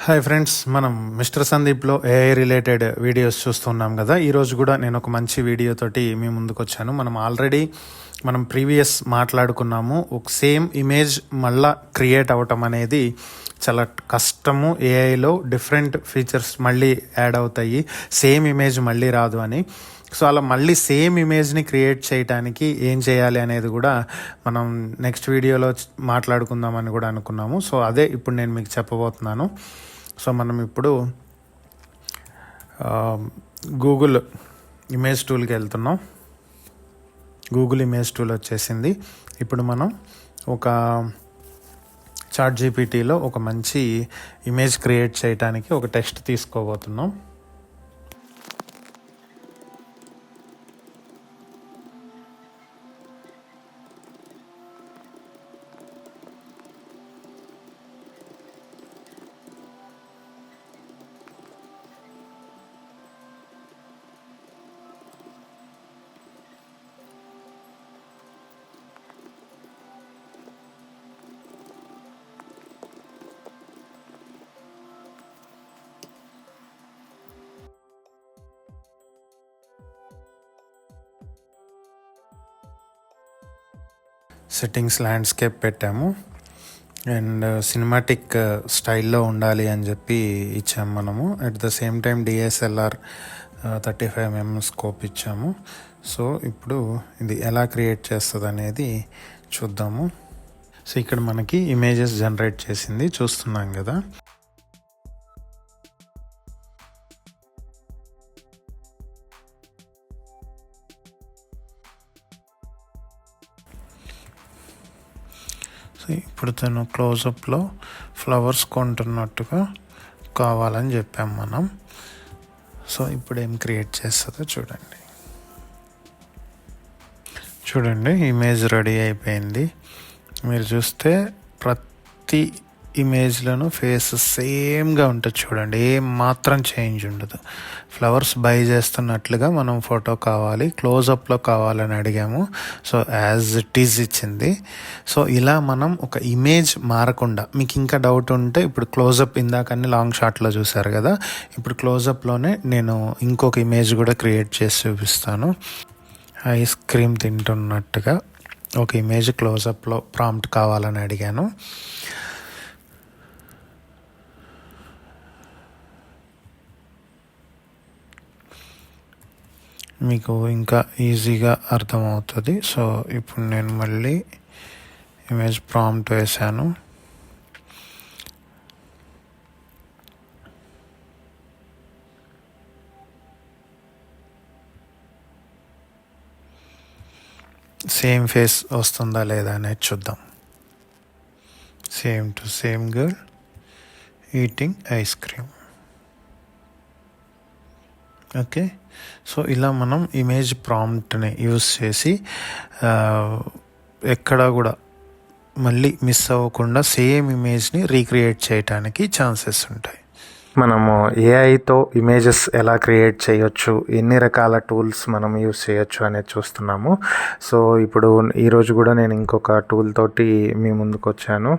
Hi friends, మనం mister సందీప్లో AI related videos చూస్తున్నాం కదా. ఈరోజు కూడా నేను ఒక మంచి వీడియోతోటి మీ ముందుకు వచ్చాను. మనం ప్రీవియస్ మాట్లాడుకున్నాము. ఒక సేమ్ ఇమేజ్ మళ్ళా క్రియేట్ అవ్వటం అనేది చాలా కష్టము. ఏఐలో డిఫరెంట్ ఫీచర్స్ మళ్ళీ యాడ్ అవుతాయి, సేమ్ ఇమేజ్ మళ్ళీ రాదు అని. సో అలా మళ్ళీ సేమ్ ఇమేజ్ని క్రియేట్ చేయడానికి ఏం చేయాలి అనేది కూడా మనం నెక్స్ట్ వీడియోలో మాట్లాడుకుందామని కూడా అనుకున్నాము. సో అదే ఇప్పుడు నేను మీకు చెప్పబోతున్నాను. సో మనం ఇప్పుడు గూగుల్ ఇమేజ్ టూల్కి వెళ్తున్నాం. గూగుల్ ఇమేజ్ టూల్ వచ్చేసింది. ఇప్పుడు మనం ఒక చాట్ జీపీటీలో ఒక మంచి ఇమేజ్ క్రియేట్ చేయడానికి ఒక టెక్స్ట్ తీసుకోబోతున్నాం. సెట్టింగ్స్ ల్యాండ్స్కేప్ పెట్టాము అండ్ సినిమాటిక్ స్టైల్లో ఉండాలి అని చెప్పి ఇచ్చాము మనము. At the same time DSLR 35mm scope ఇచ్చాము. సో ఇప్పుడు ఇది ఎలా క్రియేట్ చేస్తుంది అనేది చూద్దాము. సో ఇక్కడ మనకి ఇమేజెస్ జనరేట్ చేసింది చూస్తున్నాం కదా. ఇప్పుడు తను క్లోజప్లో ఫ్లవర్స్ కొంటున్నట్టుగా కావాలని చెప్పాము మనం. సో ఇప్పుడు ఏం క్రియేట్ చేస్తుందో చూడండి. ఇమేజ్ రెడీ అయిపోయింది. మీరు చూస్తే ప్రతి ఇమేజ్లను ఫేస్ సేమ్గా ఉంటుంది చూడండి, ఏం మాత్రం చేంజ్ ఉండదు. ఫ్లవర్స్ బై చేస్తున్నట్లుగా మనం ఫోటో కావాలి, క్లోజప్లో కావాలని అడిగాము. సో యాజ్ ఇట్ ఈజ్ ఇచ్చింది. సో ఇలా మనం ఒక ఇమేజ్ మారకుండా, మీకు ఇంకా డౌట్ ఉంటే ఇప్పుడు క్లోజప్ ఇందాకన్నీ లాంగ్ షాట్లో చూసారు కదా, ఇప్పుడు క్లోజప్లోనే నేను ఇంకొక ఇమేజ్ కూడా క్రియేట్ చేసి చూపిస్తాను. ఐస్ క్రీమ్ తింటున్నట్టుగా ఒక ఇమేజ్ క్లోజప్లో ప్రాంప్ట్ కావాలని అడిగాను. మీకు ఇంకా ఈజీగా అర్థమవుతుంది. సో ఇప్పుడు నేను మళ్ళీ ఇమేజ్ ప్రాంప్ట్ వేశాను. సేమ్ ఫేస్ వస్తుందా లేదా అనేది చూద్దాం. Same to same girl eating ice cream. Okay, so ఇలా మనం ఇమేజ్ ప్రాంప్ట్ని యూస్ చేసి ఎక్కడా కూడా మళ్ళీ మిస్ అవ్వకుండా సేమ్ ఇమేజ్ని రీక్రియేట్ చేయడానికి ఛాన్సెస్ ఉంటాయి. మనము ఏఐతో ఇమేజెస్ ఎలా క్రియేట్ చేయొచ్చు, ఎన్ని రకాల టూల్స్ మనం యూస్ చేయొచ్చు అనేది చూస్తున్నాము. సో ఇప్పుడు ఈరోజు కూడా నేను ఇంకొక టూల్ తోటి మీ ముందుకు వచ్చాను.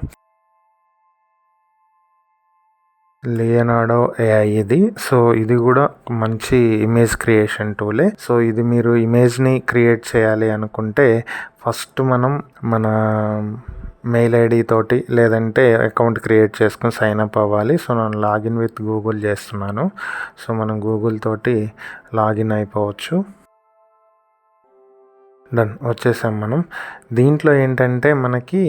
లియనార్డో ఏఐ ఇది. సో ఇది కూడా మంచి ఇమేజ్ క్రియేషన్ టూలే. సో ఇది మీరు ఇమేజ్ని క్రియేట్ చేయాలి అనుకుంటే ఫస్ట్ మనం మన మెయిల్ ఐడి తోటి లేదంటే అకౌంట్ క్రియేట్ చేసుకుని సైన్ అప్ అవ్వాలి. సో నేను లాగిన్ విత్ గూగుల్ చేస్తున్నాను. సో మనం గూగుల్ తోటి లాగిన్ అయిపోవచ్చు. డన్, వచ్చేసాం మనం. దీంట్లో ఏంటంటే మనకి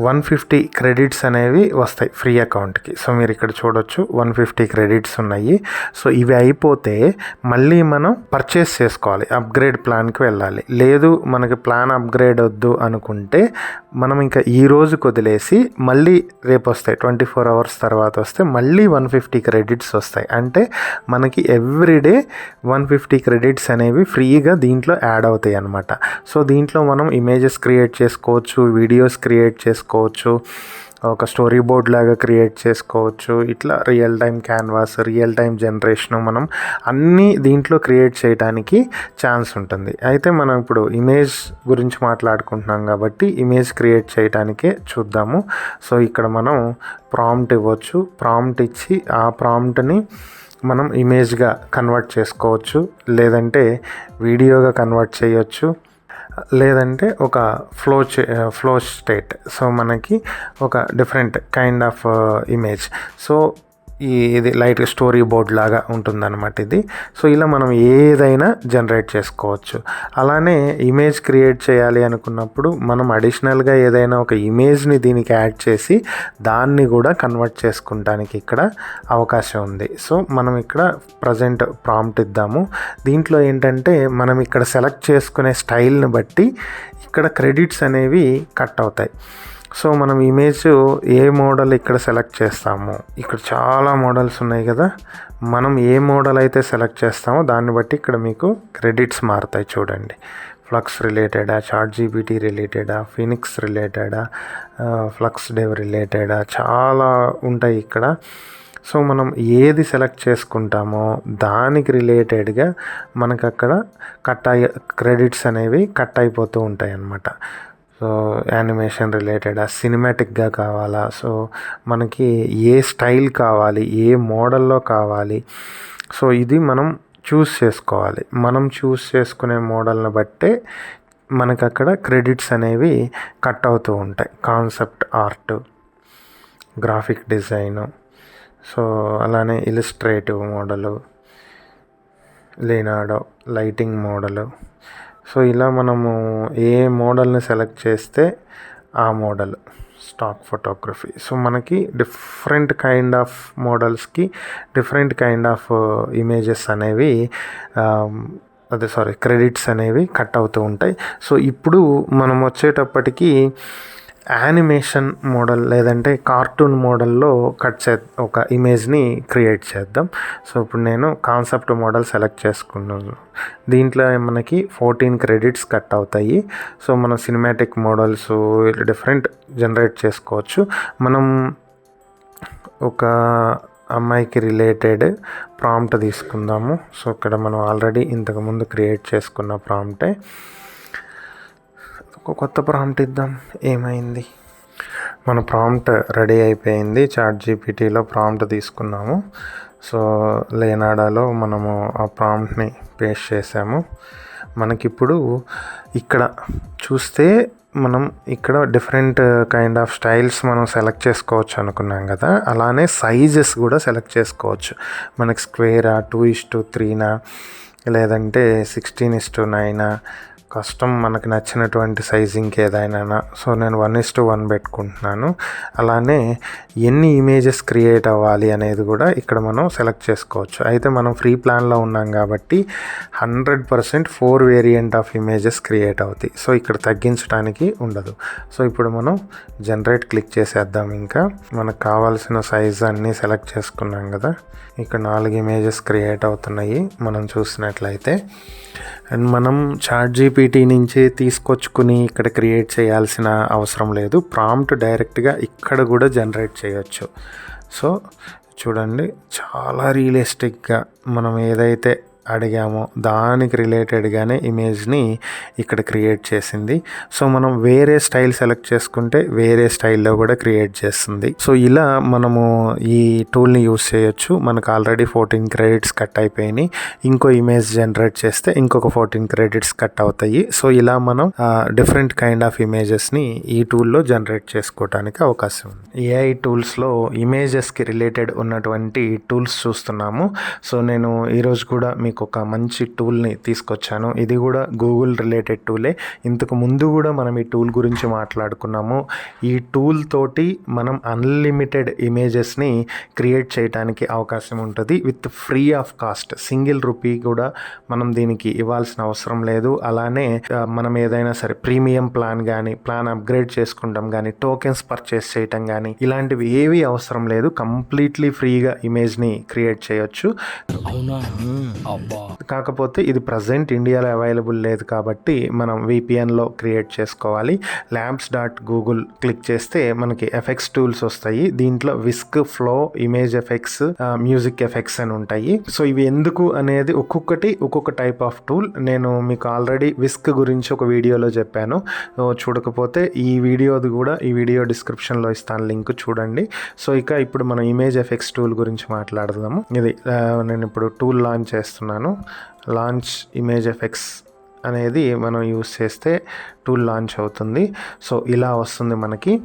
150 క్రెడిట్స్ అనేవి వస్తాయి ఫ్రీ అకౌంట్కి. సో మీరు ఇక్కడ చూడొచ్చు 150 క్రెడిట్స్ ఉన్నాయి. సో ఇవి అయిపోతే మళ్ళీ మనం పర్చేస్ చేసుకోవాలి, అప్గ్రేడ్ ప్లాన్కి వెళ్ళాలి. లేదు మనకి ప్లాన్ అప్గ్రేడ్ వద్దు అనుకుంటే మనం ఇంకా ఈ రోజుకి వదిలేసి మళ్ళీ రేపు వస్తాయి, 24 hours తర్వాత వస్తే మళ్ళీ 150 క్రెడిట్స్ వస్తాయి. అంటే మనకి ఎవ్రీడే 150 క్రెడిట్స్ అనేవి ఫ్రీగా దీంట్లో యాడ్ అవుతాయి అన్నమాట. సో దీంట్లో మనం ఇమేజెస్ క్రియేట్ చేసుకోవచ్చు, వీడియోస్ క్రియేట్ చేసుకోవచ్చు, ఒక స్టోరీ బోర్డ్ లాగా క్రియేట్ చేసుకోవచ్చు. ఇట్లా real time canvas, real time generation మనం అన్నీ దీంట్లో క్రియేట్ చేయడానికి ఛాన్స్ ఉంటుంది. అయితే మనం ఇప్పుడు ఇమేజ్ గురించి మాట్లాడుకుంటున్నాం కాబట్టి ఇమేజ్ క్రియేట్ చేయడానికే చూద్దాము. సో ఇక్కడ మనం ప్రాంప్ట్ ఇవ్వచ్చు. ప్రాంప్ట్ ఇచ్చి ఆ ప్రాంప్ట్ని మనం ఇమేజ్గా కన్వర్ట్ చేసుకోవచ్చు, లేదంటే వీడియోగా కన్వర్ట్ చేయొచ్చు, లేదంటే ఒక ఫ్లో స్టేట్. సో మనకి ఒక different kind of image. So ఇది లైట్ స్టోరీ బోర్డ్ లాగా ఉంటుందన్నమాట ఇది. సో ఇలా మనం ఏదైనా జనరేట్ చేసుకోవచ్చు. అలానే ఇమేజ్ క్రియేట్ చేయాలి అనుకున్నప్పుడు మనం అడిషనల్గా ఏదైనా ఒక ఇమేజ్ని దీనికి యాడ్ చేసి దాన్ని కూడా కన్వర్ట్ చేసుకుంటానికి ఇక్కడ అవకాశం ఉంది. సో మనం ఇక్కడ ప్రజెంట్ ప్రాంప్ట్ ఇద్దాము. దీంట్లో ఏంటంటే మనం ఇక్కడ సెలెక్ట్ చేసుకునే స్టైల్ని బట్టి ఇక్కడ క్రెడిట్స్ అనేవి కట్ అవుతాయి. సో మనం ఇమేజ్ ఏ మోడల్ ఇక్కడ సెలెక్ట్ చేస్తామో, ఇక్కడ చాలా మోడల్స్ ఉన్నాయి కదా, మనం ఏ మోడల్ అయితే సెలెక్ట్ చేస్తామో దాన్ని బట్టి ఇక్కడ మీకు క్రెడిట్స్ మారుతాయి. చూడండి, ఫ్లక్స్ రిలేటెడా, చాట్ జీపీటీ రిలేటెడా, ఫినిక్స్ రిలేటెడా, ఫ్లక్స్ డెవ్ రిలేటెడా, చాలా ఉంటాయి ఇక్కడ. సో మనం ఏది సెలెక్ట్ చేసుకుంటామో దానికి రిలేటెడ్గా మనకు అక్కడ క్రెడిట్స్ అనేవి కట్ అయిపోతూ ఉంటాయి అన్నమాట. సో యానిమేషన్ రిలేటెడా, సినిమాటిక్గా కావాలా, సో మనకి ఏ స్టైల్ కావాలి, ఏ మోడల్లో కావాలి, సో ఇది మనం చూస్ చేసుకోవాలి. మనం చూస్ చేసుకునే మోడల్ని బట్టే మనకు అక్కడ క్రెడిట్స్ అనేవి కట్ అవుతూ ఉంటాయి. Concept art, graphic design, so అలానే illustrative model, Leonardo lighting model. So ఇలా మనము ఏ మోడల్ని సెలెక్ట్ చేస్తే ఆ మోడల్, స్టాక్ ఫోటోగ్రఫీ. సో మనకి డిఫరెంట్ కైండ్ ఆఫ్ మోడల్స్కి డిఫరెంట్ కైండ్ ఆఫ్ ఇమేజెస్ అనేవి క్రెడిట్స్ అనేవి కట్ అవుతూ ఉంటాయి. సో ఇప్పుడు మనం వచ్చేటప్పటికి యానిమేషన్ మోడల్ లేదంటే కార్టూన్ మోడల్లో ఒక ఇమేజ్ని క్రియేట్ చేద్దాం. సో ఇప్పుడు నేను కాన్సెప్ట్ మోడల్ సెలెక్ట్ చేసుకున్నాను. దీంట్లో మనకి 14 క్రెడిట్స్ కట్ అవుతాయి. సో మనం సినిమాటిక్ మోడల్స్ డిఫరెంట్ జనరేట్ చేసుకోవచ్చు. మనం ఒక అమ్మాయికి రిలేటెడ్ ప్రాంప్ట్ తీసుకుందాము. సో ఇక్కడ మనం ఆల్రెడీ ఇంతకుముందు క్రియేట్ చేసుకున్న ప్రాంప్టే ఒక కొత్త ప్రాంప్ట్ ఇద్దాం. ఏమైంది, మన ప్రాంప్ట్ రెడీ అయిపోయింది. చాట్ జీపీటీలో ప్రాంప్ట్ తీసుకున్నాము. సో లేనాడాలో మనము ఆ ప్రాంప్ట్ని పేస్ట్ చేసాము. మనకిప్పుడు ఇక్కడ చూస్తే మనం ఇక్కడ డిఫరెంట్ కైండ్ ఆఫ్ స్టైల్స్ మనం సెలెక్ట్ చేసుకోవచ్చు అనుకున్నాం కదా, అలానే సైజెస్ కూడా సెలెక్ట్ చేసుకోవచ్చు. మనకి స్క్వేరా, 2:3నా, లేదంటే 16:9, కస్టమ్ మనకు నచ్చినటువంటి సైజింగ్ ఏదైనా. సో నేను 1:1 పెట్టుకుంటున్నాను. అలానే ఎన్ని ఇమేజెస్ క్రియేట్ అవ్వాలి అనేది కూడా ఇక్కడ మనం సెలెక్ట్ చేసుకోవచ్చు. అయితే మనం ఫ్రీ ప్లాన్లో ఉన్నాం కాబట్టి 100% 4 వేరియంట్ ఆఫ్ ఇమేజెస్ క్రియేట్ అవుతాయి. సో ఇక్కడ తగ్గించడానికి ఉండదు. సో ఇప్పుడు మనం జనరేట్ క్లిక్ చేసేద్దాం. ఇంకా మనకు కావాల్సిన సైజ్ అన్నీ సెలెక్ట్ చేసుకున్నాం కదా, ఇక్కడ 4 ఇమేజెస్ క్రియేట్ అవుతున్నాయి మనం చూసినట్లయితే. అండ్ మనం చాట్ జీపీటీ నుంచి తీసుకొచ్చుకుని ఇక్కడ క్రియేట్ చేయాల్సిన అవసరం లేదు. ప్రాంప్ట్ డైరెక్ట్గా ఇక్కడ కూడా జనరేట్ చేయొచ్చు. సో చూడండి, చాలా రియలిస్టిక్గా మనం ఏదైతే అడిగామో దానికి రిలేటెడ్గానే ఇమేజ్ని ఇక్కడ క్రియేట్ చేసింది. సో మనం వేరే స్టైల్ సెలెక్ట్ చేసుకుంటే వేరే స్టైల్లో కూడా క్రియేట్ చేస్తుంది. సో ఇలా మనము ఈ టూల్ని యూస్ చేయొచ్చు. మనకు ఆల్రెడీ 14 క్రెడిట్స్ కట్ అయిపోయినాయి. ఇంకో ఇమేజ్ జనరేట్ చేస్తే ఇంకొక 14 క్రెడిట్స్ కట్ అవుతాయి. సో ఇలా మనం డిఫరెంట్ కైండ్ ఆఫ్ ఇమేజెస్ని ఈ టూల్లో జనరేట్ చేసుకోవడానికి అవకాశం ఉంది. ఏఐ టూల్స్లో ఇమేజెస్కి రిలేటెడ్ ఉన్నటువంటి టూల్స్ చూస్తున్నాము. సో నేను ఈరోజు కూడా మీకు ఒక మంచి టూల్ని తీసుకొచ్చాను. ఇది కూడా గూగుల్ రిలేటెడ్ టూలే. ఇంతకు ముందు కూడా మనం ఈ టూల్ గురించి మాట్లాడుకున్నాము. ఈ టూల్ తోటి మనం అన్లిమిటెడ్ ఇమేజెస్ని క్రియేట్ చేయడానికి అవకాశం ఉంటుంది విత్ ఫ్రీ ఆఫ్ కాస్ట్. ₹1 కూడా మనం దీనికి ఇవ్వాల్సిన అవసరం లేదు. అలానే మనం ఏదైనా సరే ప్రీమియం ప్లాన్ కానీ, ప్లాన్ అప్గ్రేడ్ చేసుకుంటాం కానీ, టోకెన్స్ పర్చేస్ చేయటం కానీ ఇలాంటివి ఏవి అవసరం లేదు. కంప్లీట్లీ ఫ్రీగా ఇమేజ్ని క్రియేట్ చేయొచ్చు. అవునా, కాకపోతే ఇది ప్రజెంట్ ఇండియాలో అవైలబుల్ లేదు కాబట్టి మనం విపిఎన్లో క్రియేట్ చేసుకోవాలి. lamps.google క్లిక్ చేస్తే మనకి ఎఫెక్ట్స్ టూల్స్ వస్తాయి. దీంట్లో whisk, flow, image effects, music effects అని ఉంటాయి. సో ఇవి ఎందుకు అనేది ఒక్కొక్కటి ఒక్కొక్క టైప్ ఆఫ్ టూల్. నేను మీకు ఆల్రెడీ విస్క్ గురించి ఒక వీడియోలో చెప్పాను. చూడకపోతే ఈ వీడియో డిస్క్రిప్షన్లో ఇస్తాను, లింక్ చూడండి. సో ఇప్పుడు మనం ఇమేజ్ ఎఫెక్ట్స్ టూల్ గురించి మాట్లాడదాము. ఇది నేను ఇప్పుడు టూల్ లాంచ్ చేస్తున్నాను. లాంచ్ ఇమేజ్ ఎఫెక్ట్స్ అనేది మనం యూస్ చేస్తే టూల్ లాంచ్ అవుతుంది. సో ఇలా వస్తుంది మనకి.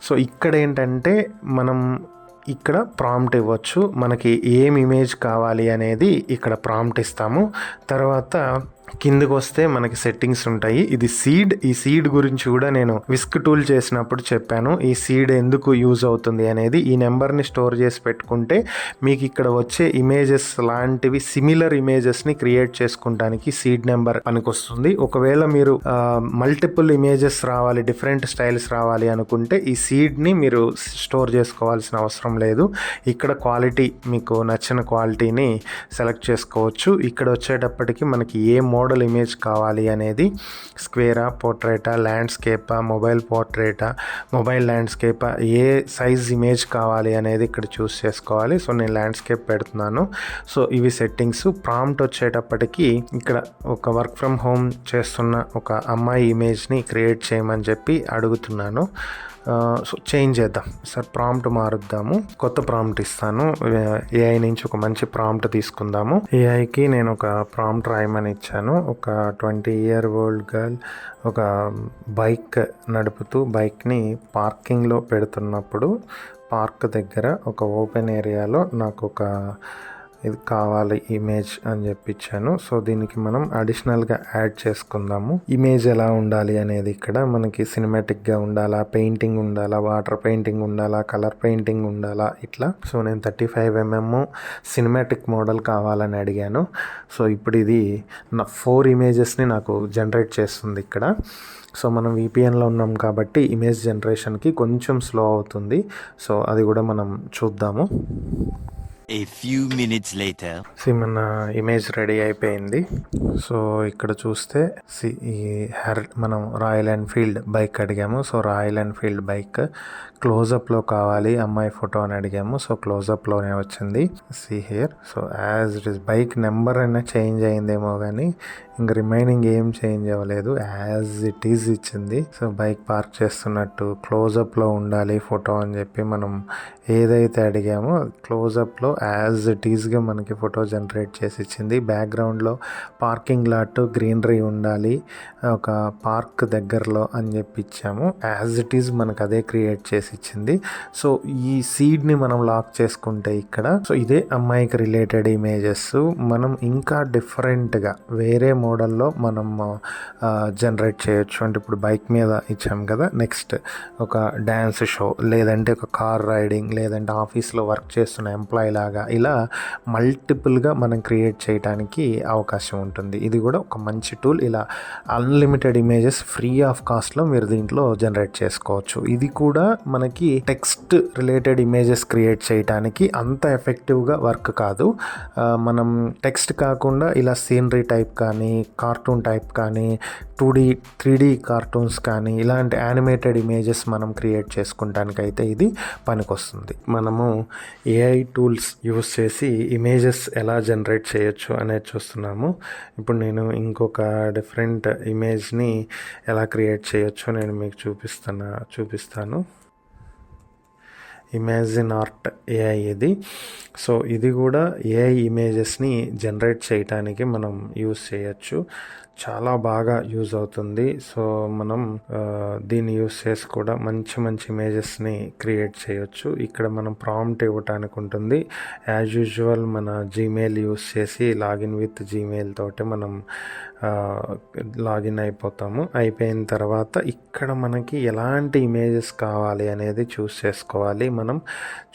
సో ఇక్కడ ఏంటంటే మనం ఇక్కడ ప్రాంప్ట్ ఇవ్వచ్చు. మనకి ఏం ఇమేజ్ కావాలి అనేది ఇక్కడ ప్రాంప్ట్ ఇస్తాము. తర్వాత కిందకు వస్తే మనకి సెట్టింగ్స్ ఉంటాయి. ఇది సీడ్. ఈ సీడ్ గురించి కూడా నేను విస్క్ టూల్ చేసినప్పుడు చెప్పాను. ఈ సీడ్ ఎందుకు యూజ్ అవుతుంది అనేది. ఈ నెంబర్ని స్టోర్ చేసి పెట్టుకుంటే మీకు ఇక్కడ వచ్చే ఇమేజెస్ లాంటివి సిమిలర్ ఇమేజెస్ని క్రియేట్ చేసుకుంటానికి సీడ్ నెంబర్ పనికొస్తుంది. ఒకవేళ మీరు మల్టిపుల్ ఇమేజెస్ రావాలి, డిఫరెంట్ స్టైల్స్ రావాలి అనుకుంటే ఈ సీడ్ని మీరు స్టోర్ చేసుకోవాల్సిన అవసరం లేదు. ఇక్కడ క్వాలిటీ, మీకు నచ్చిన క్వాలిటీని సెలెక్ట్ చేసుకోవచ్చు. ఇక్కడ వచ్చేటప్పటికి మనకి ఏ మోడల్ ఇమేజ్ కావాలి అనేది, స్క్వేరా, పోర్ట్రేటా, ల్యాండ్స్కేపా, మొబైల్ పోర్ట్రేటా, మొబైల్ ల్యాండ్స్కేపా, ఏ సైజ్ ఇమేజ్ కావాలి అనేది ఇక్కడ చూస్ చేసుకోవాలి. సో నేను ల్యాండ్స్కేప్ పెడుతున్నాను. సో ఇవి సెట్టింగ్స్. ప్రాంప్ట్ వచ్చేటప్పటికి ఇక్కడ ఒక వర్క్ ఫ్రమ్ హోమ్ చేస్తున్న ఒక అమ్మాయి ఇమేజ్ని క్రియేట్ చేయమని చెప్పి అడుగుతున్నాను. సో చేంజ్ చేద్దాం సార్, ప్రాంప్ట్ మారుద్దాము. కొత్త ప్రాంప్ట్ ఇస్తాను. ఏఐ నుంచి ఒక మంచి ప్రాంప్ట్ తీసుకుందాము. ఏఐకి నేను ఒక ప్రాంప్ట్ రాయమని ఇచ్చాను. ఒక 20-year-old గర్ల్ ఒక బైక్ నడుపుతూ బైక్ని పార్కింగ్లో పెడుతున్నప్పుడు పార్క్ దగ్గర ఒక ఓపెన్ ఏరియాలో నాకు ఒక ఇది కావాలి ఇమేజ్ అని చెప్పించాను. సో దీనికి మనం అడిషనల్గా యాడ్ చేసుకుందాము. ఇమేజ్ ఎలా ఉండాలి అనేది ఇక్కడ మనకి సినిమాటిక్గా ఉండాలా, పెయింటింగ్ ఉండాలా, వాటర్ పెయింటింగ్ ఉండాలా, కలర్ పెయింటింగ్ ఉండాలా, ఇట్లా. సో నేను 35mm సినిమాటిక్ మోడల్ కావాలని అడిగాను. సో ఇప్పుడు ఇది నా 4 ఇమేజెస్ని నాకు జనరేట్ చేస్తుంది ఇక్కడ. సో మనం విపిఎన్లో ఉన్నాం కాబట్టి ఇమేజ్ జనరేషన్కి కొంచెం స్లో అవుతుంది. సో అది కూడా మనం చూద్దాము. A few minutes later. మన ఇమేజ్ రెడీ అయిపోయింది. సో ఇక్కడ చూస్తే మనం రాయల్ ఎన్ఫీల్డ్ బైక్ అడిగాము. సో రాయల్ ఎన్ఫీల్డ్ బైక్ క్లోజప్లో కావాలి, అమ్మాయి ఫోటో అని అడిగాము. సో క్లోజప్లోనే వచ్చింది. Here. So as it is bike number అయినా చేంజ్ అయిందేమో కానీ ఇంక రిమైనింగ్ ఏం చేంజ్ అవ్వలేదు, యాజ్ ఇట్ ఈజ్ ఇచ్చింది. సో బైక్ పార్క్ చేస్తున్నట్టు క్లోజప్లో ఉండాలి ఫోటో అని చెప్పి మనం ఏదైతే అడిగామో క్లోజప్లో యాజ్ ఇట్ ఈజ్గా మనకి ఫోటో జనరేట్ చేసి ఇచ్చింది. బ్యాక్గ్రౌండ్లో పార్కింగ్ లాట్, గ్రీనరీ ఉండాలి ఒక పార్క్ దగ్గరలో అని చెప్పి ఇచ్చాము. యాజ్ ఇట్ ఈజ్ మనకు అదే క్రియేట్ చేసి ఇచ్చింది. సో ఈ సీడ్ని మనం లాక్ చేసుకుంటే ఇక్కడ, సో ఇదే అమ్మాయికి రిలేటెడ్ ఇమేజెస్ మనం ఇంకా డిఫరెంట్గా వేరే మోడల్లో మనం జనరేట్ చేయొచ్చు. అంటే ఇప్పుడు బైక్ మీద ఇచ్చాం కదా, నెక్స్ట్ ఒక డ్యాన్స్ షో, లేదంటే ఒక కార్ రైడింగ్, లేదంటే ఆఫీస్లో వర్క్ చేస్తున్న ఎంప్లాయీ లాగా, ఇలా మల్టిపుల్గా మనం క్రియేట్ చేయడానికి అవకాశం ఉంటుంది. ఇది కూడా ఒక మంచి టూల్. ఇలా అన్లిమిటెడ్ ఇమేజెస్ ఫ్రీ ఆఫ్ కాస్ట్లో మీరు దీంట్లో జనరేట్ చేసుకోవచ్చు. ఇది కూడా మనకి టెక్స్ట్ రిలేటెడ్ ఇమేజెస్ క్రియేట్ చేయడానికి అంత ఎఫెక్టివ్గా వర్క్ కాదు. మనం టెక్స్ట్ కాకుండా ఇలా సీనరీ టైప్ కానీ, కార్టూన్ టైప్ కానీ, 2D 3D కార్టూన్స్ కానీ, ఇలాంటి యానిమేటెడ్ ఇమేజెస్ మనం క్రియేట్ చేసుకుంటానికి అయితే ఇది పనికొస్తుంది. మనము ఏఐ టూల్స్ యూస్ చేసి ఇమేజెస్ ఎలా జనరేట్ చేయొచ్చు అనేది చూస్తున్నాము. ఇప్పుడు నేను ఇంకొక డిఫరెంట్ ఇమేజ్ని ఎలా క్రియేట్ చేయొచ్చో నేను మీకు చూపిస్తాను. ఇమాజిన్ ఆర్ట్ ఏఐ ఇది. సో ఇది కూడా ఏఐ ఇమేజెస్ని జనరేట్ చేయడానికి మనం యూస్ చేయొచ్చు. చాలా బాగా యూజ్ అవుతుంది. సో మనం దీన్ని యూస్ చేసి కూడా మంచి ఇమేజెస్ని క్రియేట్ చేయొచ్చు. ఇక్కడ మనం ప్రాంప్ట్ ఇవ్వటానికి ఉంటుంది. యాజ్ యూజువల్ మన జీమెయిల్ యూస్ చేసి లాగిన్ విత్ జీమెయిల్ తోటి మనం లాగిన్ అయిపోతాము. అయిపోయిన తర్వాత ఇక్కడ మనకి ఎలాంటి ఇమేజెస్ కావాలి అనేది చూస్ చేసుకోవాలి. మనం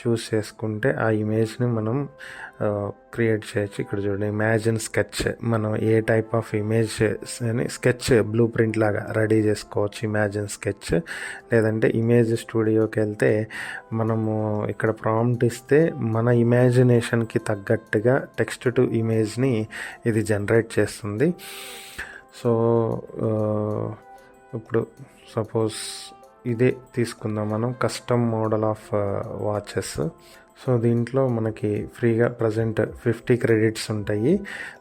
చూస్ చేసుకుంటే ఆ ఇమేజ్ని మనం క్రియేట్ చేయొచ్చు. ఇక్కడ చూడండి ఇమాజిన్ స్కెచ్, మనం ఏ టైప్ ఆఫ్ ఇమేజ్ అని స్కెచ్ బ్లూ ప్రింట్ లాగా రెడీ చేసుకోవచ్చు ఇమాజిన్ స్కెచ్. లేదంటే ఇమేజ్ స్టూడియోకి వెళ్తే మనము ఇక్కడ ప్రాంప్ట్ ఇస్తే మన ఇమాజినేషన్కి తగ్గట్టుగా టెక్స్ట్ టు ఇమేజ్ని ఇది జనరేట్ చేస్తుంది. సో ఇప్పుడు సపోజ్ ఇదే తీసుకుందాం మనం, custom model of watches. So దీంట్లో మనకి ఫ్రీగా ప్రజెంట్ 50 క్రెడిట్స్ ఉంటాయి.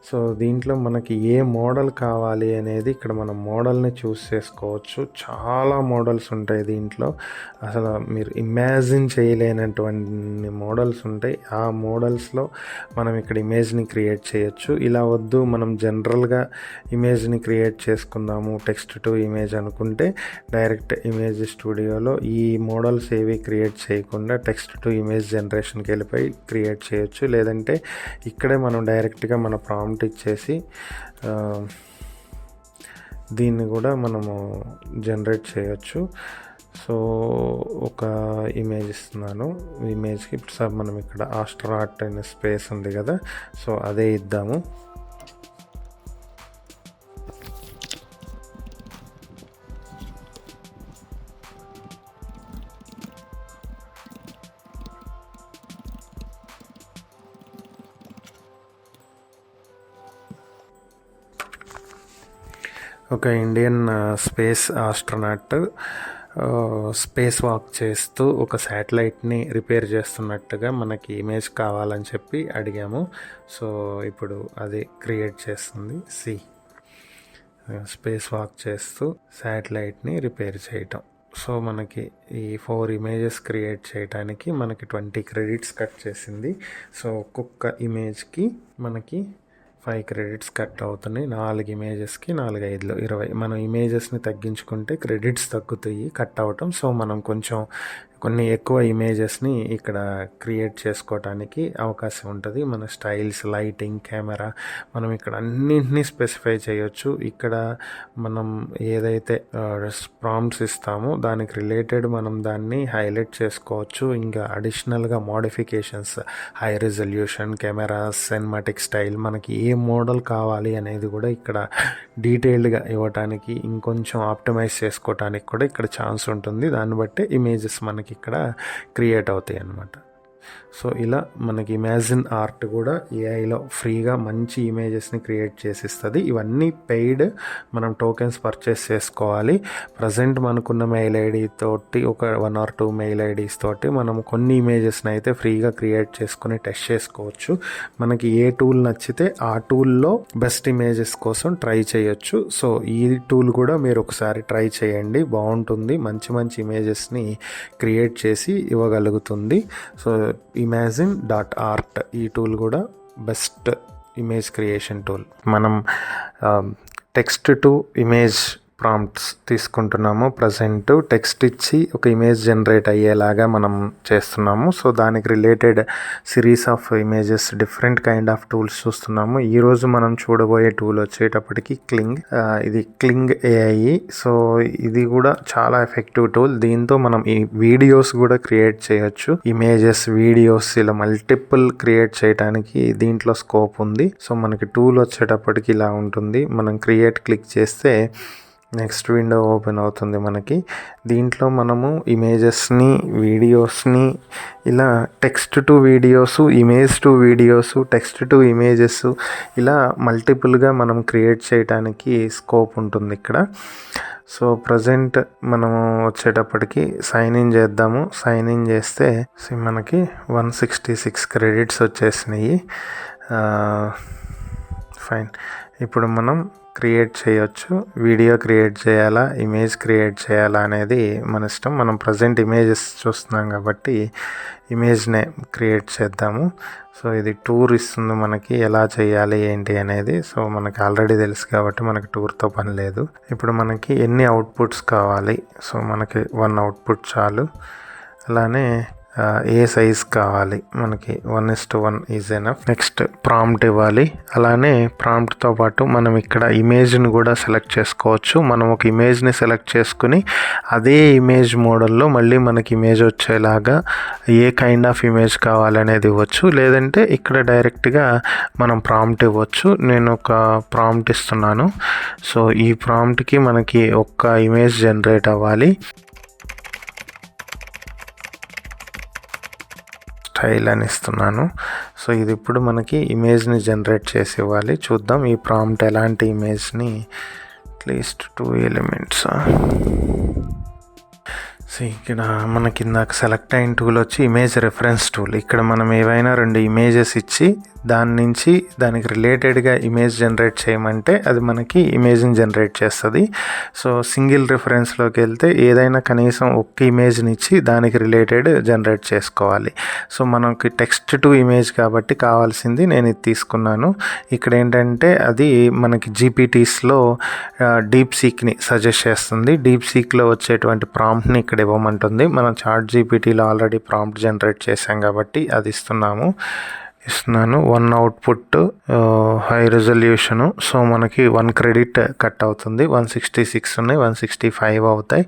సో దీంట్లో మనకి ఏ మోడల్ కావాలి అనేది ఇక్కడ మనం మోడల్ని చూస్ చేసుకోవచ్చు. చాలా మోడల్స్ ఉంటాయి దీంట్లో, అసలు మీరు ఇమాజిన్ చేయలేనటువంటి మోడల్స్ ఉంటాయి. ఆ మోడల్స్లో మనం ఇక్కడ ఇమేజ్ని క్రియేట్ చేయొచ్చు. ఇలా వద్దు మనం జనరల్గా ఇమేజ్ని క్రియేట్ చేసుకుందాము టెక్స్ట్ టు ఇమేజ్ అనుకుంటే డైరెక్ట్ ఇమేజ్ స్టూడియోలో ఈ మోడల్స్ ఏవి క్రియేట్ చేయకుండా టెక్స్ట్ టు ఇమేజ్ జనరేషన్కి వెళ్ళిపోయి క్రియేట్ చేయొచ్చు. లేదంటే ఇక్కడే మనం డైరెక్ట్గా మన ప్రాంప్ట్ ఇచ్చేసి దీన్ని కూడా మనము జనరేట్ చేయొచ్చు. సో ఒక ఇమేజ్ ఇస్తున్నాను, ఇమేజ్కి ఇప్పుడు సార్ మనం ఇక్కడ ఆస్ట్రాట్ అనే స్పేస్ ఉంది కదా, సో అదే ఇద్దాము. ఒక Indian space astronaut space walk చేస్తూ ఒక శాటిలైట్ని రిపేర్ చేస్తున్నట్టుగా మనకి ఇమేజ్ కావాలని చెప్పి అడిగాము. సో ఇప్పుడు అది క్రియేట్ చేస్తుంది. స్పేస్ వాక్ చేస్తూ శాటిలైట్ని రిపేర్ చేయటం. సో మనకి ఈ 4 ఇమేజెస్ క్రియేట్ చేయడానికి మనకి 20 క్రెడిట్స్ కట్ చేసింది. సో ఒక్కొక్క ఇమేజ్కి మనకి 5 క్రెడిట్స్ కట్ అవుతున్నాయి. 4 ఇమేజెస్కి 4, 5, 20. మనం ఇమేజెస్ని తగ్గించుకుంటే క్రెడిట్స్ తగ్గుతాయి కట్ అవటం. సో మనం కొన్ని ఎక్కువ ఇమేజెస్ని ఇక్కడ క్రియేట్ చేసుకోవటానికి అవకాశం ఉంటుంది. మన స్టైల్స్, లైటింగ్, కెమెరా మనం ఇక్కడ అన్నింటినీ స్పెసిఫై చేయొచ్చు. ఇక్కడ మనం ఏదైతే ప్రాంప్ట్స్ ఇస్తామో దానికి రిలేటెడ్ మనం దాన్ని హైలైట్ చేసుకోవచ్చు. ఇంకా అడిషనల్గా modifications, high resolution, camera, cinematic style, మనకి ఏ మోడల్ కావాలి అనేది కూడా ఇక్కడ డీటెయిల్డ్గా ఇవ్వటానికి, ఇంకొంచెం ఆప్టిమైజ్ చేసుకోవటానికి కూడా ఇక్కడ ఛాన్స్ ఉంటుంది. దాన్ని బట్టి ఇమేజెస్ మనకి ఇక్కడ క్రియేట్ అవుతాయి అన్నమాట. సో ఇలా మనకి ఇమాజిన్ ఆర్ట్ కూడా ఏఐలో ఫ్రీగా మంచి ఇమేజెస్ని క్రియేట్ చేసిస్తుంది. ఇవన్నీ పెయిడ్, మనం టోకెన్స్ పర్చేస్ చేసుకోవాలి. ప్రజెంట్ మనకున్న మెయిల్ ఐడి తోటి ఒక 1 or 2 మెయిల్ ఐడీస్ తోటి మనం కొన్ని ఇమేజెస్ని అయితే ఫ్రీగా క్రియేట్ చేసుకుని టెస్ట్ చేసుకోవచ్చు. మనకి ఏ టూల్ నచ్చితే ఆ టూల్లో బెస్ట్ ఇమేజెస్ కోసం ట్రై చేయొచ్చు. సో ఈ టూల్ కూడా మీరు ఒకసారి ట్రై చేయండి, బాగుంటుంది. మంచి ఇమేజెస్ని క్రియేట్ చేసి ఇవ్వగలుగుతుంది. సో imagine.art ఈ టూల్ కూడా బెస్ట్ ఇమేజ్ క్రియేషన్ టూల్. మనం టెక్స్ట్ టు ఇమేజ్ ప్రాంప్ట్స్ తీసుకుంటున్నాము. ప్రజెంట్ టెక్స్ట్ ఇచ్చి ఒక ఇమేజ్ జనరేట్ అయ్యేలాగా మనం చేస్తున్నాము. సో దానికి related series of images, different kind of tools చూస్తున్నాము. ఈరోజు మనం చూడబోయే టూల్ వచ్చేటప్పటికి ఇది క్లింగ్ ఏఐ. సో ఇది కూడా చాలా ఎఫెక్టివ్ టూల్. దీంతో మనం ఈ వీడియోస్ కూడా క్రియేట్ చేయొచ్చు. ఇమేజెస్, వీడియోస్ ఇలా మల్టిపుల్ క్రియేట్ చేయడానికి దీంట్లో స్కోప్ ఉంది. సో మనకి టూల్ వచ్చేటప్పటికి ఇలా ఉంటుంది. మనం క్లిక్ చేస్తే నెక్స్ట్ విండో ఓపెన్ అవుతుంది మనకి. దీంట్లో మనము ఇమేజెస్ని, వీడియోస్ని ఇలా text to videos, image to videos, text to images ఇలా మల్టిపుల్గా మనం క్రియేట్ చేయడానికి స్కోప్ ఉంటుంది ఇక్కడ. సో ప్రజెంట్ మనము వచ్చేటప్పటికి సైన్ ఇన్ చేద్దాము. సైన్ ఇన్ చేస్తే మనకి 166 క్రెడిట్స్ వచ్చేసినాయి. ఫైన్. ఇప్పుడు మనం క్రియేట్ చేయొచ్చు. వీడియో క్రియేట్ చేయాలా, ఇమేజ్ క్రియేట్ చేయాలా అనేది మన ఇష్టం. మనం ప్రజెంట్ ఇమేజెస్ చూస్తున్నాం కాబట్టి ఇమేజ్నే క్రియేట్ చేద్దాము. సో ఇది టూర్ ఇస్తుంది మనకి, ఎలా చేయాలి ఏంటి అనేది. సో మనకి ఆల్రెడీ తెలుసు కాబట్టి మనకి టూర్తో పని లేదు. ఇప్పుడు మనకి ఎన్ని అవుట్పుట్స్ కావాలి? సో మనకి 1 అవుట్పుట్ చాలు. అలానే ఏ సైజ్ కావాలి మనకి 1:1 ఈజ్ ఎనఫ్. నెక్స్ట్ ప్రాంప్ట్ ఇవ్వాలి. అలానే ప్రాంప్ట్తో పాటు మనం ఇక్కడ ఇమేజ్ని కూడా సెలెక్ట్ చేసుకోవచ్చు. మనం ఒక ఇమేజ్ని సెలెక్ట్ చేసుకుని అదే ఇమేజ్ మోడల్లో మళ్ళీ మనకి ఇమేజ్ వచ్చేలాగా ఏ కైండ్ ఆఫ్ ఇమేజ్ కావాలనేది ఇవ్వచ్చు. లేదంటే ఇక్కడ డైరెక్ట్గా మనం ప్రాంప్ట్ ఇవ్వచ్చు. నేను ఒక ప్రాంప్ట్ ఇస్తున్నాను. సో ఈ ప్రాంప్ట్కి మనకి ఒక్క ఇమేజ్ జనరేట్ అవ్వాలి. స్టైల్ అని ఇస్తున్నాను. సో ఇది ఇప్పుడు మనకి ఇమేజ్ని జనరేట్ చేసి ఇవ్వాలి. చూద్దాం ఈ ప్రాంప్ట్ ఎలాంటి ఇమేజ్ని. At least 2 elements. సో ఇక్కడ మనకి ఇందాక సెలెక్ట్ అయిన టూల్ వచ్చి ఇమేజ్ రెఫరెన్స్ టూల్. ఇక్కడ మనం ఏవైనా 2 ఇమేజెస్ ఇచ్చి దాని నుంచి దానికి రిలేటెడ్గా ఇమేజ్ జనరేట్ చేయమంటే అది మనకి ఇమేజ్ని జనరేట్ చేస్తుంది. సో సింగిల్ రిఫరెన్స్లోకి వెళ్తే ఏదైనా కనీసం ఒక్క ఇమేజ్ని ఇచ్చి దానికి రిలేటెడ్ జనరేట్ చేసుకోవాలి. సో మనకి టెక్స్ట్ టు ఇమేజ్ కాబట్టి కావాల్సింది నేను ఇది తీసుకున్నాను. ఇక్కడ ఏంటంటే అది మనకి జీపీటీస్లో డీప్ సీక్ని సజెస్ట్ చేస్తుంది. డీప్ సీక్లో వచ్చేటువంటి ప్రాంప్ట్ని ఇక్కడ ఇవ్వమంటుంది. మనం చాట్ జీపీటీలో ఆల్రెడీ ప్రాంప్ట్ జనరేట్ చేసాం కాబట్టి అది ఇస్తున్నాను. 1 అవుట్పుట్ హై రెజల్యూషను. సో మనకి 1 క్రెడిట్ కట్ అవుతుంది. 166 ఉన్నాయి, 165 అవుతాయి.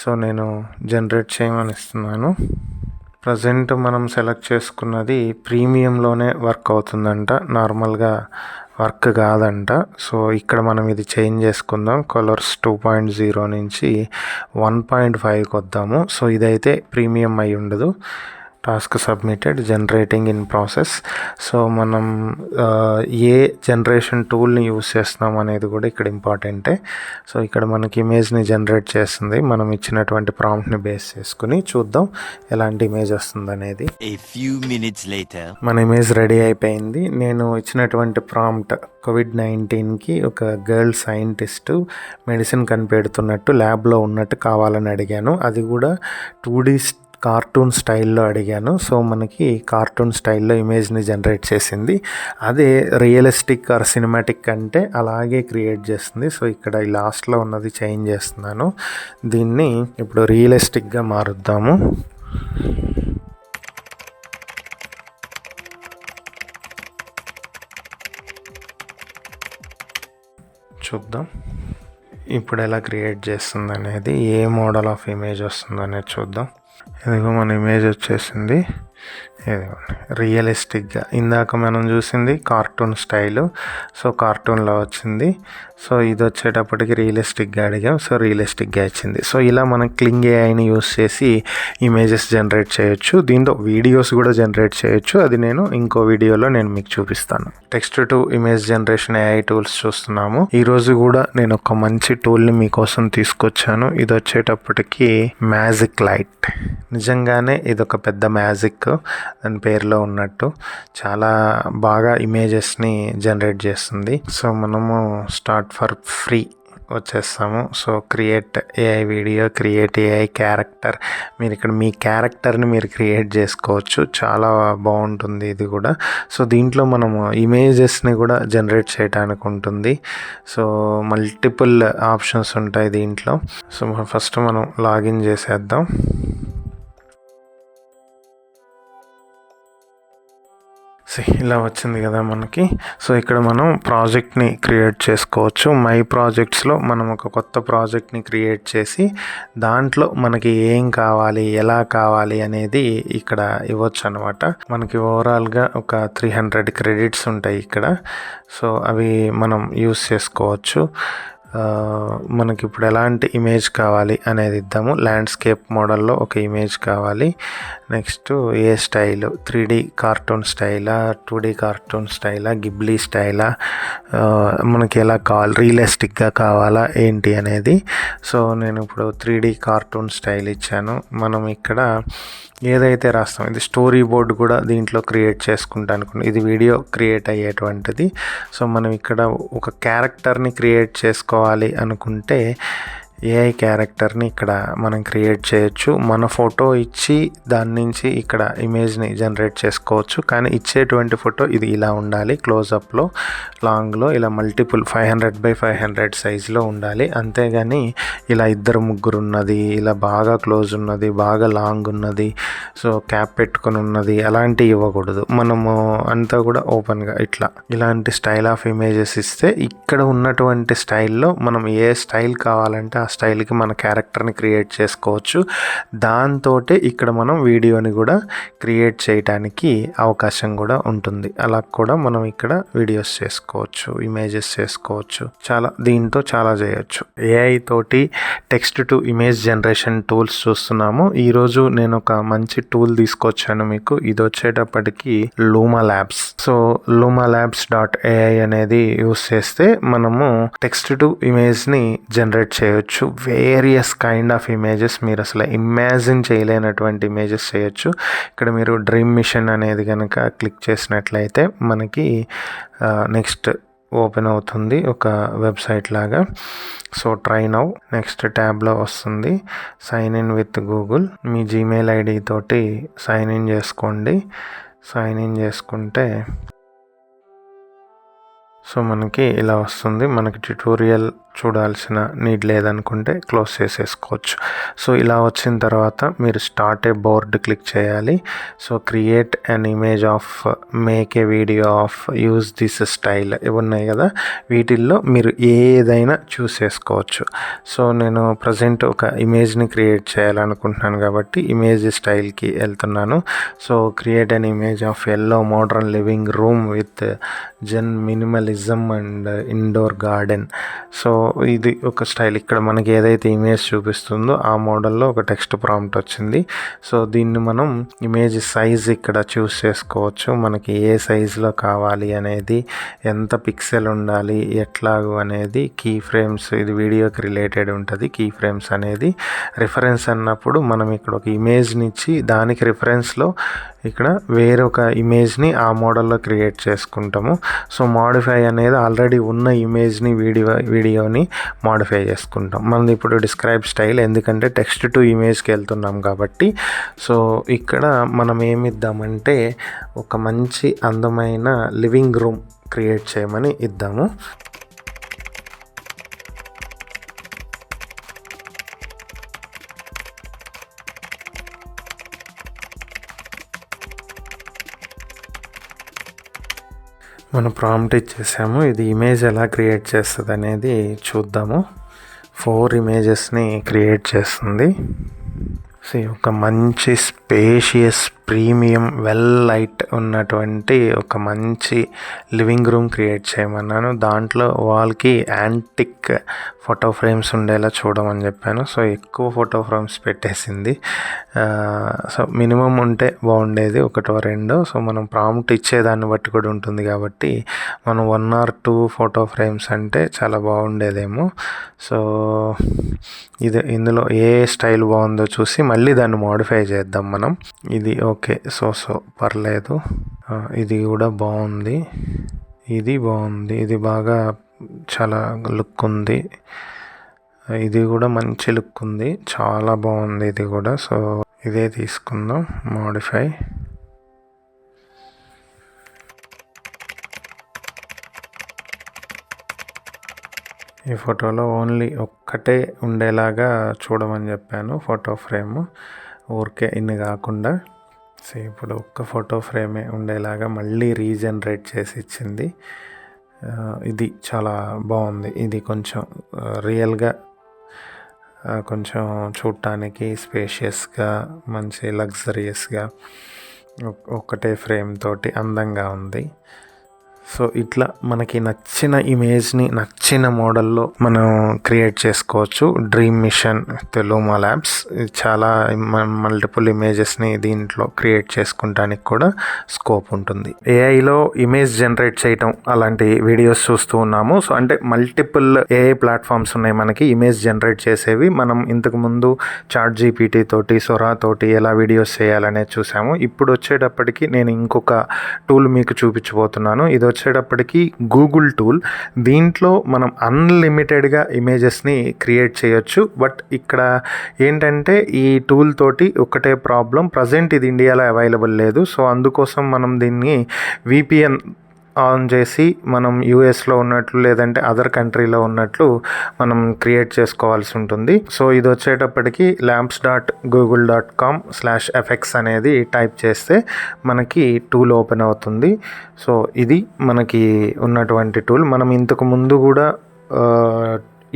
సో నేను జనరేట్ చేయమని ఇస్తున్నాను. ప్రజెంట్ మనం సెలెక్ట్ చేసుకున్నది ప్రీమియంలోనే వర్క్ అవుతుందంట, నార్మల్గా వర్క్ కాదంట. సో ఇక్కడ మనం ఇది చేంజ్ చేసుకుందాం. కలర్స్ 2.0 నుంచి 1.5కి వద్దాము. సో ఇదైతే ప్రీమియం అయి ఉండదు. Task submitted, generating in process. So మనం ఏ జనరేషన్ టూల్ని యూస్ చేస్తున్నాం అనేది కూడా ఇక్కడ ఇంపార్టెంటే. సో ఇక్కడ మనకి ఇమేజ్ని జనరేట్ చేస్తుంది. మనం ఇచ్చినటువంటి ప్రాంప్ట్ని బేస్ చేసుకుని చూద్దాం ఎలాంటి ఇమేజ్ వస్తుంది అనేది. A few minutes later. మన ఇమేజ్ రెడీ అయిపోయింది. నేను ఇచ్చినటువంటి ప్రాంప్ట్ COVID-19కి ఒక గర్ల్ సైంటిస్టు మెడిసిన్ కనిపెడుతున్నట్టు ల్యాబ్లో ఉన్నట్టు కావాలని అడిగాను. అది కూడా 2D కార్టూన్ స్టైల్లో అడిగాను. సో మనకి కార్టూన్ స్టైల్లో ఇమేజ్ని జనరేట్ చేసింది. అదే రియలిస్టిక్ ఆర్ సినిమాటిక్ అంటే అలాగే క్రియేట్ చేస్తుంది. సో ఇక్కడ ఈ లాస్ట్లో ఉన్నది చేంజ్ చేస్తున్నాను. దీన్ని ఇప్పుడు రియలిస్టిక్గా మారుద్దాము. చూద్దాం ఇప్పుడు ఎలా క్రియేట్ చేస్తుంది అనేది, ఏ మోడల్ ఆఫ్ ఇమేజ్ వస్తుంది అనేది చూద్దాం. ఇదిగో మన ఇమేజ్ వచ్చేసింది. రియలిస్టిక్గా ఇందాక మనం చూసింది కార్టూన్ స్టైలు. సో కార్టూన్లో వచ్చింది. సో ఇది వచ్చేటప్పటికి రియలిస్టిక్గా అడిగాం. సో రియలిస్టిక్గా ఇచ్చింది. సో ఇలా మనం క్లింగ్ ఏఐని యూస్ చేసి ఇమేజెస్ జనరేట్ చేయొచ్చు. దీంతో వీడియోస్ కూడా జనరేట్ చేయొచ్చు. అది నేను ఇంకో వీడియోలో నేను మీకు చూపిస్తాను. Text to image generation AI tools చూస్తున్నాము. ఈరోజు కూడా నేను ఒక మంచి టూల్ని మీకోసం తీసుకొచ్చాను. ఇది వచ్చేటప్పటికి మ్యాజిక్ లైట్. నిజంగానే ఇది ఒక పెద్ద మ్యాజిక్ దాని పేరులో ఉన్నట్టు. చాలా బాగా ఇమేజెస్ని జనరేట్ చేస్తుంది. సో మనము స్టార్ట్ ఫర్ ఫ్రీ వచ్చేస్తాము. So create AI video, create AI character. మీరు ఇక్కడ మీ క్యారెక్టర్ని మీరు క్రియేట్ చేసుకోవచ్చు. చాలా బాగుంటుంది ఇది కూడా. సో దీంట్లో మనము ఇమేజెస్ని కూడా జనరేట్ చేయడానికి ఉంటుంది. సో మల్టిపుల్ ఆప్షన్స్ ఉంటాయి దీంట్లో. సో ఫస్ట్ మనం లాగిన్ చేసేద్దాం. ఇలా వచ్చింది కదా మనకి. సో ఇక్కడ మనం ప్రాజెక్ట్ని క్రియేట్ చేసుకోవచ్చు. మై ప్రాజెక్ట్స్లో మనం ఒక కొత్త ప్రాజెక్ట్ని క్రియేట్ చేసి దాంట్లో మనకి ఏం కావాలి, ఎలా కావాలి అనేది ఇక్కడ ఇవ్వచ్చు అనమాట. మనకి ఓవరాల్గా ఒక 300 క్రెడిట్స్ ఉంటాయి ఇక్కడ. సో అవి మనం యూస్ చేసుకోవచ్చు. మనకి ఇప్పుడు ఎలాంటి ఇమేజ్ కావాలి అనేది ఇద్దాము. ల్యాండ్స్కేప్ మోడల్లో ఒక ఇమేజ్ కావాలి. నెక్స్ట్ ఏ స్టైల్, 3D కార్టూన్ స్టైలా, 2D కార్టూన్ స్టైలా, గిబ్లీ స్టైలా, మనకి ఎలా కావాలి, రియలిస్టిక్గా కావాలా ఏంటి అనేది. సో నేను ఇప్పుడు 3D కార్టూన్ స్టైల్ ఇచ్చాను. మనం ఇక్కడ ఏదైతే రాస్తాం, ఇది స్టోరీ బోర్డ్ కూడా దీంట్లో క్రియేట్ చేసుకుంటాను. ఇది వీడియో క్రియేట్ అయ్యేటువంటిది. సో మనం ఇక్కడ ఒక క్యారెక్టర్ని క్రియేట్ చేసుకోవాలి అనుకుంటే ఏఐ క్యారెక్టర్ని ఇక్కడ మనం క్రియేట్ చేయొచ్చు. మన ఫోటో ఇచ్చి దాని నుంచి ఇక్కడ ఇమేజ్ని జనరేట్ చేసుకోవచ్చు. కానీ ఇచ్చేటువంటి ఫోటో ఇది ఇలా ఉండాలి, క్లోజప్లో లాంగ్లో ఇలా మల్టిపుల్ 500x500 సైజులో ఉండాలి. అంతేగాని ఇలా ఇద్దరు ముగ్గురు ఉన్నది, ఇలా బాగా క్లోజ్ ఉన్నది, బాగా లాంగ్ ఉన్నది, సో క్యాప్ పెట్టుకొని ఉన్నది అలాంటివి ఇవ్వకూడదు. మనము అంతా కూడా ఓపెన్గా ఇలాంటి స్టైల్ ఆఫ్ ఇమేజెస్ ఇస్తే ఇక్కడ ఉన్నటువంటి స్టైల్లో మనం ఏ స్టైల్ కావాలంటే ఆ స్టైల్కి మన క్యారెక్టర్ని క్రియేట్ చేసుకోవచ్చు. దాంతో ఇక్కడ మనం వీడియోని కూడా క్రియేట్ చేయడానికి అవకాశం కూడా ఉంటుంది. అలా కూడా మనం ఇక్కడ వీడియోస్ చేసుకోవచ్చు, ఇమేజెస్ చేసుకోవచ్చు. దీంతో చాలా చేయొచ్చు. ఏఐ తోటి text to image generation tools చూస్తున్నాము. ఈరోజు నేను ఒక మంచి టూల్ తీసుకొచ్చాను మీకు. ఇది వచ్చేటప్పటికి లూమా ల్యాబ్స్. సో lumalabs.ai అనేది యూస్ చేస్తే మనము టెక్స్ట్ టు ఇమేజ్ని జనరేట్ చేయొచ్చు. వేరియస్ కైండ్ ఆఫ్ ఇమేజెస్, మీరు అసలు ఇమాజిన్ చేయలేనటువంటి ఇమేజెస్ చేయొచ్చు. ఇక్కడ మీరు డ్రీమ్ మిషన్ అనేది కనుక క్లిక్ చేసినట్లయితే మనకి నెక్స్ట్ ఓపెన్ అవుతుంది ఒక వెబ్సైట్ లాగా. సో ట్రై నౌ నెక్స్ట్ ట్యాబ్లో వస్తుంది సైన్ ఇన్ విత్ గూగుల్. మీ జీమెయిల్ ఐడి తోటి సైన్ ఇన్ చేసుకోండి. సైన్ ఇన్ చేసుకుంటే సో మనకి ఇలా వస్తుంది. మనకి ట్యుటోరియల్ చూడాల్సిన నీడ్ లేదనుకుంటే క్లోజ్ చేసేసుకోవచ్చు. సో ఇలా వచ్చిన తర్వాత మీరు స్టార్ట్ ఏ బోర్డ్ క్లిక్ చేయాలి. So create an image of, make a video of, use this style ఇవి ఉన్నాయి కదా, వీటిల్లో మీరు ఏదైనా చూస్ చేసుకోవచ్చు. సో నేను ప్రజెంట్ ఒక ఇమేజ్ని క్రియేట్ చేయాలనుకుంటున్నాను కాబట్టి ఇమేజ్ స్టైల్కి వెళ్తున్నాను. So create an image of yellow modern living room with zen minimalism and indoor garden. So ఇది ఒక స్టైల్. ఇక్కడ మనకి ఏదైతే ఇమేజ్ చూపిస్తుందో ఆ మోడల్లో ఒక టెక్స్ట్ ప్రాంప్ట్ వచ్చింది. సో దీన్ని మనం ఇమేజ్ సైజ్ ఇక్కడ చూస్ చేసుకోవచ్చు. మనకి ఏ సైజులో కావాలి అనేది, ఎంత పిక్సెల్ ఉండాలి, ఎట్లాగు అనేది, కీ ఫ్రేమ్స్, ఇది వీడియోకి రిలేటెడ్ ఉంటుంది. కీ ఫ్రేమ్స్ అనేది రిఫరెన్స్ అన్నప్పుడు మనం ఇక్కడ ఒక ఇమేజ్ని ఇచ్చి దానికి రిఫరెన్స్లో ఇక్కడ వేరొక ఇమేజ్ని ఆ మోడల్లో క్రియేట్ చేసుకుంటాము. సో మాడిఫై అనేది ఆల్రెడీ ఉన్న ఇమేజ్ని వీడియోని మాడిఫై చేసుకుంటాం. మనది ఇప్పుడు డిస్క్రైబ్ స్టైల్, ఎందుకంటే టెక్స్ట్ టు ఇమేజ్కి వెళ్తున్నాం కాబట్టి. సో ఇక్కడ మనం ఏమిద్దామంటే ఒక మంచి అందమైన లివింగ్ రూమ్ క్రియేట్ చేయమని ఇద్దాము. మనం ప్రాంప్ట్ ఇచ్చేసాము. ఇది ఇమేజ్ ఎలా క్రియేట్ చేస్తుంది అనేది చూద్దాము. 4 ఇమేజెస్ని క్రియేట్ చేస్తుంది. సో ఒక మంచి స్పేషియస్ ప్రీమియం వెల్ లైట్ ఉన్నటువంటి ఒక మంచి లివింగ్ రూమ్ క్రియేట్ చేయమన్నాను. దాంట్లో వాల్కి యాంటిక్ ఫోటో ఫ్రేమ్స్ ఉండేలా చూడమని చెప్పాను. సో ఎక్కువ ఫోటో ఫ్రేమ్స్ పెట్టేసింది. సో మినిమం ఉంటే బాగుండేది, 1 or 2. సో మనం ప్రాంప్ట్ ఇచ్చేదాన్ని బట్టి కూడా ఉంటుంది కాబట్టి మనం 1 or 2 ఫోటో ఫ్రేమ్స్ అంటే చాలా బాగుండేదేమో. సో ఇందులో ఏ స్టైల్ బాగుందో చూసి మళ్ళీ దాన్ని మోడిఫై చేద్దాం మనం. ఇది ఓకే, సో పర్లేదు. ఇది కూడా బాగుంది, ఇది బాగుంది, ఇది బాగా చాలా లుక్ ఉంది. ఇది కూడా మంచి లుక్ ఉంది, చాలా బాగుంది ఇది కూడా. సో ఇదే తీసుకుందాం మోడిఫై. ఈ ఫోటోలో ఓన్లీ ఒక్కటే ఉండేలాగా చూడమని చెప్పాను ఫోటో ఫ్రేమ్, ఊరికే ఇన్ని కాకుండా. సో ఇప్పుడు ఒక్క ఫోటో ఫ్రేమే ఉండేలాగా మళ్ళీ రీజనరేట్ చేసి ఇచ్చింది. ఇది చాలా బాగుంది. ఇది కొంచెం రియల్గా, కొంచెం చూడటానికి స్పేషియస్గా, మంచి లగ్జరియస్గా, ఒక్కటే ఫ్రేమ్ తోటి అందంగా ఉంది. సో ఇట్లా మనకి నచ్చిన ఇమేజ్ని నచ్చిన మోడల్లో మనం క్రియేట్ చేసుకోవచ్చు. డ్రీమ్ మిషన్ లూమా ల్యాబ్స్ చాలా మల్టిపుల్ ఇమేజెస్ని దీంట్లో క్రియేట్ చేసుకుంటానికి కూడా స్కోప్ ఉంటుంది. ఏఐలో ఇమేజ్ జనరేట్ చేయటం అలాంటి వీడియోస్ చూస్తూ ఉన్నాము. సో అంటే మల్టిపుల్ ఏఐ ప్లాట్ఫామ్స్ ఉన్నాయి మనకి ఇమేజ్ జనరేట్ చేసేవి. మనం ఇంతకుముందు చాట్ జీపీటీ తోటి, సొరా తోటి ఎలా వీడియోస్ చేయాలనేది చూసాము. ఇప్పుడు వచ్చేటప్పటికి నేను ఇంకొక టూల్ మీకు చూపించబోతున్నాను. ఇది వచ్చేటప్పటికి గూగుల్ టూల్. దీంట్లో మనం అన్లిమిటెడ్గా ఇమేజెస్ని క్రియేట్ చేయొచ్చు. బట్ ఇక్కడ ఏంటంటే ఈ టూల్ తోటి ఒకటే ప్రాబ్లం, ప్రజెంట్ ఇది ఇండియాలో అవైలబుల్ లేదు. సో అందుకోసం మనం దీన్ని VPN ఆన్ చేసి మనం యూఎస్లో ఉన్నట్లు లేదంటే అదర్ కంట్రీలో ఉన్నట్లు మనం క్రియేట్ చేసుకోవాల్సి ఉంటుంది. సో ఇది వచ్చేటప్పటికి labs.google.com/fx అనేది టైప్ చేస్తే మనకి టూల్ ఓపెన్ అవుతుంది. సో ఇది మనకి ఉన్నటువంటి టూల్. మనం ఇంతకు ముందు కూడా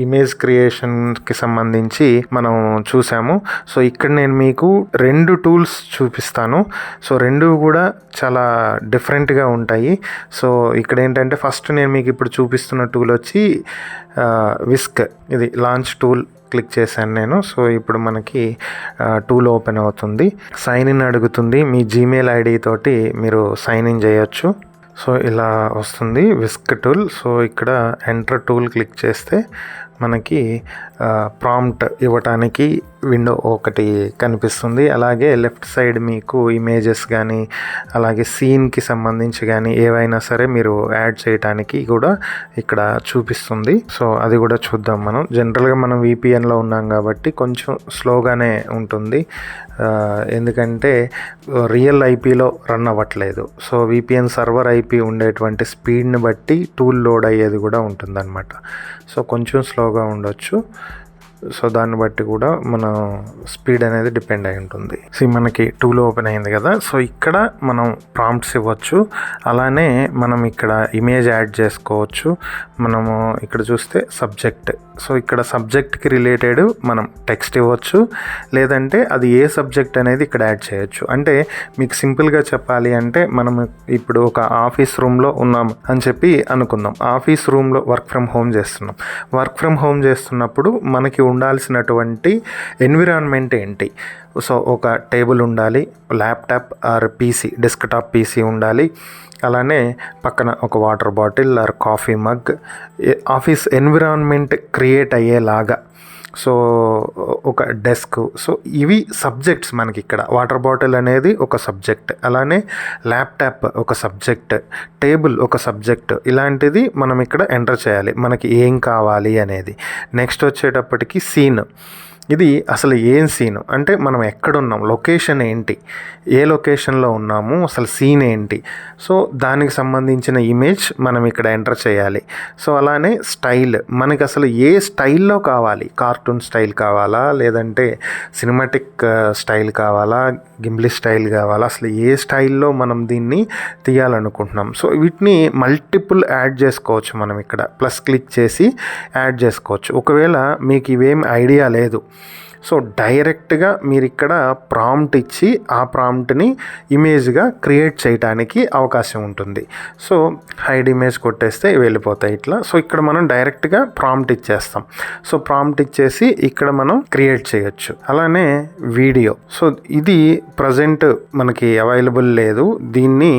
ఇమేజ్ క్రియేషన్కి సంబంధించి మనం చూసాము. సో ఇక్కడ నేను మీకు 2 టూల్స్ చూపిస్తాను. సో 2 కూడా చాలా డిఫరెంట్గా ఉంటాయి. సో ఇక్కడ ఏంటంటే ఫస్ట్ నేను మీకు ఇప్పుడు చూపిస్తున్న టూల్ వచ్చి విస్క్. ఇది లాంచ్ టూల్ క్లిక్ చేశాను నేను. సో ఇప్పుడు మనకి టూల్ ఓపెన్ అవుతుంది. సైన్ ఇన్ అడుగుతుంది. మీ జీమెయిల్ ఐడి తోటి మీరు సైన్ ఇన్ చేయొచ్చు. సో ఇలా వస్తుంది విస్క్ టూల్. సో ఇక్కడ ఎంటర్ టూల్ క్లిక్ చేస్తే మనకి ప్రాంప్ట్ ఇవ్వటానికి విండో ఒకటి కనిపిస్తుంది. అలాగే లెఫ్ట్ సైడ్ మీకు ఇమేజెస్ కానీ అలాగే సీన్కి సంబంధించి కానీ ఏవైనా సరే మీరు యాడ్ చేయడానికి కూడా ఇక్కడ చూపిస్తుంది. సో అది కూడా చూద్దాం మనం. జనరల్గా మనం VPNలో ఉన్నాం కాబట్టి కొంచెం స్లోగానే ఉంటుంది, ఎందుకంటే రియల్ IPలో రన్ అవ్వట్లేదు. సో VPN సర్వర్ IP ఉండేటువంటి స్పీడ్ని బట్టి టూల్ లోడ్ అయ్యేది కూడా ఉంటుందన్నమాట. సో కొంచెం స్లోగా ఉండొచ్చు. సో దాన్ని బట్టి కూడా మన స్పీడ్ అనేది డిపెండ్ అయి ఉంటుంది. సో మనకి టూల్ ఓపెన్ అయింది కదా. సో ఇక్కడ మనం ప్రాంప్ట్స్ ఇవ్వచ్చు. అలానే మనం ఇక్కడ ఇమేజ్ యాడ్ చేసుకోవచ్చు. మనము ఇక్కడ చూస్తే సబ్జెక్ట్. సో ఇక్కడ సబ్జెక్ట్కి రిలేటెడ్ మనం టెక్స్ట్ ఇవ్వచ్చు, లేదంటే అది ఏ సబ్జెక్ట్ అనేది ఇక్కడ యాడ్ చేయొచ్చు. అంటే మీకు సింపుల్గా చెప్పాలి అంటే మనం ఇప్పుడు ఒక ఆఫీస్ రూమ్లో ఉన్నాం అని చెప్పి అనుకుందాం. ఆఫీస్ రూమ్లో వర్క్ ఫ్రమ్ హోమ్ చేస్తున్నాం. వర్క్ ఫ్రమ్ హోమ్ చేస్తున్నప్పుడు మనకి ఉండాల్సినటువంటి ఎన్విరాన్మెంట్ ఏంటి? సో ఒక టేబుల్ ఉండాలి, laptop or PC, desktop PC ఉండాలి. అలానే పక్కన ఒక water bottle or coffee mug, office environment create అయ్యేలాగా. సో ఒక డెస్క్. సో ఇవి సబ్జెక్ట్స్ మనకి ఇక్కడ. వాటర్ బాటిల్ అనేది ఒక సబ్జెక్ట్, అలానే ల్యాప్టాప్ ఒక సబ్జెక్ట్, టేబుల్ ఒక సబ్జెక్ట్. ఇలాంటిది మనం ఇక్కడ ఎంటర్ చేయాలి మనకి ఏం కావాలి అనేది. నెక్స్ట్ వచ్చేటప్పటికి సీన్. ఇది అసలు ఏం సీను అంటే మనం ఎక్కడున్నాం, లొకేషన్ ఏంటి, ఏ లొకేషన్లో ఉన్నాము, అసలు సీన్ ఏంటి. సో దానికి సంబంధించిన ఇమేజ్ మనం ఇక్కడ ఎంటర్ చేయాలి. సో అలానే స్టైల్, మనకి అసలు ఏ స్టైల్లో కావాలి, కార్టూన్ స్టైల్ కావాలా లేదంటే సినిమాటిక్ స్టైల్ కావాలా, గిమ్లీ స్టైల్ కావాలా, అసలు ఏ స్టైల్లో మనం దీన్ని తీయాలనుకుంటున్నాం. సో వీటిని మల్టిపుల్ యాడ్ చేసుకోవచ్చు. మనం ఇక్కడ ప్లస్ క్లిక్ చేసి యాడ్ చేసుకోవచ్చు. ఒకవేళ మీకు ఇవేం ఐడియా లేదు, సో డైరెక్ట్గా మీరు ఇక్కడ ప్రాంప్ట్ ఇచ్చి ఆ ప్రాంప్ట్ని ఇమేజ్గా క్రియేట్ చేయడానికి అవకాశం ఉంటుంది. సో హైడ్ ఇమేజ్ కొట్టేస్తే వెళ్ళిపోతాయి ఇట్లా. సో ఇక్కడ మనం డైరెక్ట్గా ప్రాంప్ట్ ఇచ్చేస్తాం. సో ప్రాంప్ట్ ఇచ్చేసి ఇక్కడ మనం క్రియేట్ చేయొచ్చు. అలానే వీడియో. సో ఇది ప్రజెంట్ మనకి అవైలబుల్ లేదు, దీన్ని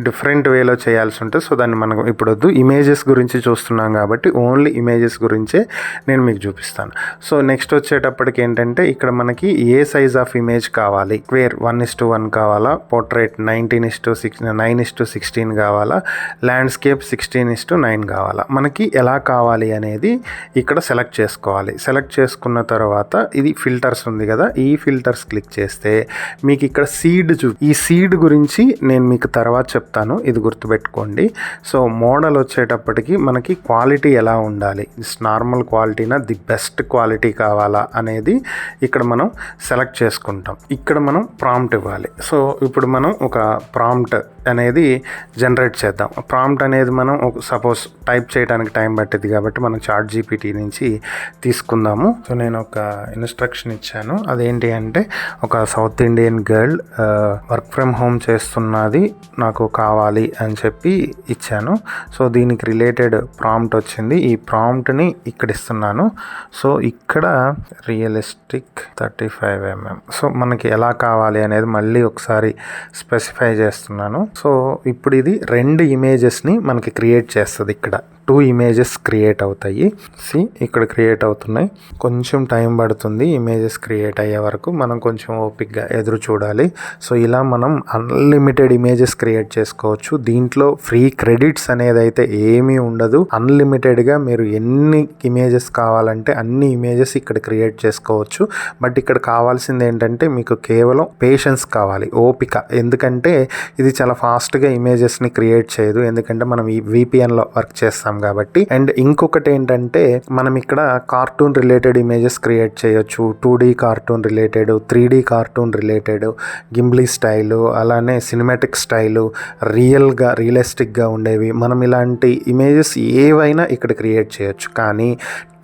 డిఫరెంట్ వేలో చేయాల్సి ఉంటుంది. సో దాన్ని మనం ఇప్పుడు వద్దు, ఇమేజెస్ గురించి చూస్తున్నాం కాబట్టి ఓన్లీ ఇమేజెస్ గురించే నేను మీకు చూపిస్తాను. సో నెక్స్ట్ వచ్చేటప్పటికి ఏంటంటే ఇక్కడ మనకి ఏ సైజ్ ఆఫ్ ఇమేజ్ కావాలి, స్క్వేర్ 1:1 కావాలా, పోర్ట్రేట్ 9:16 కావాలా, ల్యాండ్స్కేప్ 16:9 కావాలా, మనకి ఎలా కావాలి అనేది ఇక్కడ సెలెక్ట్ చేసుకోవాలి. సెలెక్ట్ చేసుకున్న తర్వాత ఇది ఫిల్టర్స్ ఉంది కదా, ఈ ఫిల్టర్స్ క్లిక్ చేస్తే మీకు ఇక్కడ సీడ్ ఈ సీడ్ గురించి నేను మీకు తర్వాత చెప్తాను, ఇది గుర్తుపెట్టుకోండి. సో మోడల్ వచ్చేటప్పటికి మనకి క్వాలిటీ ఎలా ఉండాలి, నార్మల్ క్వాలిటీనా ది బెస్ట్ క్వాలిటీ కావాలా అనేది ఇక్కడ మనం సెలెక్ట్ చేసుకుంటాం. ఇక్కడ మనం ప్రాంప్ట్ ఇవ్వాలి. సో ఇప్పుడు మనం ఒక ప్రాంప్ట్ అనేది జనరేట్ చేద్దాం. ప్రాంప్ట్ అనేది మనం సపోజ్ టైప్ చేయడానికి టైం పట్టింది కాబట్టి మనం ChatGPT నుంచి తీసుకుందాము. సో నేను ఒక ఇన్స్ట్రక్షన్ ఇచ్చాను. అదేంటి అంటే ఒక south Indian girl work from home చేస్తున్నది నాకు కావాలి అని చెప్పి ఇచ్చాను. సో దీనికి రిలేటెడ్ ప్రాంప్ట్ వచ్చింది. ఈ ప్రాంప్ట్ని ఇక్కడ ఇస్తున్నాను. సో ఇక్కడ రియలిస్టిక్ 35mm. సో మనకి ఎలా కావాలి అనేది మళ్ళీ ఒకసారి స్పెసిఫై చేస్తున్నాను. సో ఇప్పుడు ఇది 2 ఇమేజెస్ని మనకి క్రియేట్ చేస్తుంది. ఇక్కడ 2 ఇమేజెస్ క్రియేట్ అవుతాయి. ఇక్కడ క్రియేట్ అవుతున్నాయి. కొంచెం టైం పడుతుంది ఇమేజెస్ క్రియేట్ అయ్యే వరకు, మనం కొంచెం ఓపిక్గా ఎదురు చూడాలి. సో ఇలా మనం అన్లిమిటెడ్ ఇమేజెస్ క్రియేట్ చేసుకోవచ్చు. దీంట్లో ఫ్రీ క్రెడిట్స్ అనేది అయితే ఏమీ ఉండదు. అన్లిమిటెడ్గా మీరు ఎన్ని ఇమేజెస్ కావాలంటే అన్ని ఇమేజెస్ ఇక్కడ క్రియేట్ చేసుకోవచ్చు. బట్ ఇక్కడ కావాల్సింది ఏంటంటే మీకు కేవలం పేషెన్స్ కావాలి, ఓపిక. ఎందుకంటే ఇది చాలా ఫాస్ట్గా ఇమేజెస్ని క్రియేట్ చేయదు, ఎందుకంటే మనం ఈ VPNలో వర్క్ చేస్తాం కాబట్టి. అండ్ ఇంకొకటి ఏంటంటే మనం ఇక్కడ కార్టూన్ రిలేటెడ్ ఇమేజెస్ క్రియేట్ చేయొచ్చు. 2D cartoon related, 3D cartoon related, Ghibli style, అలానే సినిమాటిక్ స్టైలు, రియలిస్టిక్గా ఉండేవి. మనం ఇలాంటి ఇమేజెస్ ఏవైనా ఇక్కడ క్రియేట్ చేయొచ్చు. కానీ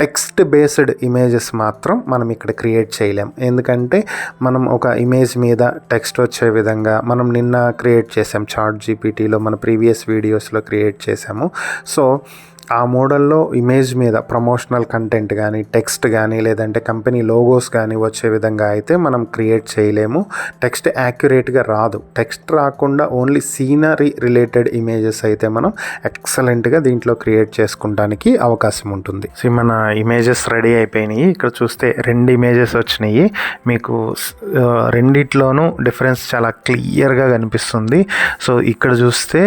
టెక్స్ట్ బేస్డ్ ఇమేజెస్ మాత్రం మనం ఇక్కడ క్రియేట్ చేయలేం. ఎందుకంటే మనం ఒక ఇమేజ్ మీద టెక్స్ట్ వచ్చే విధంగా మనం నిన్న క్రియేట్ చేసాం, ChatGPTలో మన ప్రీవియస్ వీడియోస్లో క్రియేట్ చేసాము. సో ఆ మోడల్లో ఇమేజ్ మీద ప్రమోషనల్ కంటెంట్ కానీ, టెక్స్ట్ కానీ, లేదంటే కంపెనీ లోగోస్ కానీ వచ్చే విధంగా అయితే మనం క్రియేట్ చేయలేము. టెక్స్ట్ యాక్యురేట్గా రాదు. టెక్స్ట్ రాకుండా ఓన్లీ సీనరీ రిలేటెడ్ ఇమేజెస్ అయితే మనం ఎక్సలెంట్గా దీంట్లో క్రియేట్ చేసుకుంటానికి అవకాశం ఉంటుంది. సో మన ఇమేజెస్ రెడీ అయిపోయినాయి. ఇక్కడ చూస్తే 2 ఇమేజెస్ వచ్చినాయి. మీకు రెండిట్లోనూ డిఫరెన్స్ చాలా క్లియర్గా కనిపిస్తుంది. సో ఇక్కడ చూస్తే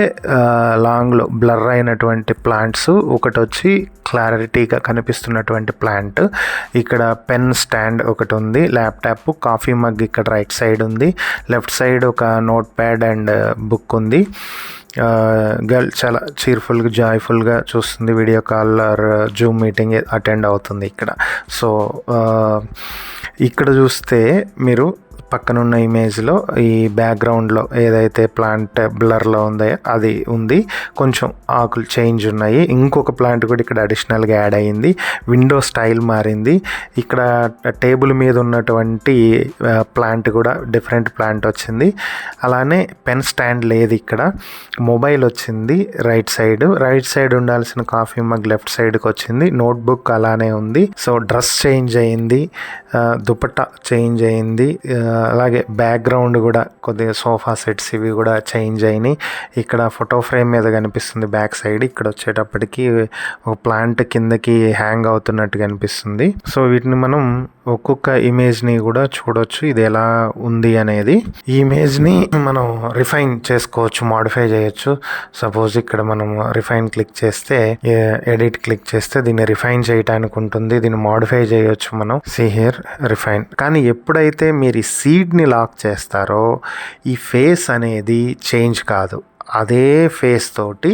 లాంగ్లో బ్లర్ అయినటువంటి ప్లాంట్స్, ఒకటి వచ్చి క్లారిటీగా కనిపిస్తున్నటువంటి ప్లాంట్. ఇక్కడ పెన్ స్టాండ్ ఒకటి ఉంది, ల్యాప్టాప్, కాఫీ మగ్ ఇక్కడ రైట్ సైడ్ ఉంది, లెఫ్ట్ సైడ్ ఒక నోట్ ప్యాడ్ అండ్ బుక్ ఉంది. గర్ల్ చాలా చీర్ఫుల్గా, జాయ్ఫుల్గా చూస్తుంది. Video call or Zoom meeting attend అవుతుంది ఇక్కడ. సో ఇక్కడ చూస్తే మీరు పక్కనున్న ఇమేజ్లో ఈ బ్యాక్గ్రౌండ్లో ఏదైతే ప్లాంట్ బ్లర్లో ఉందో అది ఉంది. కొంచెం ఆకులు చేంజ్ ఉన్నాయి. ఇంకొక ప్లాంట్ కూడా ఇక్కడ అడిషనల్గా యాడ్ అయ్యింది. విండో స్టైల్ మారింది. ఇక్కడ టేబుల్ మీద ఉన్నటువంటి ప్లాంట్ కూడా డిఫరెంట్ ప్లాంట్ వచ్చింది. అలానే పెన్ స్టాండ్ లేదు, ఇక్కడ మొబైల్ వచ్చింది రైట్ సైడ్ ఉండాల్సిన కాఫీ మగ్ లెఫ్ట్ సైడ్కి వచ్చింది. నోట్బుక్ అలానే ఉంది. సో డ్రెస్ చేంజ్ అయ్యింది, దుపట్టా చేంజ్ అయ్యింది. అలాగే బ్యాక్గ్రౌండ్ కూడా కొద్దిగా సోఫా సెట్స్ ఇవి కూడా చేంజ్ అయినాయి. ఇక్కడ ఫోటో ఫ్రేమ్ మీద కనిపిస్తుంది బ్యాక్ సైడ్. ఇక్కడ వచ్చేటప్పటికి ఒక ప్లాంట్ కిందకి హ్యాంగ్ అవుతున్నట్టు కనిపిస్తుంది. సో వీటిని మనం ఒక్కొక్క ఇమేజ్ని కూడా చూడొచ్చు, ఇది ఎలా ఉంది అనేది. ఈ ఇమేజ్ని మనం రిఫైన్ చేసుకోవచ్చు, మాడిఫై చేయొచ్చు. సపోజ్ ఇక్కడ మనం రిఫైన్ క్లిక్ చేస్తే, ఎడిట్ క్లిక్ చేస్తే దీన్ని రిఫైన్ చేయడానికి ఉంటుంది. దీన్ని మాడిఫై చేయొచ్చు మనం. See here refine. కానీ ఎప్పుడైతే మీరు ఈ సీడ్ని లాక్ చేస్తారో ఈ ఫేస్ అనేది చేంజ్ కాదు. అదే ఫేస్ తోటి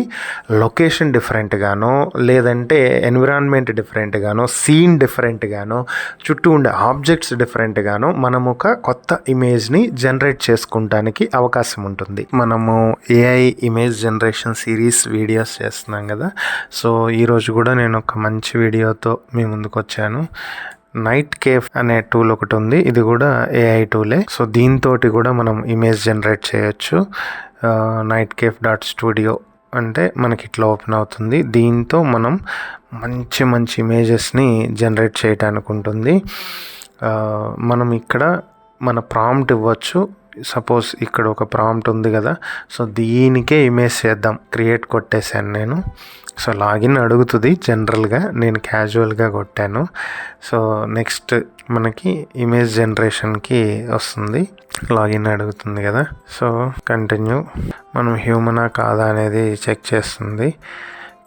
లొకేషన్ డిఫరెంట్గానో, లేదంటే ఎన్విరాన్మెంట్ డిఫరెంట్గానో, సీన్ డిఫరెంట్గానో, చుట్టూ ఉండే ఆబ్జెక్ట్స్ డిఫరెంట్గానో మనం ఒక కొత్త ఇమేజ్ని జనరేట్ చేసుకుంటానికి అవకాశం ఉంటుంది. మనము AI image generation series videos చేస్తున్నాం కదా. సో ఈరోజు కూడా నేను ఒక మంచి వీడియోతో మీ ముందుకు వచ్చాను. నైట్ కేఫ్ అనే టూల్ ఒకటి ఉంది, ఇది కూడా AI టూలే. సో దీంతో కూడా మనం ఇమేజ్ జనరేట్ చేయొచ్చు. nightcafe.studio అంటే మనకి ఇట్లా ఓపెన్ అవుతుంది. దీంతో మనం మంచి ఇమేజెస్ని జనరేట్ చేయడానికి ఉంటుంది. మనం ఇక్కడ మన ప్రాంప్ట్ ఇవ్వచ్చు. సపోజ్ ఇక్కడ ఒక ప్రాంప్ట్ ఉంది కదా, సో దీనికే ఇమేజ్ చేద్దాం. క్రియేట్ కొట్టేశాను నేను. సో లాగిన్ అడుగుతుంది జనరల్గా, నేను క్యాజువల్గా కొట్టాను. సో నెక్స్ట్ మనకి ఇమేజ్ జనరేషన్కి వస్తుంది, లాగిన్ అడుగుతుంది కదా. సో కంటిన్యూ, మనం హ్యూమనా కాదా అనేది చెక్ చేస్తుంది.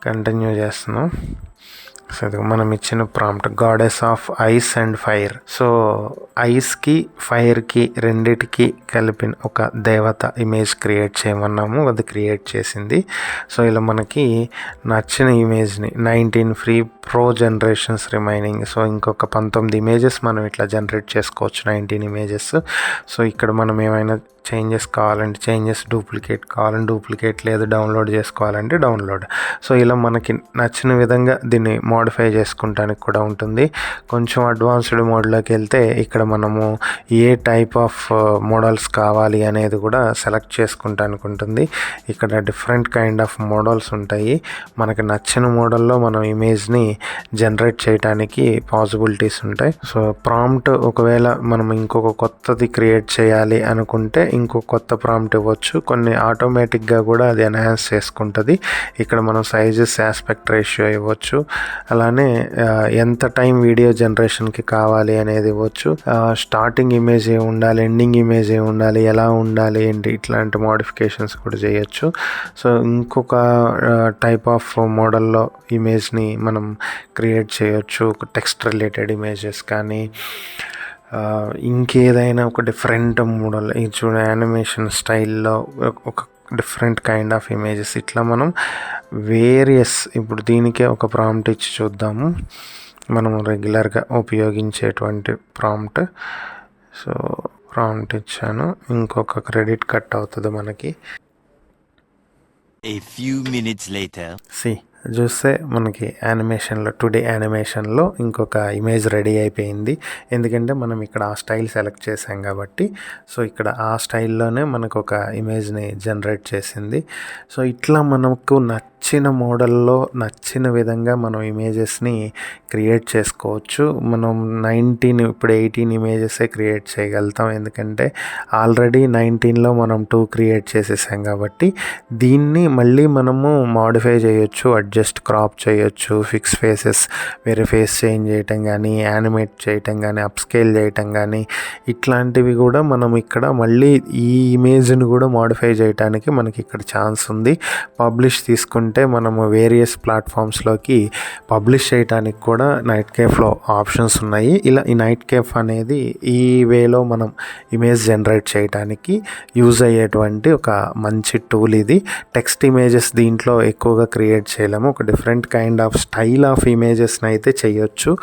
కంటిన్యూ చేస్తున్నాం. సో ఇది మనం ఇచ్చిన prompt goddess of ice and fire. So ఐస్కి ఫైర్కి రెండిటికి కలిపిన ఒక దేవత ఇమేజ్ క్రియేట్ చేయమన్నాము, అది క్రియేట్ చేసింది. సో ఇలా మనకి నచ్చిన ఇమేజ్ని 19 free pro generations remaining. So ఇంకొక 19 ఇమేజెస్ మనం ఇట్లా జనరేట్ చేసుకోవచ్చు, 19 ఇమేజెస్. సో ఇక్కడ మనం ఏమైనా చేంజెస్ కావాలంటే చేంజెస్, డూప్లికేట్ కావాలంటే డూప్లికేట్, లేదు డౌన్లోడ్ చేసుకోవాలంటే డౌన్లోడ్. సో ఇలా మనకి నచ్చిన విధంగా దీన్ని మోడిఫై చేసుకుంటానికి కూడా ఉంటుంది. కొంచెం అడ్వాన్స్డ్ మోడ్లోకి వెళ్తే ఇక్కడ మనము ఏ టైప్ ఆఫ్ మోడల్స్ కావాలి అనేది కూడా సెలెక్ట్ చేసుకుంటానికి ఉంటుంది. ఇక్కడ డిఫరెంట్ కైండ్ ఆఫ్ మోడల్స్ ఉంటాయి. మనకి నచ్చిన మోడల్లో మనం ఇమేజ్ని జనరేట్ చేయడానికి పాసిబిలిటీస్ ఉంటాయి. సో ప్రాంప్ట్ ఒకవేళ మనం ఇంకొక కొత్తది క్రియేట్ చేయాలి అనుకుంటే ఇంకో కొత్త ప్రాంప్ట్ ఇవ్వచ్చు. కొన్ని ఆటోమేటిక్గా కూడా అది ఎన్హాన్స్ చేసుకుంటుంది. ఇక్కడ మనం సైజెస్, ఆస్పెక్ట్ రేషియో ఇవ్వచ్చు. అలానే ఎంత టైం వీడియో జనరేషన్కి కావాలి అనేది ఇవ్వచ్చు. స్టార్టింగ్ ఇమేజ్ ఏ ఉండాలి, ఎండింగ్ ఇమేజ్ ఏ ఉండాలి, ఎలా ఉండాలి ఏంటి, ఇట్లాంటి మోడిఫికేషన్స్ కూడా చేయొచ్చు. సో ఇంకొక టైప్ ఆఫ్ మోడల్లో ఇమేజ్ని మనం క్రియేట్ చేయొచ్చు. టెక్స్ట్ రిలేటెడ్ ఇమేజెస్ కానీ ఇంకేదైనా ఒక డిఫరెంట్ మోడల్, ఇది చూడ యానిమేషన్ స్టైల్లో ఒక డిఫరెంట్ కైండ్ ఆఫ్ ఇమేజెస్, ఇట్లా మనం వేరియస్. ఇప్పుడు దీనికే ఒక ప్రాంప్ట్ ఇచ్చి చూద్దాము. మనము రెగ్యులర్గా ఉపయోగించేటువంటి ప్రాంప్ట్. సో ప్రాంప్ట్ ఇచ్చాను, ఇంకొక క్రెడిట్ కట్ అవుతుంది మనకి. A few minutes later. చూస్తే మనకి యానిమేషన్లో, టుడే యానిమేషన్లో ఇంకొక ఇమేజ్ రెడీ అయిపోయింది. ఎందుకంటే మనం ఇక్కడ ఆ స్టైల్ సెలెక్ట్ చేసాం కాబట్టి. సో ఇక్కడ ఆ స్టైల్లోనే మనకు ఒక ఇమేజ్ని జనరేట్ చేసింది. సో ఇట్లా మనకు నచ్చిన మోడల్లో, నచ్చిన విధంగా మనం ఇమేజెస్ని క్రియేట్ చేసుకోవచ్చు. మనం 19, ఇప్పుడు 18 ఇమేజెసే క్రియేట్ చేయగలుగుతాం. ఎందుకంటే ఆల్రెడీ 19లో మనం 2 క్రియేట్ చేసేసాం కాబట్టి దీన్ని మళ్ళీ మనము మాడిఫై చేయొచ్చు, అడ్జస్ట్, క్రాప్ చేయొచ్చు, ఫిక్స్ ఫేసెస్, వేరే ఫేస్ చేంజ్ చేయటం కానీ, యానిమేట్ చేయటం కానీ, అప్స్కేల్ చేయటం కానీ, ఇట్లాంటివి కూడా మనం ఇక్కడ మళ్ళీ ఈ ఇమేజ్ని కూడా మాడిఫై చేయడానికి మనకి ఇక్కడ ఛాన్స్ ఉంది. పబ్లిష్ తీసుకుంటే మనము వేరియస్ ప్లాట్ఫామ్స్లోకి పబ్లిష్ చేయడానికి కూడా నైట్ కేఫ్లో ఆప్షన్స్ ఉన్నాయి. ఇలా ఈ నైట్ కేఫ్ అనేది ఈ వేలో మనం ఇమేజ్ జనరేట్ చేయడానికి యూజ్ అయ్యేటువంటి ఒక మంచి టూల్ ఇది. టెక్స్ట్ ఇమేజెస్ దీంట్లో ఎక్కువగా క్రియేట్ చేయలేము. ఒక different kind of style of ఇమేజెస్ని అయితే చేయొచ్చు.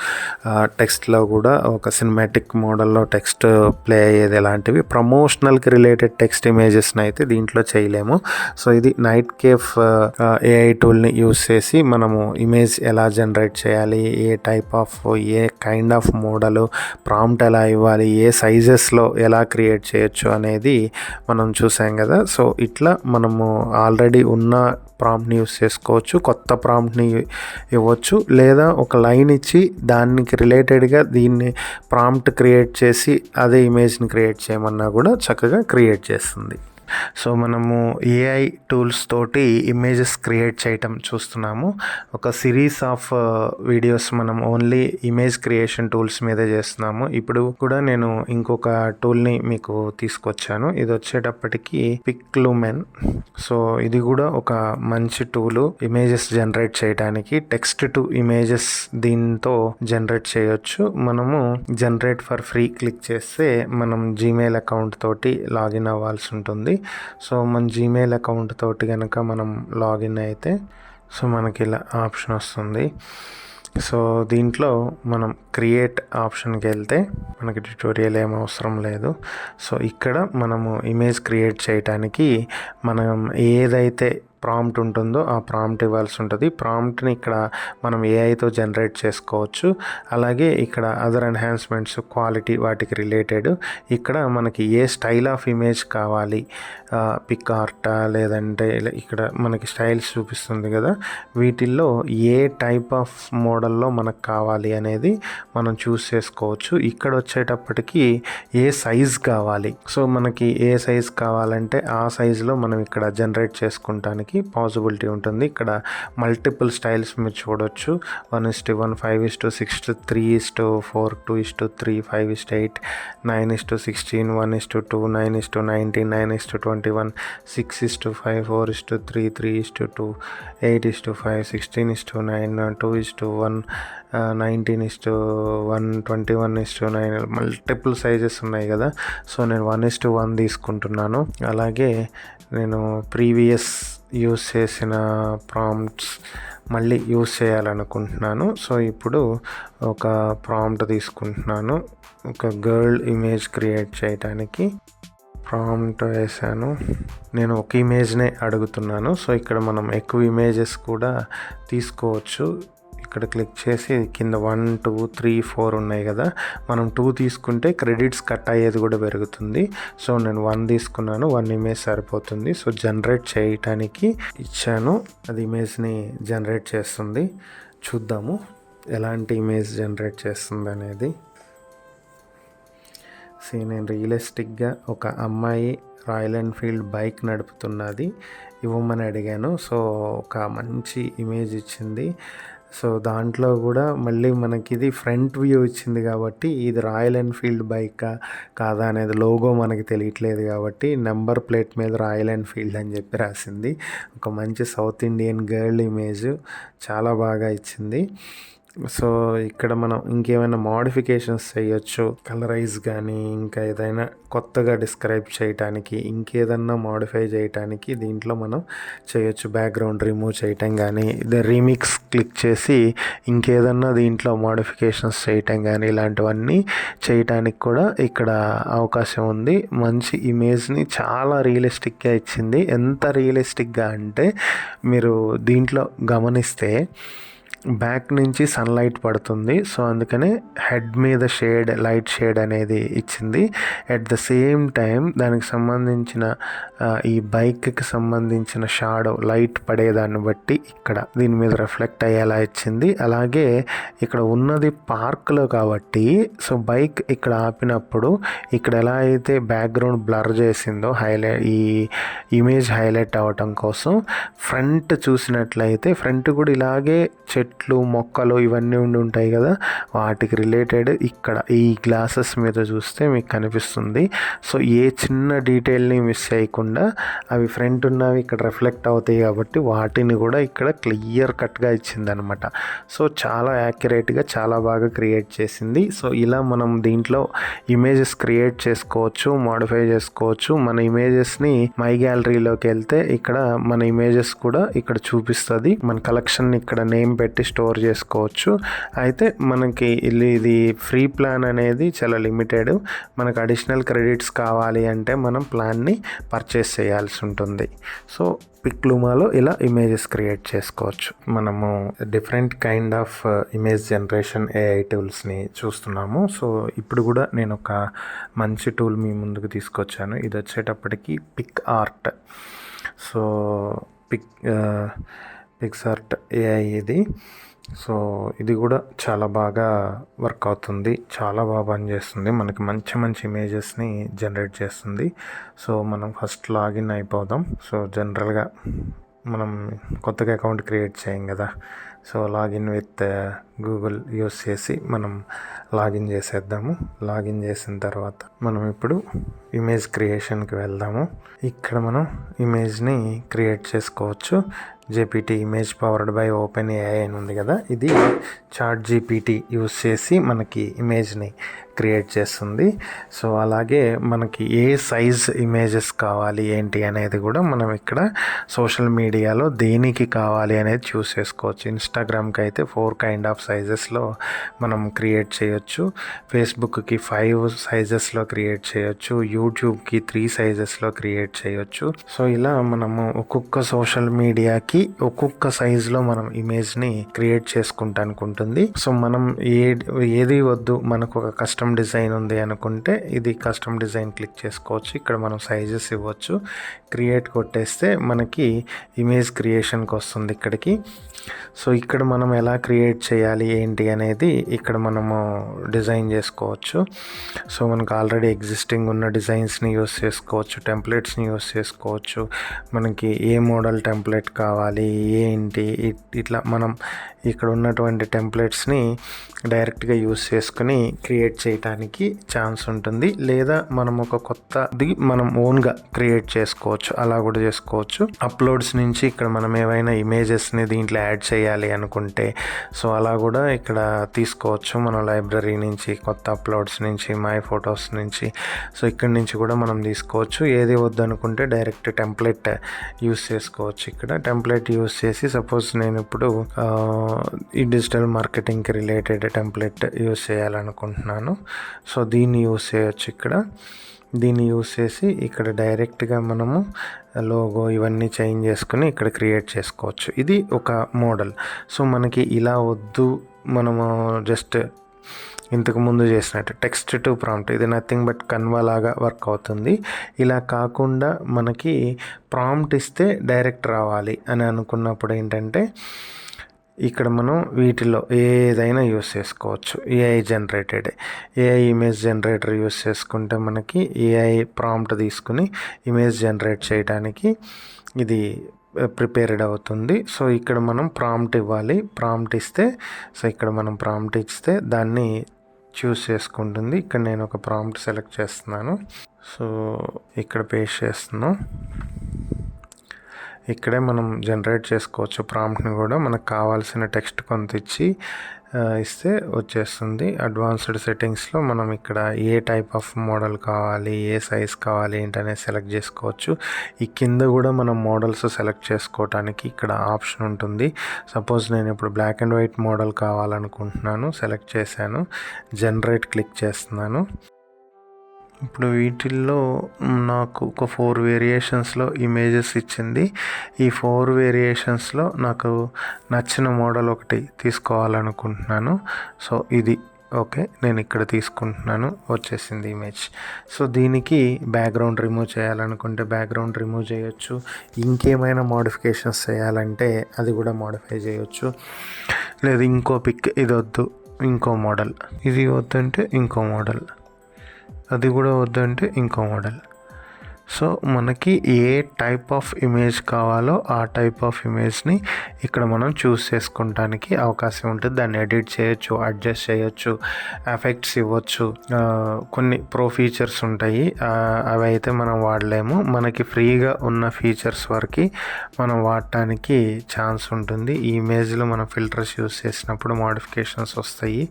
టెక్స్ట్లో కూడా ఒక సినిమాటిక్ మోడల్లో టెక్స్ట్ ప్లే అయ్యేది, ఎలాంటివి ప్రమోషనల్కి రిలేటెడ్ టెక్స్ట్ ఇమేజెస్ని అయితే దీంట్లో చేయలేము. సో ఇది నైట్ కేఫ్ ఏఐ టూల్ని యూజ్ చేసి మనము ఇమేజ్ ఎలా జనరేట్ చేయాలి, ఏ టైప్ ఆఫ్, ఏ కైండ్ ఆఫ్ మోడల్, ప్రాంప్ట్ ఎలా ఇవ్వాలి, ఏ సైజెస్లో ఎలా క్రియేట్ చేయొచ్చు అనేది మనం చూసాం కదా. సో ఇట్లా మనము ఆల్రెడీ ఉన్న ప్రాంప్ట్ని యూస్ చేసుకోవచ్చు, కొత్త ప్రాంప్ట్ని ఇవ్వచ్చు, లేదా ఒక లైన్ ఇచ్చి దానికి రిలేటెడ్గా దీన్ని ప్రాంప్ట్ క్రియేట్ చేసి అదే ఇమేజ్ని క్రియేట్ చేయమన్నా కూడా చక్కగా క్రియేట్ చేస్తుంది. సో మనము ఏఐ టూల్స్ తోటి ఇమేజెస్ క్రియేట్ చేయటం చూస్తున్నాము. ఒక సిరీస్ ఆఫ్ వీడియోస్ మనం ఓన్లీ ఇమేజ్ క్రియేషన్ టూల్స్ మీదే చేస్తున్నాము. ఇప్పుడు కూడా నేను ఇంకొక టూల్ని మీకు తీసుకొచ్చాను. ఇది వచ్చేటప్పటికి పిక్లుమెన్. సో ఇది కూడా ఒక మంచి టూలు, ఇమేజెస్ జనరేట్ చేయడానికి. టెక్స్ట్ టు ఇమేజెస్ దీంతో జనరేట్ చేయొచ్చు. మనము జనరేట్ ఫర్ ఫ్రీ క్లిక్ చేస్తే మనం జీమెయిల్ అకౌంట్ తోటి లాగిన్ అవ్వాల్సి ఉంటుంది. సో మన జీమెయిల్ అకౌంట్ తోటి కనుక మనం లాగిన్ అయితే సో మనకి ఇలా ఆప్షన్ వస్తుంది. సో దీంట్లో మనం క్రియేట్ ఆప్షన్కి వెళ్తే మనకి ట్యుటోరియల్ ఏం అవసరం లేదు. సో ఇక్కడ మనము ఇమేజ్ క్రియేట్ చేయడానికి మనం ఏదైతే ప్రాంప్ట్ ఉంటుందో ఆ ప్రాంప్ట్ ఇవ్వాల్సి ఉంటుంది. ప్రాంప్ట్ని ఇక్కడ మనం ఏఐతో జనరేట్ చేసుకోవచ్చు. అలాగే ఇక్కడ అదర్ ఎన్హాన్స్మెంట్స్, క్వాలిటీ, వాటికి రిలేటెడ్ ఇక్కడ మనకి ఏ స్టైల్ ఆఫ్ ఇమేజ్ కావాలి, పిక్ ఆర్టా, లేదంటే ఇక్కడ మనకి స్టైల్స్ చూపిస్తుంది కదా, వీటిల్లో ఏ టైప్ ఆఫ్ మోడల్లో మనకు కావాలి అనేది మనం చూస్ చేసుకోవచ్చు. ఇక్కడ వచ్చేటప్పటికి ఏ సైజ్ కావాలి, సో మనకి ఏ సైజ్ కావాలంటే ఆ సైజులో మనం ఇక్కడ జనరేట్ చేసుకుంటానికి పాసిబిలిటీ ఉంటుంది. ఇక్కడ మల్టిపుల్ స్టైల్స్ మీరు చూడొచ్చు. 1:1, 5:6, 3:4, 2:3, 5:8, 9:16, 1:2, 9:19, 9:21, 6:5, 4:3, 3:2, 8:5, 16:9, 2:1, 19:1, 21:9 మల్టిపుల్ సైజెస్ ఉన్నాయి కదా. సో నేను 1:1 తీసుకుంటున్నాను. అలాగే నేను ప్రీవియస్ యూస్ చేసిన ప్రాంప్ట్స్ మళ్ళీ యూస్ చేయాలనుకుంటున్నాను. సో ఇప్పుడు ఒక ప్రాంప్ట్ తీసుకుంటున్నాను, ఒక గర్ల్ ఇమేజ్ క్రియేట్ చేయడానికి ప్రాంప్ట్ వేసాను. నేను ఒక ఇమేజ్నే అడుగుతున్నాను. సో ఇక్కడ మనం ఎక్కువ ఇమేజెస్ కూడా తీసుకోవచ్చు. ఇక్కడ క్లిక్ చేసి కింద 1, 2, 3, 4 ఉన్నాయి కదా, మనం 2 తీసుకుంటే క్రెడిట్స్ కట్ అయ్యేది కూడా పెరుగుతుంది. సో నేను 1 తీసుకున్నాను, 1 ఇమేజ్ సరిపోతుంది. సో జనరేట్ చేయటానికి ఇచ్చాను, అది ఇమేజ్ని జనరేట్ చేస్తుంది. చూద్దాము ఎలాంటి ఇమేజ్ జనరేట్ చేస్తుంది అనేది. నేను రియలిస్టిక్గా ఒక అమ్మాయి రాయల్ ఎన్ఫీల్డ్ బైక్ నడుపుతున్నది ఇవ్వమని అడిగాను. సో ఒక మంచి ఇమేజ్ ఇచ్చింది. సో దాంట్లో కూడా మళ్ళీ మనకి ఇది ఫ్రంట్ వ్యూ ఇచ్చింది కాబట్టి ఇది రాయల్ ఎన్ఫీల్డ్ బైకా కాదా అనేది లోగో మనకి తెలియట్లేదు కాబట్టి నెంబర్ ప్లేట్ మీద రాయల్ ఎన్ఫీల్డ్ అని చెప్పి రాసింది. ఒక మంచి సౌత్ ఇండియన్ గర్ల్ ఇమేజ్ చాలా బాగా ఇచ్చింది. సో ఇక్కడ మనం ఇంకేమైనా మోడిఫికేషన్స్ చేయొచ్చు, కలరైజ్ కానీ ఇంకా ఏదైనా కొత్తగా డిస్క్రైబ్ చేయడానికి ఇంకేదన్నా మోడిఫై చేయడానికి దీంట్లో మనం చేయొచ్చు. బ్యాక్గ్రౌండ్ రిమూవ్ చేయటం కానీ రీమిక్స్ క్లిక్ చేసి ఇంకేదన్నా దీంట్లో మోడిఫికేషన్స్ చేయటం కానీ ఇలాంటివన్నీ చేయటానికి కూడా ఇక్కడ అవకాశం ఉంది. మంచి ఇమేజ్ని చాలా రియలిస్టిక్గా ఇచ్చింది. ఎంత రియలిస్టిక్గా అంటే మీరు దీంట్లో గమనిస్తే బ్యాక్ నుంచి సన్లైట్ పడుతుంది. సో అందుకనే హెడ్ మీద షేడ్, లైట్ షేడ్ అనేది ఇచ్చింది. అట్ ద సేమ్ టైం దానికి సంబంధించిన ఈ బైక్కి సంబంధించిన షాడో లైట్ పడేదాన్ని బట్టి ఇక్కడ దీని మీద రిఫ్లెక్ట్ అయ్యేలా ఇచ్చింది. అలాగే ఇక్కడ ఉన్నది పార్క్లో కాబట్టి సో బైక్ ఇక్కడ ఆపినప్పుడు ఇక్కడ ఎలా అయితే బ్యాక్గ్రౌండ్ బ్లర్ చేసిందో ఈ ఇమేజ్ హైలైట్ అవ్వటం కోసం ఫ్రంట్ చూసినట్లయితే ఫ్రంట్ కూడా ఇలాగే చెట్లు మొక్కలు ఇవన్నీ ఉండి ఉంటాయి కదా, వాటికి రిలేటెడ్ ఇక్కడ ఈ గ్లాసెస్ మీద చూస్తే మీకు కనిపిస్తుంది. సో ఏ చిన్న డీటెయిల్ని మిస్ చేయకుండా అవి ఫ్రంట్ ఉన్నవి ఇక్కడ రిఫ్లెక్ట్ అవుతాయి కాబట్టి వాటిని కూడా ఇక్కడ క్లియర్ కట్గా ఇచ్చిందనమాట. సో చాలా యాక్యురేట్గా చాలా బాగా క్రియేట్ చేసింది. సో ఇలా మనం దీంట్లో ఇమేజెస్ క్రియేట్ చేసుకోవచ్చు, మోడిఫై చేసుకోవచ్చు. మన ఇమేజెస్ని మై గ్యాలరీలోకి వెళ్తే ఇక్కడ మన ఇమేజెస్ కూడా ఇక్కడ చూపిస్తుంది. మన కలెక్షన్ ఇక్కడ నేమ్ పెట్టి స్టోర్ చేసుకోవచ్చు. అయితే మనకి ఇది ఫ్రీ ప్లాన్ అనేది చాలా లిమిటెడ్. మనకు అడిషనల్ క్రెడిట్స్ కావాలి అంటే మనం ప్లాన్ని పర్చేస్ చేయాల్సి ఉంటుంది. సో పిక్లూమాలో ఇలా ఇమేజెస్ క్రియేట్ చేసుకోవచ్చు. మనము different kind of image generation AI టూల్స్ని చూస్తున్నాము. సో ఇప్పుడు కూడా నేను ఒక మంచి టూల్ మీ ముందుకు తీసుకొచ్చాను. ఇది వచ్చేటప్పటికి పిక్ఆర్ట్. సో పిక్ఆర్ట్ ఏఐ ఇది. సో ఇది కూడా చాలా బాగా వర్క్ అవుతుంది, చాలా బాగా పనిచేస్తుంది. మనకి మంచి మంచి ఇమేజెస్ని జనరేట్ చేస్తుంది. సో మనం ఫస్ట్ లాగిన్ అయిపోదాం. సో జనరల్గా మనం కొత్తగా అకౌంట్ క్రియేట్ చేయం కదా, so login with Google use చేసి మనం లాగిన్ చేసేద్దాము. లాగిన్ చేసిన తర్వాత మనం ఇప్పుడు ఇమేజ్ క్రియేషన్కి వెళ్దాము. ఇక్కడ మనం ఇమేజ్ని క్రియేట్ చేసుకోవచ్చు. GPT image powered by OpenAI అని ఉంది కదా, ఇది చాట్ జీపీటీ యూస్ చేసి మనకి ఇమేజ్ని క్రియేట్ చేస్తుంది. సో అలాగే మనకి ఏ సైజ్ ఇమేజెస్ కావాలి ఏంటి అనేది కూడా మనం ఇక్కడ సోషల్ మీడియాలో దేనికి కావాలి అనేది చూస్ చేసుకోవచ్చు. ఇన్స్టాగ్రామ్కి అయితే 4 కైండ్ ఆఫ్ సైజెస్లో మనం క్రియేట్ చేయొచ్చు, ఫేస్బుక్కి 5 సైజెస్లో క్రియేట్ చేయొచ్చు, యూట్యూబ్కి 3 సైజెస్లో క్రియేట్ చేయొచ్చు. సో ఇలా మనము ఒక్కొక్క సోషల్ మీడియాకి ఒక్కొక్క సైజులో మనం ఇమేజ్ని క్రియేట్ చేసుకుంటానికి ఉంటుంది. సో మనం ఏది వద్దు, మనకు ఒక కస్టమ్ డిజైన్ ఉంది అనుకుంటే ఇది కస్టమ్ డిజైన్ క్లిక్ చేసుకోవచ్చు. ఇక్కడ మనం సైజెస్ ఇవ్వచ్చు, క్రియేట్ కొట్టేస్తే మనకి ఇమేజ్ క్రియేషన్కి వస్తుంది ఇక్కడికి. సో ఇక్కడ మనం ఎలా క్రియేట్ చేయాలి ఏంటి అనేది ఇక్కడ మనము డిజైన్ చేసుకోవచ్చు. సో మనకు ఆల్రెడీ ఎగ్జిస్టింగ్ ఉన్న డిజైన్స్ని యూస్ చేసుకోవచ్చు, టెంప్లెట్స్ని యూస్ చేసుకోవచ్చు. మనకి ఏ మోడల్ టెంప్లెట్ కావాలి ఏంటి ఇట్లా మనం ఇక్కడ ఉన్నటువంటి టెంప్లెట్స్ని డైరెక్ట్గా యూస్ చేసుకుని క్రియేట్ చేయడానికి ఛాన్స్ ఉంటుంది. లేదా మనం ఒక కొత్తది మనం ఓన్గా క్రియేట్ చేసుకోవచ్చు, అలా కూడా చేసుకోవచ్చు. అప్లోడ్స్ నుంచి ఇక్కడ మనం ఏవైనా ఇమేజెస్ని దీంట్లో యాడ్ చేయాలి అనుకుంటే సో అలా కూడా ఇక్కడ తీసుకోవచ్చు. మనం లైబ్రరీ నుంచి, కొత్త అప్లోడ్స్ నుంచి, మై ఫొటోస్ నుంచి, సో ఇక్కడ నుంచి కూడా మనం తీసుకోవచ్చు. ఏది వద్దు అనుకుంటే డైరెక్ట్ టెంప్లెట్ యూస్ చేసుకోవచ్చు. ఇక్కడ టెంప్లెట్ యూస్ చేసి సపోజ్ నేను ఇప్పుడు ఈ డిజిటల్ మార్కెటింగ్కి రిలేటెడ్ టెంప్లెట్ యూస్ చేయాలనుకుంటున్నాను. సో దీన్ని యూస్ చేయొచ్చు. ఇక్కడ దీన్ని యూస్ చేసి ఇక్కడ డైరెక్ట్గా మనము లోగో ఇవన్నీ చేంజ్ చేసుకుని ఇక్కడ క్రియేట్ చేసుకోవచ్చు. ఇది ఒక మోడల్. సో మనకి ఇలా వద్దు, మనము జస్ట్ ఇంతకుముందు చేసినట్టు టెక్స్ట్ టు ప్రాంప్ట్, ఇది నథింగ్ బట్ కన్వా లాగా వర్క్ అవుతుంది. ఇలా కాకుండా మనకి ప్రాంప్ట్ ఇస్తే డైరెక్ట్ రావాలి అని అనుకున్నప్పుడు ఏంటంటే ఇక్కడ మనం వీటిలో ఏదైనా యూస్ చేసుకోవచ్చు. AI generated, AI image generator use చేసుకుంటే మనకి ఏఐ ప్రాంప్ట్ తీసుకుని ఇమేజ్ జనరేట్ చేయడానికి ఇది ప్రిపేర్డ్ అవుతుంది. సో ఇక్కడ మనం ప్రాంప్ట్ ఇవ్వాలి. ప్రాంప్ట్ ఇస్తే ఇక్కడ మనం ప్రాంప్ట్ ఇస్తే దాన్ని చూస్ చేసుకుంటుంది. ఇక్కడ నేను ఒక ప్రాంప్ట్ సెలెక్ట్ చేస్తున్నాను. సో ఇక్కడ పేస్ట్ చేస్తున్నాం. ఇక్కడే మనం జనరేట్ చేసుకోవచ్చు ప్రాంప్ట్ని కూడా. మనకు కావాల్సిన టెక్స్ట్ కొంత ఇస్తే వచ్చేస్తుంది. అడ్వాన్స్డ్ సెట్టింగ్స్లో మనం ఇక్కడ ఏ టైప్ ఆఫ్ మోడల్ కావాలి, ఏ సైజ్ కావాలి ఏంటనేది సెలెక్ట్ చేసుకోవచ్చు. ఈ కింద కూడా మనం మోడల్స్ సెలెక్ట్ చేసుకోవటానికి ఇక్కడ ఆప్షన్ ఉంటుంది. సపోజ్ నేను ఇప్పుడు బ్లాక్ అండ్ వైట్ మోడల్ కావాలనుకుంటున్నాను, సెలెక్ట్ చేశాను, జనరేట్ క్లిక్ చేస్తున్నాను. ఇప్పుడు వీటిల్లో నాకు ఒక 4 వేరియేషన్స్లో ఇమేజెస్ ఇచ్చింది. ఈ 4 వేరియేషన్స్లో నాకు నచ్చిన మోడల్ ఒకటి తీసుకోవాలనుకుంటున్నాను. సో ఇది ఓకే, నేను ఇక్కడ తీసుకుంటున్నాను. వచ్చేసింది ఇమేజ్. సో దీనికి బ్యాక్గ్రౌండ్ రిమూవ్ చేయాలనుకుంటే బ్యాక్గ్రౌండ్ రిమూవ్ చేయొచ్చు. ఇంకేమైనా మోడిఫికేషన్స్ చేయాలంటే అది కూడా మోడిఫై చేయొచ్చు. లేదు ఇంకో పిక్, ఇది వద్దు ఇంకో మోడల్, ఇది వద్దంటే ఇంకో మోడల్, అది కూడా వద్దంటే ఇంకో మోడల్. సో మనకి ఏ టైప్ ఆఫ్ ఇమేజ్ కావాలో ఆ టైప్ ఆఫ్ ఇమేజ్ని ఇక్కడ మనం చూస్ చేసుకోవడానికి అవకాశం ఉంటుంది. దాన్ని ఎడిట్ చేయొచ్చు, అడ్జస్ట్ చేయొచ్చు, ఎఫెక్ట్స్ ఇవ్వచ్చు. కొన్ని ప్రో ఫీచర్స్ ఉంటాయి, అవి అయితే మనం వాడలేము. మనకి ఫ్రీగా ఉన్న ఫీచర్స్ వరకు మనం వాడటానికి ఛాన్స్ ఉంటుంది. ఈ ఇమేజ్లో మనం ఫిల్టర్స్ యూస్ చేసినప్పుడు మోడిఫికేషన్స్ వస్తాయి,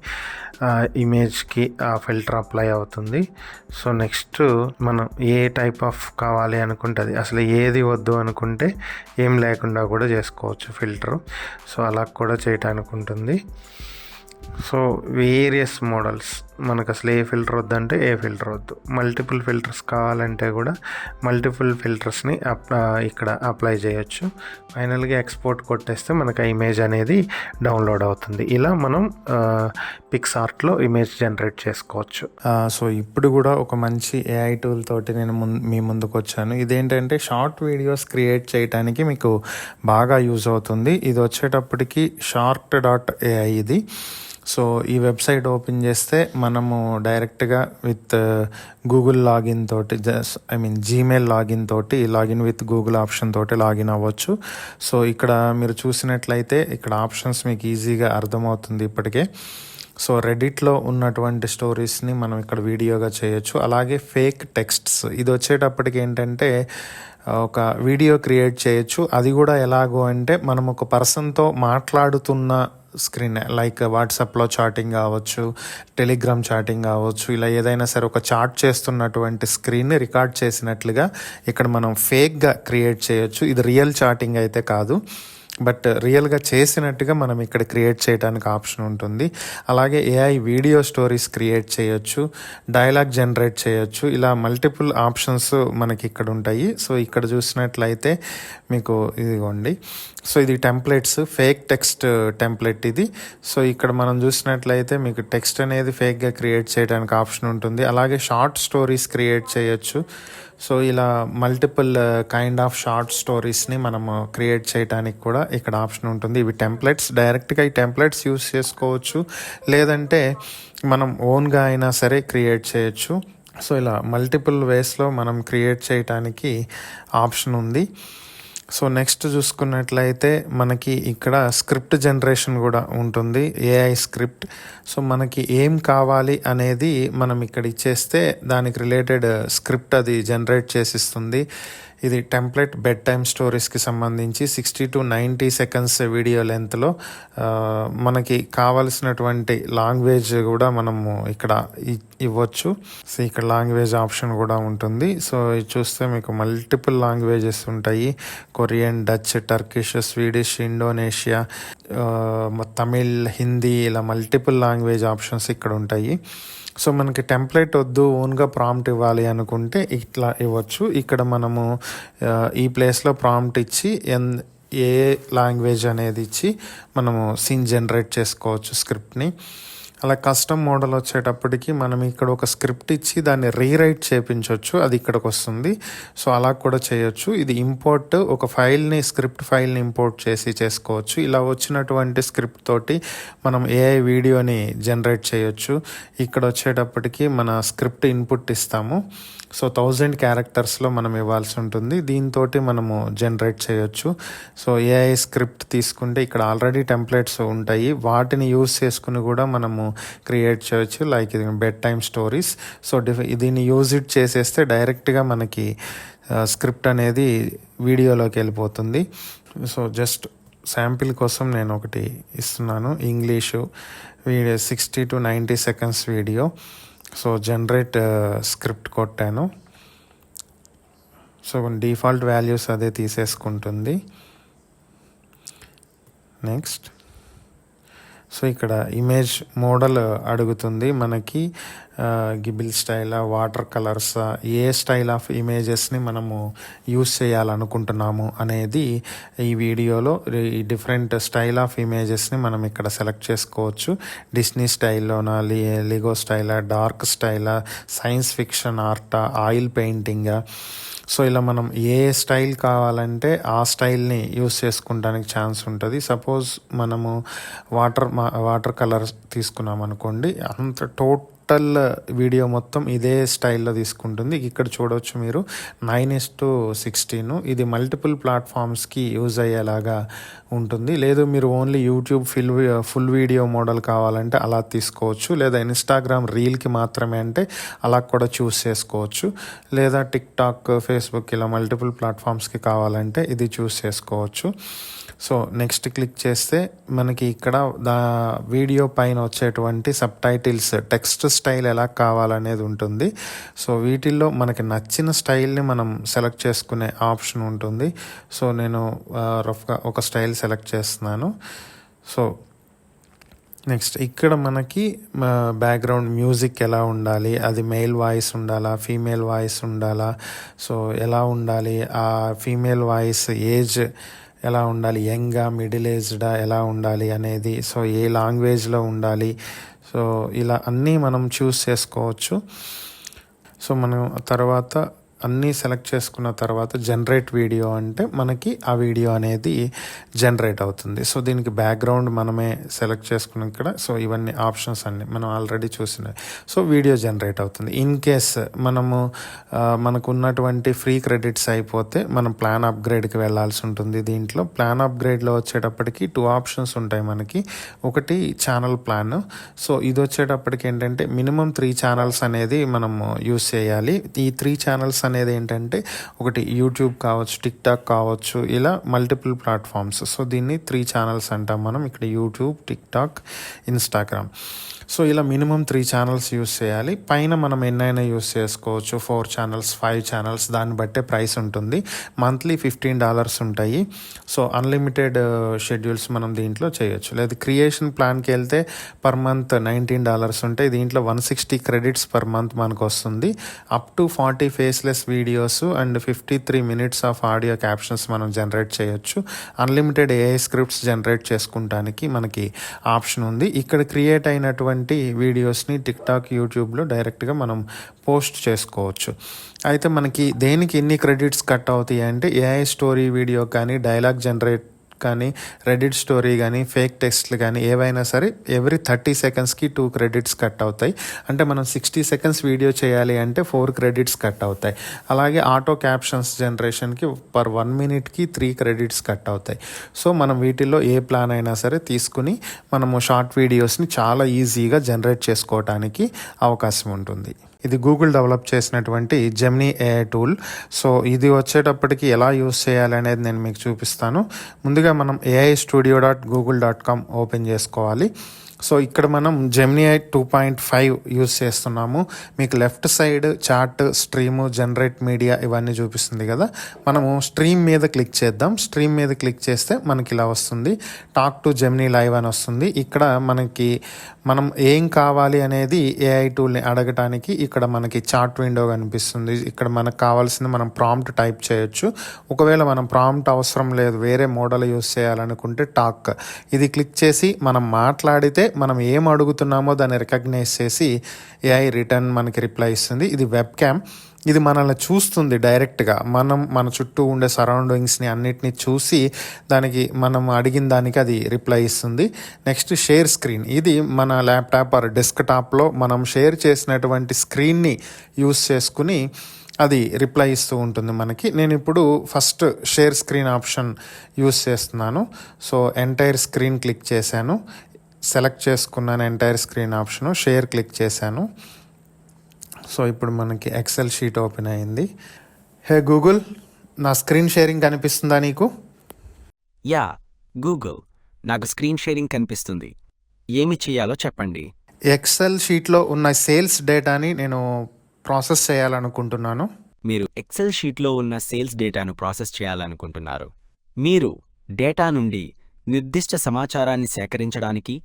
ఇమేజ్కి ఆ ఫిల్టర్ అప్లై అవుతుంది. సో నెక్స్ట్ మనం ఏ టైప్ ఆఫ్ కావాలి అనుకుంటుంది, అసలు ఏది వద్దు అనుకుంటే ఏం లేకుండా కూడా చేసుకోవచ్చు ఫిల్టరు. సో అలా కూడా చేయడానికి ఉంటుంది. సో వేరియస్ మోడల్స్, మనకు అసలు ఏ ఫిల్టర్ వద్దంటే ఏ ఫిల్టర్ వద్దు, మల్టిపుల్ ఫిల్టర్స్ కావాలంటే కూడా మల్టిపుల్ ఫిల్టర్స్ని ఇక్కడ అప్లై చేయొచ్చు. ఫైనల్గా ఎక్స్పోర్ట్ కొట్టేస్తే మనకు ఆ ఇమేజ్ అనేది డౌన్లోడ్ అవుతుంది. ఇలా మనం పిక్సార్ట్లో ఇమేజ్ జనరేట్ చేసుకోవచ్చు. సో ఇప్పుడు కూడా ఒక మంచి ఏఐ టూల్ తోటి నేను మీ ముందుకు వచ్చాను. ఇదేంటంటే షార్ట్ వీడియోస్ క్రియేట్ చేయడానికి మీకు బాగా యూజ్ అవుతుంది. ఇది వచ్చేటప్పటికి short.ai ఇది. సో ఈ వెబ్సైట్ ఓపెన్ చేస్తే మనము డైరెక్ట్గా విత్ గూగుల్ లాగిన్ తోటి జీమెయిల్ లాగిన్ తోటి లాగిన్ విత్ గూగుల్ ఆప్షన్ తోటి లాగిన్ అవ్వచ్చు. సో ఇక్కడ మీరు చూసినట్లయితే ఇక్కడ ఆప్షన్స్ మీకు ఈజీగా అర్థమవుతుంది ఇప్పటికే. సో రెడిట్లో ఉన్నటువంటి స్టోరీస్ని మనం ఇక్కడ వీడియోగా చేయొచ్చు. అలాగే ఫేక్ టెక్స్ట్స్, ఇది వచ్చేటప్పటికి ఏంటంటే ఒక వీడియో క్రియేట్ చేయొచ్చు. అది కూడా ఎలాగో అంటే మనం ఒక పర్సన్తో మాట్లాడుతున్న స్క్రీన్, లైక్ వాట్సాప్లో చాటింగ్ కావచ్చు, టెలిగ్రామ్ చాటింగ్ కావచ్చు, ఇలా ఏదైనా సరే ఒక చాట్ చేస్తున్నటువంటి స్క్రీన్ని రికార్డ్ చేసినట్లుగా ఇక్కడ మనం ఫేక్గా క్రియేట్ చేయొచ్చు. ఇది రియల్ చాటింగ్ అయితే కాదు, బట్ రియల్గా చేసినట్టుగా మనం ఇక్కడ క్రియేట్ చేయడానికి ఆప్షన్ ఉంటుంది. అలాగే ఏఐ వీడియో స్టోరీస్ క్రియేట్ చేయొచ్చు, డైలాగ్ జనరేట్ చేయొచ్చు. ఇలా మల్టిపుల్ ఆప్షన్స్ మనకి ఇక్కడ ఉంటాయి. సో ఇక్కడ చూసినట్లయితే మీకు ఇదిగోండి, సో ఇది టెంప్లెట్స్, ఫేక్ టెక్స్ట్ టెంప్లెట్ ఇది. సో ఇక్కడ మనం చూసినట్లయితే మీకు టెక్స్ట్ అనేది ఫేక్గా క్రియేట్ చేయడానికి ఆప్షన్ ఉంటుంది. అలాగే షార్ట్ స్టోరీస్ క్రియేట్ చేయొచ్చు. సో ఇలా మల్టిపుల్ కైండ్ ఆఫ్ షార్ట్ స్టోరీస్ని మనము క్రియేట్ చేయడానికి కూడా ఇక్కడ ఆప్షన్ ఉంటుంది. ఇవి టెంప్లెట్స్, డైరెక్ట్గా ఈ టెంప్లెట్స్ యూస్ చేసుకోవచ్చు, లేదంటే మనం ఓన్గా అయినా సరే క్రియేట్ చేయొచ్చు. సో ఇలా మల్టిపుల్ వేస్లో మనం క్రియేట్ చేయడానికి ఆప్షన్ ఉంది. సో నెక్స్ట్ చూసుకున్నట్లయితే మనకి ఇక్కడ స్క్రిప్ట్ జనరేషన్ కూడా ఉంటుంది, ఏఐ స్క్రిప్ట్. సో మనకి ఏం కావాలి అనేది మనం ఇక్కడ ఇచ్చేస్తే దానికి రిలేటెడ్ స్క్రిప్ట్ అది జనరేట్ చేసిస్తుంది. ఇది టెంప్లెట్ బెడ్ టైమ్ స్టోరీస్కి సంబంధించి 60 to 90 seconds వీడియో లెంత్లో మనకి కావలసినటువంటి లాంగ్వేజ్ కూడా మనము ఇక్కడ ఇవ్వచ్చు. సో ఇక్కడ లాంగ్వేజ్ ఆప్షన్ కూడా ఉంటుంది. సో ఇది చూస్తే మీకు మల్టిపుల్ లాంగ్వేజెస్ ఉంటాయి, Korean, Dutch, Turkish, Swedish, Indonesia, Tamil, Hindi, ఇలా మల్టిపుల్ లాంగ్వేజ్ ఆప్షన్స్ ఇక్కడ ఉంటాయి. సో మనకి టెంప్లెట్ వద్దు, ఓన్గా ప్రాంప్ట్ ఇవ్వాలి అనుకుంటే ఇట్లా ఇవ్వచ్చు. ఇక్కడ మనము ఈ ప్లేస్లో ప్రాంప్ట్ ఇచ్చి ఏ లాంగ్వేజ్ అనేది ఇచ్చి మనము సీన్ జనరేట్ చేసుకోవచ్చు స్క్రిప్ట్ని. అలా కస్టమ్ మోడల్ వచ్చేటప్పటికి మనం ఇక్కడ ఒక స్క్రిప్ట్ ఇచ్చి దాన్ని రీరైట్ చేయించవచ్చు, అది ఇక్కడికి వస్తుంది. సో అలా కూడా చేయొచ్చు. ఇది ఇంపోర్ట్, ఒక స్క్రిప్ట్ ఫైల్ని ఇంపోర్ట్ చేసి చేసుకోవచ్చు. ఇలా వచ్చినటువంటి స్క్రిప్ట్ తోటి మనం ఏఐ వీడియోని జనరేట్ చేయొచ్చు. ఇక్కడ వచ్చేటప్పటికి మన స్క్రిప్ట్ ఇన్పుట్ ఇస్తాము. సో 1000 క్యారెక్టర్స్లో మనం ఇవ్వాల్సి ఉంటుంది. దీంతో మనము జనరేట్ చేయొచ్చు. సో ఏఐ స్క్రిప్ట్ తీసుకుంటే ఇక్కడ ఆల్రెడీ టెంప్లెట్స్ ఉంటాయి, వాటిని యూజ్ చేసుకుని కూడా మనము క్రియేట్ చేయొచ్చు. లైక్ ఇది బెడ్ టైమ్ స్టోరీస్. సో దీన్ని యూజ్ ఇట్ చేసేస్తే డైరెక్ట్గా మనకి స్క్రిప్ట్ అనేది వీడియోలోకి వెళ్ళిపోతుంది. సో జస్ట్ శాంపిల్ కోసం నేను ఒకటి ఇస్తున్నాను, English video 60 to 90 seconds video. So generate script కొట్టాను. సో డిఫాల్ట్ వాల్యూస్ అదే తీసేసుకుంటుంది. నెక్స్ట్ సో ఇక్కడ ఇమేజ్ మోడల్ అడుగుతుంది మనకి, గిబిల్ స్టైలా, వాటర్ కలర్సా, ఏ స్టైల్ ఆఫ్ ఇమేజెస్ని మనము యూస్ చేయాలనుకుంటున్నాము అనేది ఈ వీడియోలో ఈ డిఫరెంట్ స్టైల్ ఆఫ్ ఇమేజెస్ని మనం ఇక్కడ సెలెక్ట్ చేసుకోవచ్చు. డిస్నీ స్టైల్లోనా, లిగో స్టైలా, డార్క్ స్టైలా, సైన్స్ ఫిక్షన్ ఆర్టా, ఆయిల్ పెయింటింగా. సో ఇలా మనం ఏ స్టైల్ కావాలంటే ఆ స్టైల్ని యూస్ చేసుకోవడానికి ఛాన్స్ ఉంటుంది. సపోజ్ మనము వాటర్ కలర్ తీసుకున్నాం అనుకోండి, అంత టోటల్ వీడియో మొత్తం ఇదే స్టైల్లో తీసుకుంటుంది. ఇక్కడ చూడవచ్చు మీరు 9:16. ఇది మల్టిపుల్ ప్లాట్ఫామ్స్కి యూజ్ అయ్యేలాగా ఉంటుంది. లేదు మీరు only YouTube full video model కావాలంటే అలా తీసుకోవచ్చు, లేదా ఇన్స్టాగ్రామ్ రీల్కి మాత్రమే అంటే అలా కూడా చూస్ చేసుకోవచ్చు, లేదా టిక్టాక్, ఫేస్బుక్ ఇలా మల్టిపుల్ ప్లాట్ఫామ్స్కి కావాలంటే ఇది చూస్ చేసుకోవచ్చు. సో నెక్స్ట్ క్లిక్ చేస్తే మనకి ఇక్కడ వీడియో పైన వచ్చేటువంటి సబ్ టైటిల్స్, టెక్స్ట్ స్టైల్ ఎలా కావాలనేది ఉంటుంది. సో వీటిల్లో మనకి నచ్చిన స్టైల్ని మనం సెలెక్ట్ చేసుకునే ఆప్షన్ ఉంటుంది. సో నేను రఫ్గా ఒక స్టైల్ సెలెక్ట్ చేస్తున్నాను. సో నెక్స్ట్ ఇక్కడ మనకి బ్యాక్గ్రౌండ్ మ్యూజిక్ ఎలా ఉండాలి, అది మేల్ వాయిస్ ఉండాలా, ఫీమేల్ వాయిస్ ఉండాలా, సో ఎలా ఉండాలి, ఆ ఫీమేల్ వాయిస్ ఏజ్ ఎలా ఉండాలి, యంగా, మిడిల్ ఏజ్డా ఎలా ఉండాలి అనేది, సో ఏ లాంగ్వేజ్లో ఉండాలి, సో ఇలా అన్నీ మనం చూస్ చేసుకోవచ్చు. సో మనం తర్వాత అన్నీ సెలెక్ట్ చేసుకున్న తర్వాత జనరేట్ వీడియో అంటే మనకి ఆ వీడియో అనేది జనరేట్ అవుతుంది. సో దీనికి బ్యాక్గ్రౌండ్ మనమే సెలెక్ట్ చేసుకున్నాం ఇక్కడ. సో ఇవన్నీ ఆప్షన్స్ అన్నీ మనం ఆల్రెడీ చూసినవి. సో వీడియో జనరేట్ అవుతుంది. ఇన్ కేస్ మనకు ఉన్నటువంటి ఫ్రీ క్రెడిట్స్ అయిపోతే మనం ప్లాన్ అప్గ్రేడ్కి వెళ్ళాల్సి ఉంటుంది. దీంట్లో ప్లాన్ అప్గ్రేడ్లో వచ్చేటప్పటికి 2 ఆప్షన్స్ ఉంటాయి మనకి. ఒకటి ఛానల్ ప్లాన్. సో ఇది వచ్చేటప్పటికి ఏంటంటే మినిమం 3 ఛానల్స్ అనేది మనం యూస్ చేయాలి. ఈ 3 ఛానల్స్ అనేది ఏంటంటే ఒకటి యూట్యూబ్ కావచ్చు, టిక్టాక్ కావచ్చు, ఇలా మల్టిపుల్ ప్లాట్ఫామ్స్. సో దీన్ని 3 ఛానల్స్ అంటాం మనం. ఇక్కడ యూట్యూబ్, టిక్టాక్, ఇన్స్టాగ్రామ్. సో ఇలా మినిమం 3 ఛానల్స్ యూస్ చేయాలి. పైన మనం ఎన్నైనా యూస్ చేసుకోవచ్చు, 4 ఛానల్స్, 5 ఛానల్స్, దాన్ని బట్టే ప్రైస్ ఉంటుంది. మంత్లీ $15 ఉంటాయి. సో అన్లిమిటెడ్ షెడ్యూల్స్ మనం దీంట్లో చేయొచ్చు. లేదా క్రియేషన్ ప్లాన్కి వెళ్తే పర్ మంత్ $19 ఉంటాయి. దీంట్లో 160 క్రెడిట్స్ పర్ మంత్ మనకు వస్తుంది. Up to 40 faceless videos and 53 minutes of audio captions మనం జనరేట్ చేయొచ్చు. అన్లిమిటెడ్ ఏఐ స్క్రిప్ట్స్ జనరేట్ చేసుకుంటానికి మనకి ఆప్షన్ ఉంది. ఇక్కడ క్రియేట్ అయినటువంటి వీడియోస్ని టిక్టాక్, యూట్యూబ్లో డైరెక్ట్గా మనం పోస్ట్ చేసుకోవచ్చు. అయితే మనకి దేనికి ఎన్ని క్రెడిట్స్ కట్ అవుతాయి అంటే ఏఐ స్టోరీ వీడియో కానీ, డైలాగ్ జనరేట్ కానీ, రెడిట్ స్టోరీ కానీ, ఫేక్ టెక్స్ట్లు కానీ ఏవైనా సరే ఎవ్రీ 30 secondsకి 2 క్రెడిట్స్ కట్ అవుతాయి. అంటే మనం 60 seconds వీడియో చేయాలి అంటే 4 క్రెడిట్స్ కట్ అవుతాయి. అలాగే ఆటో క్యాప్షన్స్ జనరేషన్కి పర్ 1 minuteకి 3 క్రెడిట్స్ కట్ అవుతాయి. సో మనం వీటిల్లో ఏ ప్లాన్ అయినా సరే తీసుకుని మనము షార్ట్ వీడియోస్ని చాలా ఈజీగా జనరేట్ చేసుకోవడానికి అవకాశం ఉంటుంది. ఇది గూగుల్ డెవలప్ చేసినటువంటి జెమినీ ఏఐ టూల్. సో ఇది వచ్చేటప్పటికి ఎలా యూస్ చేయాలి అనేది నేను మీకు చూపిస్తాను. ముందుగా మనం ai-studio.google.com ఓపెన్ చేసుకోవాలి. సో ఇక్కడ మనం జెమినీ 2.5 యూస్ చేస్తున్నాము. మీకు left side chat, stream, generate media ఇవన్నీ చూపిస్తుంది కదా. మనము స్ట్రీమ్ మీద క్లిక్ చేద్దాం. స్ట్రీమ్ మీద క్లిక్ చేస్తే మనకి ఇలా వస్తుంది, టాక్ టు జెమినీ లైవ్ అని వస్తుంది. ఇక్కడ మనం ఏం కావాలి అనేది ఏఐ టూల్ని అడగటానికి ఇక్కడ మనకి చాట్ విండో కనిపిస్తుంది. ఇక్కడ మనకు కావాల్సింది మనం ప్రాంప్ట్ టైప్ చేయొచ్చు. ఒకవేళ మనం ప్రాంప్ట్ అవసరం లేదు, వేరే మోడల్ యూస్ చేయాలనుకుంటే టాక్ ఇది క్లిక్ చేసి మనం మాట్లాడితే మనం ఏం అడుగుతున్నామో దాన్ని రికగ్నైజ్ చేసి ఏఐ రిటర్న్ మనకి రిప్లై ఇస్తుంది. ఇది వెబ్ క్యామ్. ఇది మనల్ని చూస్తుంది డైరెక్ట్గా. మన చుట్టూ ఉండే సరౌండింగ్స్ని అన్నిటినీ చూసి దానికి మనం అడిగిన దానికి అది రిప్లై ఇస్తుంది. Next share screen. ఇది మన ల్యాప్టాప్ ఆర్ డెస్క్టాప్లో మనం షేర్ చేసినటువంటి స్క్రీన్ని యూస్ చేసుకుని అది రిప్లై ఇస్తూ ఉంటుంది మనకి. నేను ఇప్పుడు first share screen option use చేస్తున్నాను. సో ఎంటైర్ స్క్రీన్ క్లిక్ చేశాను, సెలెక్ట్ చేసుకున్నాను entire screen option, share click చేశాను. సో ఇప్పుడు మనకి ఎక్సెల్ షీట్ ఓపెన్ అయింది. హే గూగుల్, నా స్క్రీన్ షేరింగ్ కనిపిస్తుందా నీకు? యా గూగుల్, నాకు స్క్రీన్ షేరింగ్ కనిపిస్తుంది. ఏమి చేయాలో చెప్పండి. ఎక్సెల్ షీట్లో ఉన్న సేల్స్ డేటాని నేను ప్రాసెస్ చేయాలనుకుంటున్నాను. మీరు ఎక్సెల్ షీట్లో ఉన్న సేల్స్ డేటాను ప్రాసెస్ చేయాలనుకుంటున్నారు. మీరు డేటా నుండి నిర్దిష్ట సమాచారాన్ని సేకరించడానికి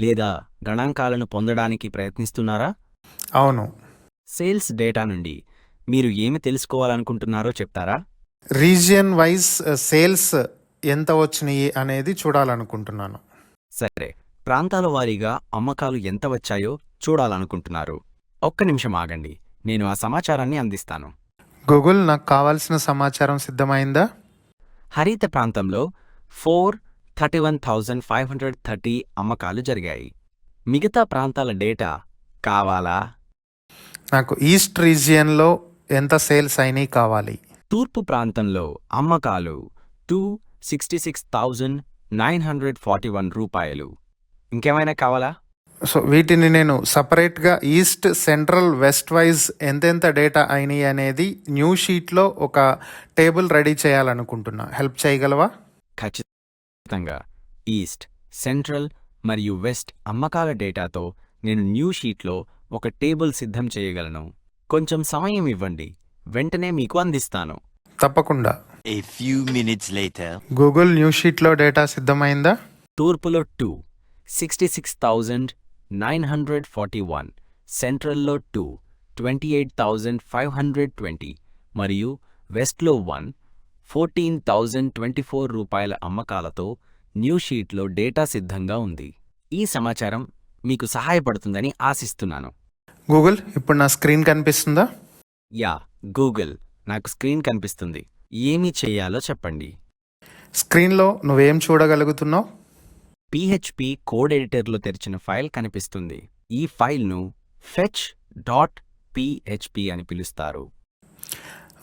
లేదా గణాంకాలను పొందడానికి ప్రయత్నిస్తున్నారా? అవును. సేల్స్ డేటా నుండి మీరు ఏమి తెలుసుకోవాలనుకుంటున్నారో చెప్తారా? రీజియన్ వైజ్ సేల్స్ ఎంత వచ్చినాయి అనేది చూడాలనుకుంటున్నాను. సరే, ప్రాంతాల వారీగా అమ్మకాలు ఎంత వచ్చాయో చూడాలనుకుంటున్నారు. ఒక్క నిమిషం ఆగండి, నేను ఆ సమాచారాన్ని అందిస్తాను. గూగుల్, నాకు కావాల్సిన సమాచారం సిద్ధమైందా? హరిత ప్రాంతంలో 431,530 అమ్మకాలు జరిగాయి. మిగతా ప్రాంతాల డేటా కావాలా? నాకు ఈస్ట్ రీజియన్లో ఎంత సేల్స్ అయినాయి కావాలి. తూర్పు ప్రాంతంలో అమ్మకాలు 266,941 రూపాయలు. ఇంకేమైనా కావాలా? సో వీటిని నేను సపరేట్గా ఈస్ట్, సెంట్రల్, వెస్ట్ వైజ్ ఎంతెంత డేటా అయినాయి అనేది న్యూ షీట్లో ఒక టేబుల్ రెడీ చేయాలనుకుంటున్నా. హెల్ప్ చేయగలవా? ఖచ్చితంగా. ఈస్ట్, సెంట్రల్ మరియు వెస్ట్ అమ్మకాల డేటాతో నేను న్యూ షీట్లో ఒక టేబుల్ సిద్ధం చేయగలను. కొంచెం సమయం ఇవ్వండి, వెంటనే మీకు అందిస్తాను. తప్పకుండా. A few minutes later. Google, new షీట్లో డేటా సిద్ధమైందా? తూర్పులో 266,941, సెంట్రల్లో 28,520 మరియు వెస్ట్లో 14,024 రూపాయల అమ్మకాలతో న్యూ షీట్లో డేటా సిద్ధంగా ఉంది. ఈ సమాచారం మీకు సహాయపడుతుందని ఆశిస్తున్నాను. గూగుల్, ఇప్పుడు నా స్క్రీన్ కనిపిస్తుందా? యా గూగుల్, నాకు స్క్రీన్ కనిపిస్తుంది. ఏమి చేయాలో చెప్పండి. స్క్రీన్లో నువ్వేం చూడగలుగుతున్నావు? PHP కోడ్ ఎడిటర్లో తెరిచిన ఫైల్ కనిపిస్తుంది. ఈ ఫైల్ను fetch.php అని పిలుస్తారు.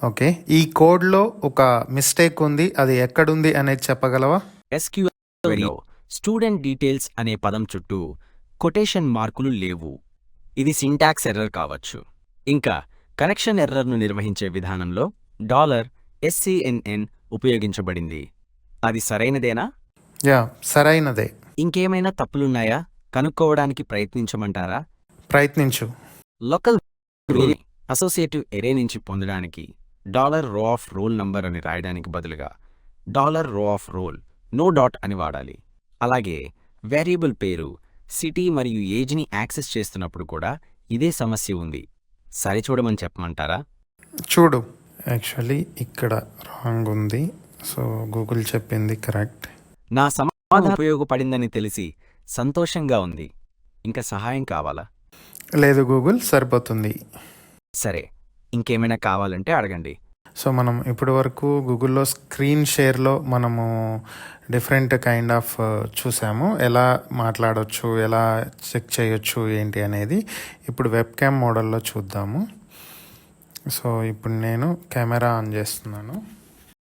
ఓకే, ఈ కోడ్లో ఒక మిస్టేక్ ఉంది, అది ఎక్కడుంది అనేది చెప్పగలవా? SQLలో స్టూడెంట్ డీటెయిల్స్ అనే పదం చుట్టూ కొటేషన్ మార్కులు లేవు. ఇది సింటాక్స్ ఎర్రర్ కావచ్చు. ఇంకా కనెక్షన్ ఎర్రర్ను నిర్వహించే విధానంలో $SCNN ఉపయోగించబడింది. అది సరైనదేనా? యా, సరైనదే. ఇంకేమైనా తప్పులున్నాయా కనుక్కోవడానికి ప్రయత్నించమంటారా? ప్రయత్నించు. లోకల్ అసోసియేటివ్ ఎరే నుంచి పొందడానికి $row of roll number అని రాయడానికి బదులుగా $row of roll no dot అని వాడాలి. అలాగే వేరియబుల్ పేరు, సిటీ మరియు ఏజ్ని యాక్సెస్ చేస్తున్నప్పుడు కూడా ఇదే సమస్య ఉంది. సరిచూడమని చెప్పమంటారా? చూడు. యాక్చువల్లీ ఇక్కడ రాంగ్ ఉంది. సో గూగుల్ చెప్పింది కరెక్ట్. నా సమాధానం ఉపయోగపడిందని తెలిసి సంతోషంగా ఉంది. ఇంకా సహాయం కావాలా? లేదు గూగుల్, సరిపోతుంది. సరే, ఇంకేమైనా కావాలంటే అడగండి. సో మనం ఇప్పటి వరకు గూగుల్లో స్క్రీన్ షేర్లో మనము డిఫరెంట్ కైండ్ ఆఫ్ చూసాము. ఎలా మాట్లాడవచ్చు, ఎలా చెక్ చేయొచ్చు ఏంటి అనేది. ఇప్పుడు వెబ్ క్యామ్ మోడల్లో చూద్దాము. సో ఇప్పుడు నేను కెమెరా ఆన్ చేస్తున్నాను.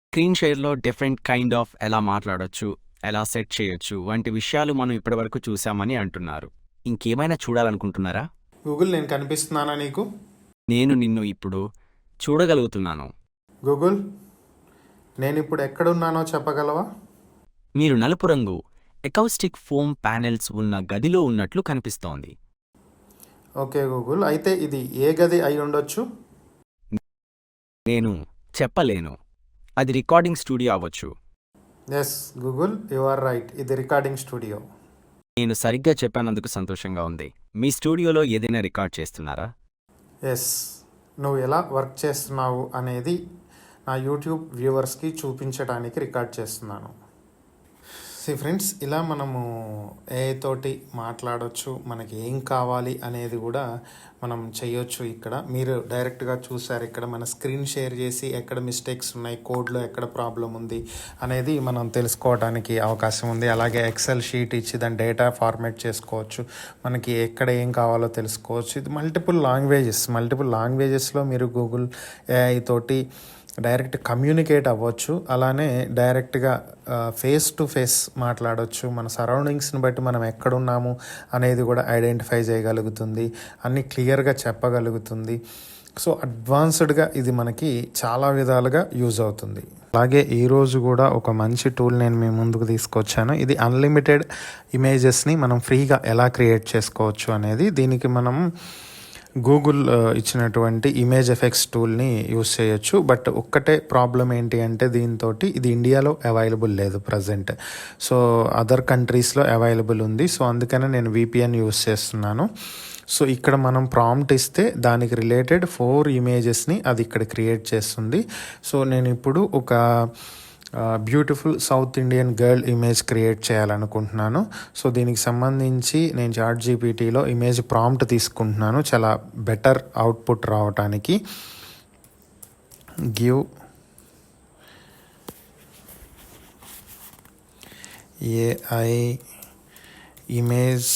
స్క్రీన్ షేర్లో డిఫరెంట్ కైండ్ ఆఫ్ ఎలా మాట్లాడొచ్చు, ఎలా సెట్ చేయొచ్చు వంటి విషయాలు మనం ఇప్పటివరకు చూసామని అంటున్నారు. ఇంకేమైనా చూడాలనుకుంటున్నారా? గూగుల్, నేను కనిపిస్తున్నానా నీకు? నేను నిన్ను ఇప్పుడు చూడగలుగుతున్నాను. గూగుల్, నేను ఇప్పుడు ఎక్కడున్నానో చెప్పగలవా? మీరు నలుపు రంగు ఎకౌస్టిక్ ఫోమ్ ప్యానెల్స్ ఉన్న గదిలో ఉన్నట్లు కనిపిస్తోంది. ఓకే గూగుల్, అయితే ఇది ఏ గది అయి ఉండొచ్చు? నేను చెప్పలేను. అది రికార్డింగ్ స్టూడియో అవ్వచ్చు. Yes Google, you are right, ఇది రికార్డింగ్ స్టూడియో. నేను సరిగ్గా చెప్పానందుకు సంతోషంగా ఉంది. మీ స్టూడియోలో ఏదైనా రికార్డ్ చేస్తున్నారా? ఎస్, నువ్వు ఎలా వర్క్ చేస్తున్నావు అనేది నా యూట్యూబ్ వ్యూవర్స్కి చూపించడానికి రికార్డ్ చేస్తున్నాను. ఫ్రెండ్స్, ఇలా మనము ఏఐ తోటి మాట్లాడొచ్చు, మనకి ఏం కావాలి అనేది కూడా మనం చేయొచ్చు. ఇక్కడ మీరు డైరెక్ట్గా చూసారు, ఇక్కడ మన స్క్రీన్ షేర్ చేసి ఎక్కడ మిస్టేక్స్ ఉన్నాయి, కోడ్లో ఎక్కడ ప్రాబ్లం ఉంది అనేది మనం తెలుసుకోవడానికి అవకాశం ఉంది. అలాగే ఎక్సెల్ షీట్ ఇచ్చి దాని డేటా ఫార్మాట్ చేసుకోవచ్చు, మనకి ఎక్కడ ఏం కావాలో తెలుసుకోవచ్చు. ఇది మల్టిపుల్ లాంగ్వేజెస్లో మీరు గూగుల్ ఏఐ తోటి డైరెక్ట్ కమ్యూనికేట్ అవ్వచ్చు. అలానే డైరెక్ట్గా ఫేస్ టు ఫేస్ మాట్లాడవచ్చు. మన సరౌండింగ్స్ని బట్టి మనం ఎక్కడున్నాము అనేది కూడా ఐడెంటిఫై చేయగలుగుతుంది, అన్నీ క్లియర్గా చెప్పగలుగుతుంది. సో అడ్వాన్స్డ్గా ఇది మనకి చాలా విధాలుగా యూజ్ అవుతుంది. అలాగే ఈరోజు కూడా ఒక మంచి టూల్ నేను మీ ముందుకు తీసుకొచ్చాను. ఇది అన్లిమిటెడ్ ఇమేజెస్ని మనం ఫ్రీగా ఎలా క్రియేట్ చేసుకోవచ్చు అనేది. దీనికి మనం గూగుల్ ఇచ్చినటువంటి ఇమేజ్ ఎఫెక్ట్స్ టూల్ని యూస్ చేయొచ్చు. బట్ ఒక్కటే ప్రాబ్లం ఏంటి అంటే దీంతో ఇది ఇండియాలో అవైలబుల్ లేదు ప్రజెంట్. సో అదర్ కంట్రీస్లో అవైలబుల్ ఉంది. సో అందుకనే నేను VPN యూస్ చేస్తున్నాను. సో ఇక్కడ మనం ప్రాంప్ట్ ఇస్తే దానికి రిలేటెడ్ 4 ఇమేజెస్ని అది ఇక్కడ క్రియేట్ చేస్తుంది. సో నేను ఇప్పుడు ఒక beautiful South Indian girl image create చేయాలనుకుంటున్నాను. సో దీనికి సంబంధించి నేను ChatGPTలో ఇమేజ్ ప్రాంప్ట్ తీసుకుంటున్నాను, చాలా బెటర్ అవుట్పుట్ రావటానికి. Give AI image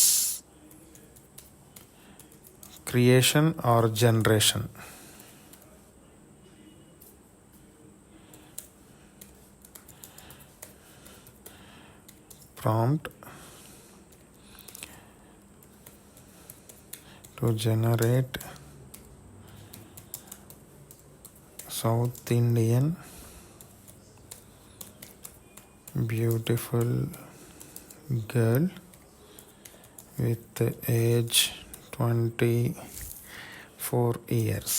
creation or generation. Prompt to generate South Indian beautiful girl with age 24 years.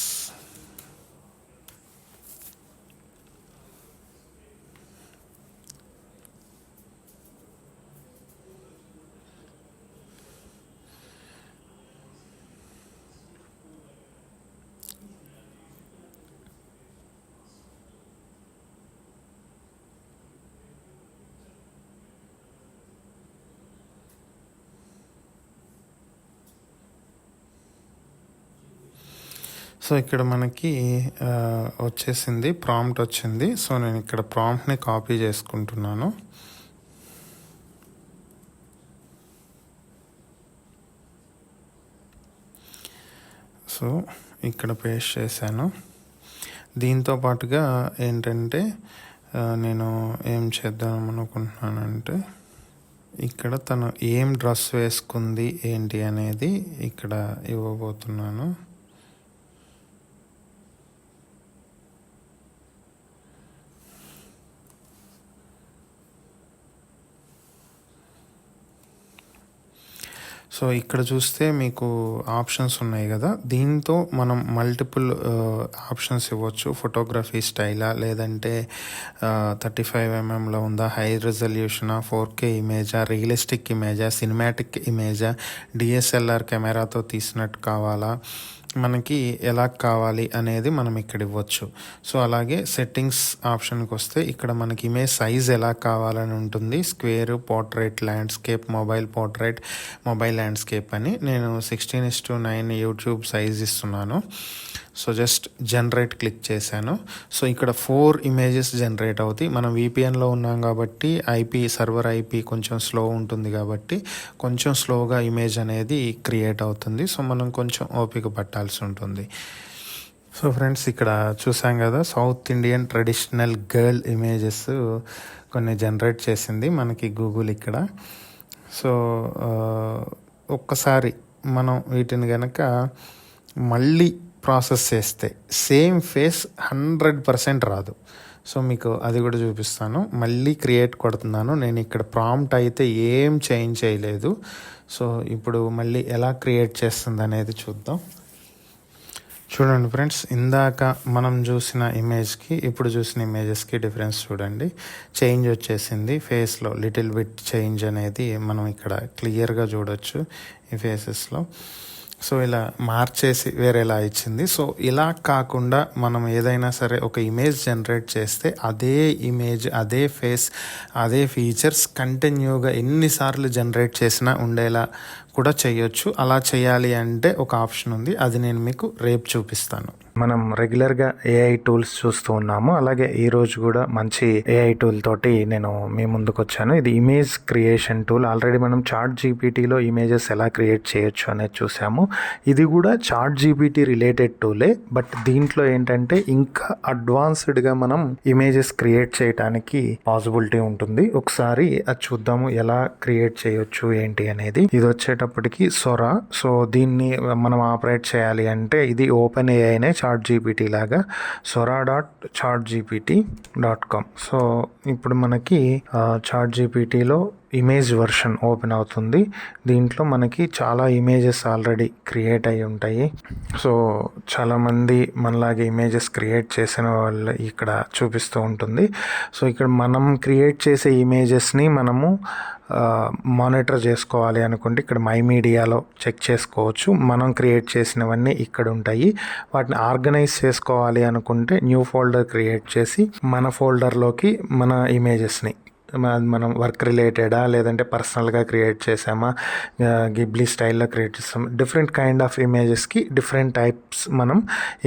So ఇక్కడ మనకి వచ్చేసింది, ప్రాంప్ట్ వచ్చింది. సో నేను ఇక్కడ ప్రాంప్ట్ని కాపీ చేసుకుంటున్నాను. సో ఇక్కడ పేస్ట్ చేశాను. దీంతో పాటుగా ఏంటంటే నేను ఏం చేద్దాం అనుకుంటున్నానంటే ఇక్కడ తను ఏం డ్రెస్ వేసుకుంది ఏంటి అనేది ఇక్కడ ఇవ్వబోతున్నాను. సో ఇక్కడ చూస్తే మీకు ఆప్షన్స్ ఉన్నాయి కదా, దీంతో మనం మల్టిపుల్ ఆప్షన్స్ ఇవ్వచ్చు. ఫోటోగ్రఫీ స్టైలా, లేదంటే 35mm ఉందా, హై రిజల్యూషనా, 4K ఇమేజా, రియలిస్టిక్ ఇమేజా, సినిమాటిక్ ఇమేజా, DSLR కెమెరాతో తీసినట్టు కావాలా, మనకి ఎలా కావాలి అనేది మనం ఇక్కడ ఇవ్వచ్చు. సో అలాగే సెట్టింగ్స్ ఆప్షన్కి వస్తే ఇక్కడ మనకి ఇమేజ్ సైజ్ ఎలా కావాలని ఉంటుంది. Square, portrait, landscape, mobile portrait, mobile landscape అని. నేను 16:9 యూట్యూబ్ సైజ్ ఇస్తున్నాను. సో జస్ట్ జనరేట్ క్లిక్ చేశాను. సో ఇక్కడ 4 ఇమేజెస్ జనరేట్ అవుతాయి. మనం VPNలో ఉన్నాం కాబట్టి సర్వర్ IP కొంచెం స్లో ఉంటుంది కాబట్టి కొంచెం స్లోగా ఇమేజ్ అనేది క్రియేట్ అవుతుంది. సో మనం కొంచెం ఓపిక పట్టాల్సి ఉంటుంది. సో ఫ్రెండ్స్, ఇక్కడ చూసాం కదా, south Indian traditional girl images కొన్ని జనరేట్ చేసింది మనకి గూగుల్ ఇక్కడ. సో ఒక్కసారి మనం వీటిని కనుక మళ్ళీ ప్రాసెస్ చేస్తే సేమ్ ఫేస్ 100% రాదు. సో మీకు అది కూడా చూపిస్తాను. మళ్ళీ క్రియేట్ కొడుతున్నాను. నేను ఇక్కడ ప్రాంప్ట్ అయితే ఏం చేంజ్ చేయలేదు. సో ఇప్పుడు మళ్ళీ ఎలా క్రియేట్ చేస్తుంది అనేది చూద్దాం. చూడండి ఫ్రెండ్స్, ఇందాక మనం చూసిన ఇమేజ్కి ఇప్పుడు చూసిన ఇమేజెస్కి డిఫరెన్స్ చూడండి. చేంజ్ వచ్చేసింది ఫేస్లో, లిటిల్ బిట్ చేంజ్ అనేది మనం ఇక్కడ క్లియర్గా చూడొచ్చు ఈ ఫేసెస్లో. సో ఇలా మార్చేసి వేరేలా ఇచ్చింది. సో ఇలా కాకుండా మనం ఏదైనా సరే ఒక ఇమేజ్ జనరేట్ చేస్తే అదే ఇమేజ్, అదే ఫేస్, అదే ఫీచర్స్ కంటిన్యూగా ఎన్నిసార్లు జనరేట్ చేసినా ఉండేలా కూడా చేయొచ్చు. అలా చేయాలి అంటే ఒక ఆప్షన్ ఉంది, అది నేను మీకు రేపు చూపిస్తాను. మనం రెగ్యులర్గా ఏఐ టూల్స్ చూస్తూ ఉన్నాము. అలాగే ఈరోజు కూడా మంచి ఏఐ టూల్ తోటి నేను మీ ముందుకు వచ్చాను. ఇది ఇమేజ్ క్రియేషన్ టూల్. ఆల్రెడీ మనం చాట్ జీపీటీలో ఇమేజెస్ ఎలా క్రియేట్ చేయొచ్చు అనేది చూసాము. ఇది కూడా చాట్ జీపీటీ రిలేటెడ్ టూలే, బట్ దీంట్లో ఏంటంటే ఇంకా అడ్వాన్స్డ్గా మనం ఇమేజెస్ క్రియేట్ చేయడానికి పాసిబిలిటీ ఉంటుంది. ఒకసారి అది చూద్దాము ఎలా క్రియేట్ చేయొచ్చు ఏంటి అనేది. ఇది వచ్చేటప్పటికి సొరా. సో దీన్ని మనం ఆపరేట్ చేయాలి అంటే ఇది ఓపెన్ ఏఐనే చాట్ జీపీటీ లాగా sora.chatgpt.com. సో ఇప్పుడు మనకి చాట్ జీపీటీలో ఇమేజ్ వర్షన్ ఓపెన్ అవుతుంది. దీంట్లో మనకి చాలా ఇమేజెస్ ఆల్రెడీ క్రియేట్ అయి ఉంటాయి. సో చాలామంది మనలాగే ఇమేజెస్ క్రియేట్ చేసిన వాళ్ళు ఇక్కడ చూపిస్తూ ఉంటుంది. సో ఇక్కడ మనం క్రియేట్ చేసే ఇమేజెస్ని మనము మానిటర్ చేసుకోవాలి అనుకుంటే ఇక్కడ మై మీడియాలో చెక్ చేసుకోవచ్చు. మనం క్రియేట్ చేసినవన్నీ ఇక్కడ ఉంటాయి. వాటిని ఆర్గనైజ్ చేసుకోవాలి అనుకుంటే న్యూ ఫోల్డర్ క్రియేట్ చేసి మన ఫోల్డర్లోకి మన ఇమేజెస్ని మనం వర్క్ రిలేటెడా లేదంటే పర్సనల్గా క్రియేట్ చేసామా, గిబ్లీ స్టైల్లో క్రియేట్ చేసామా, డిఫరెంట్ కైండ్ ఆఫ్ ఇమేజెస్కి డిఫరెంట్ టైప్స్ మనం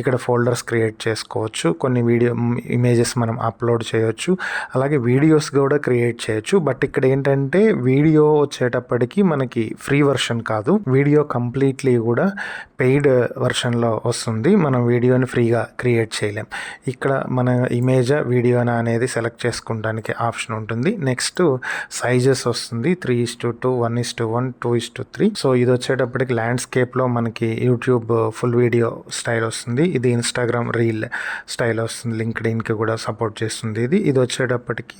ఇక్కడ ఫోల్డర్స్ క్రియేట్ చేసుకోవచ్చు. కొన్ని ఇమేజెస్ మనం అప్లోడ్ చేయొచ్చు, అలాగే వీడియోస్ కూడా క్రియేట్ చేయొచ్చు. బట్ ఇక్కడ ఏంటంటే వీడియో వచ్చేటప్పటికి మనకి ఫ్రీ వర్షన్ కాదు, వీడియో కంప్లీట్లీ కూడా పెయిడ్ వర్షన్లో వస్తుంది. మనం వీడియోని ఫ్రీగా క్రియేట్ చేయలేం. ఇక్కడ మన ఇమేజా వీడియోనా అనేది సెలెక్ట్ చేసుకోవడానికి ఆప్షన్ ఉంటుంది. నెక్స్ట్ సైజెస్ వస్తుంది 3:2, 1:1, 2:3. సో ఇది వచ్చేటప్పటికి ల్యాండ్స్కేప్లో మనకి యూట్యూబ్ ఫుల్ వీడియో స్టైల్ వస్తుంది. ఇది ఇన్స్టాగ్రామ్ రీల్ స్టైల్ వస్తుంది. లింక్డ్ఇన్కి కూడా సపోర్ట్ చేస్తుంది. ఇది వచ్చేటప్పటికి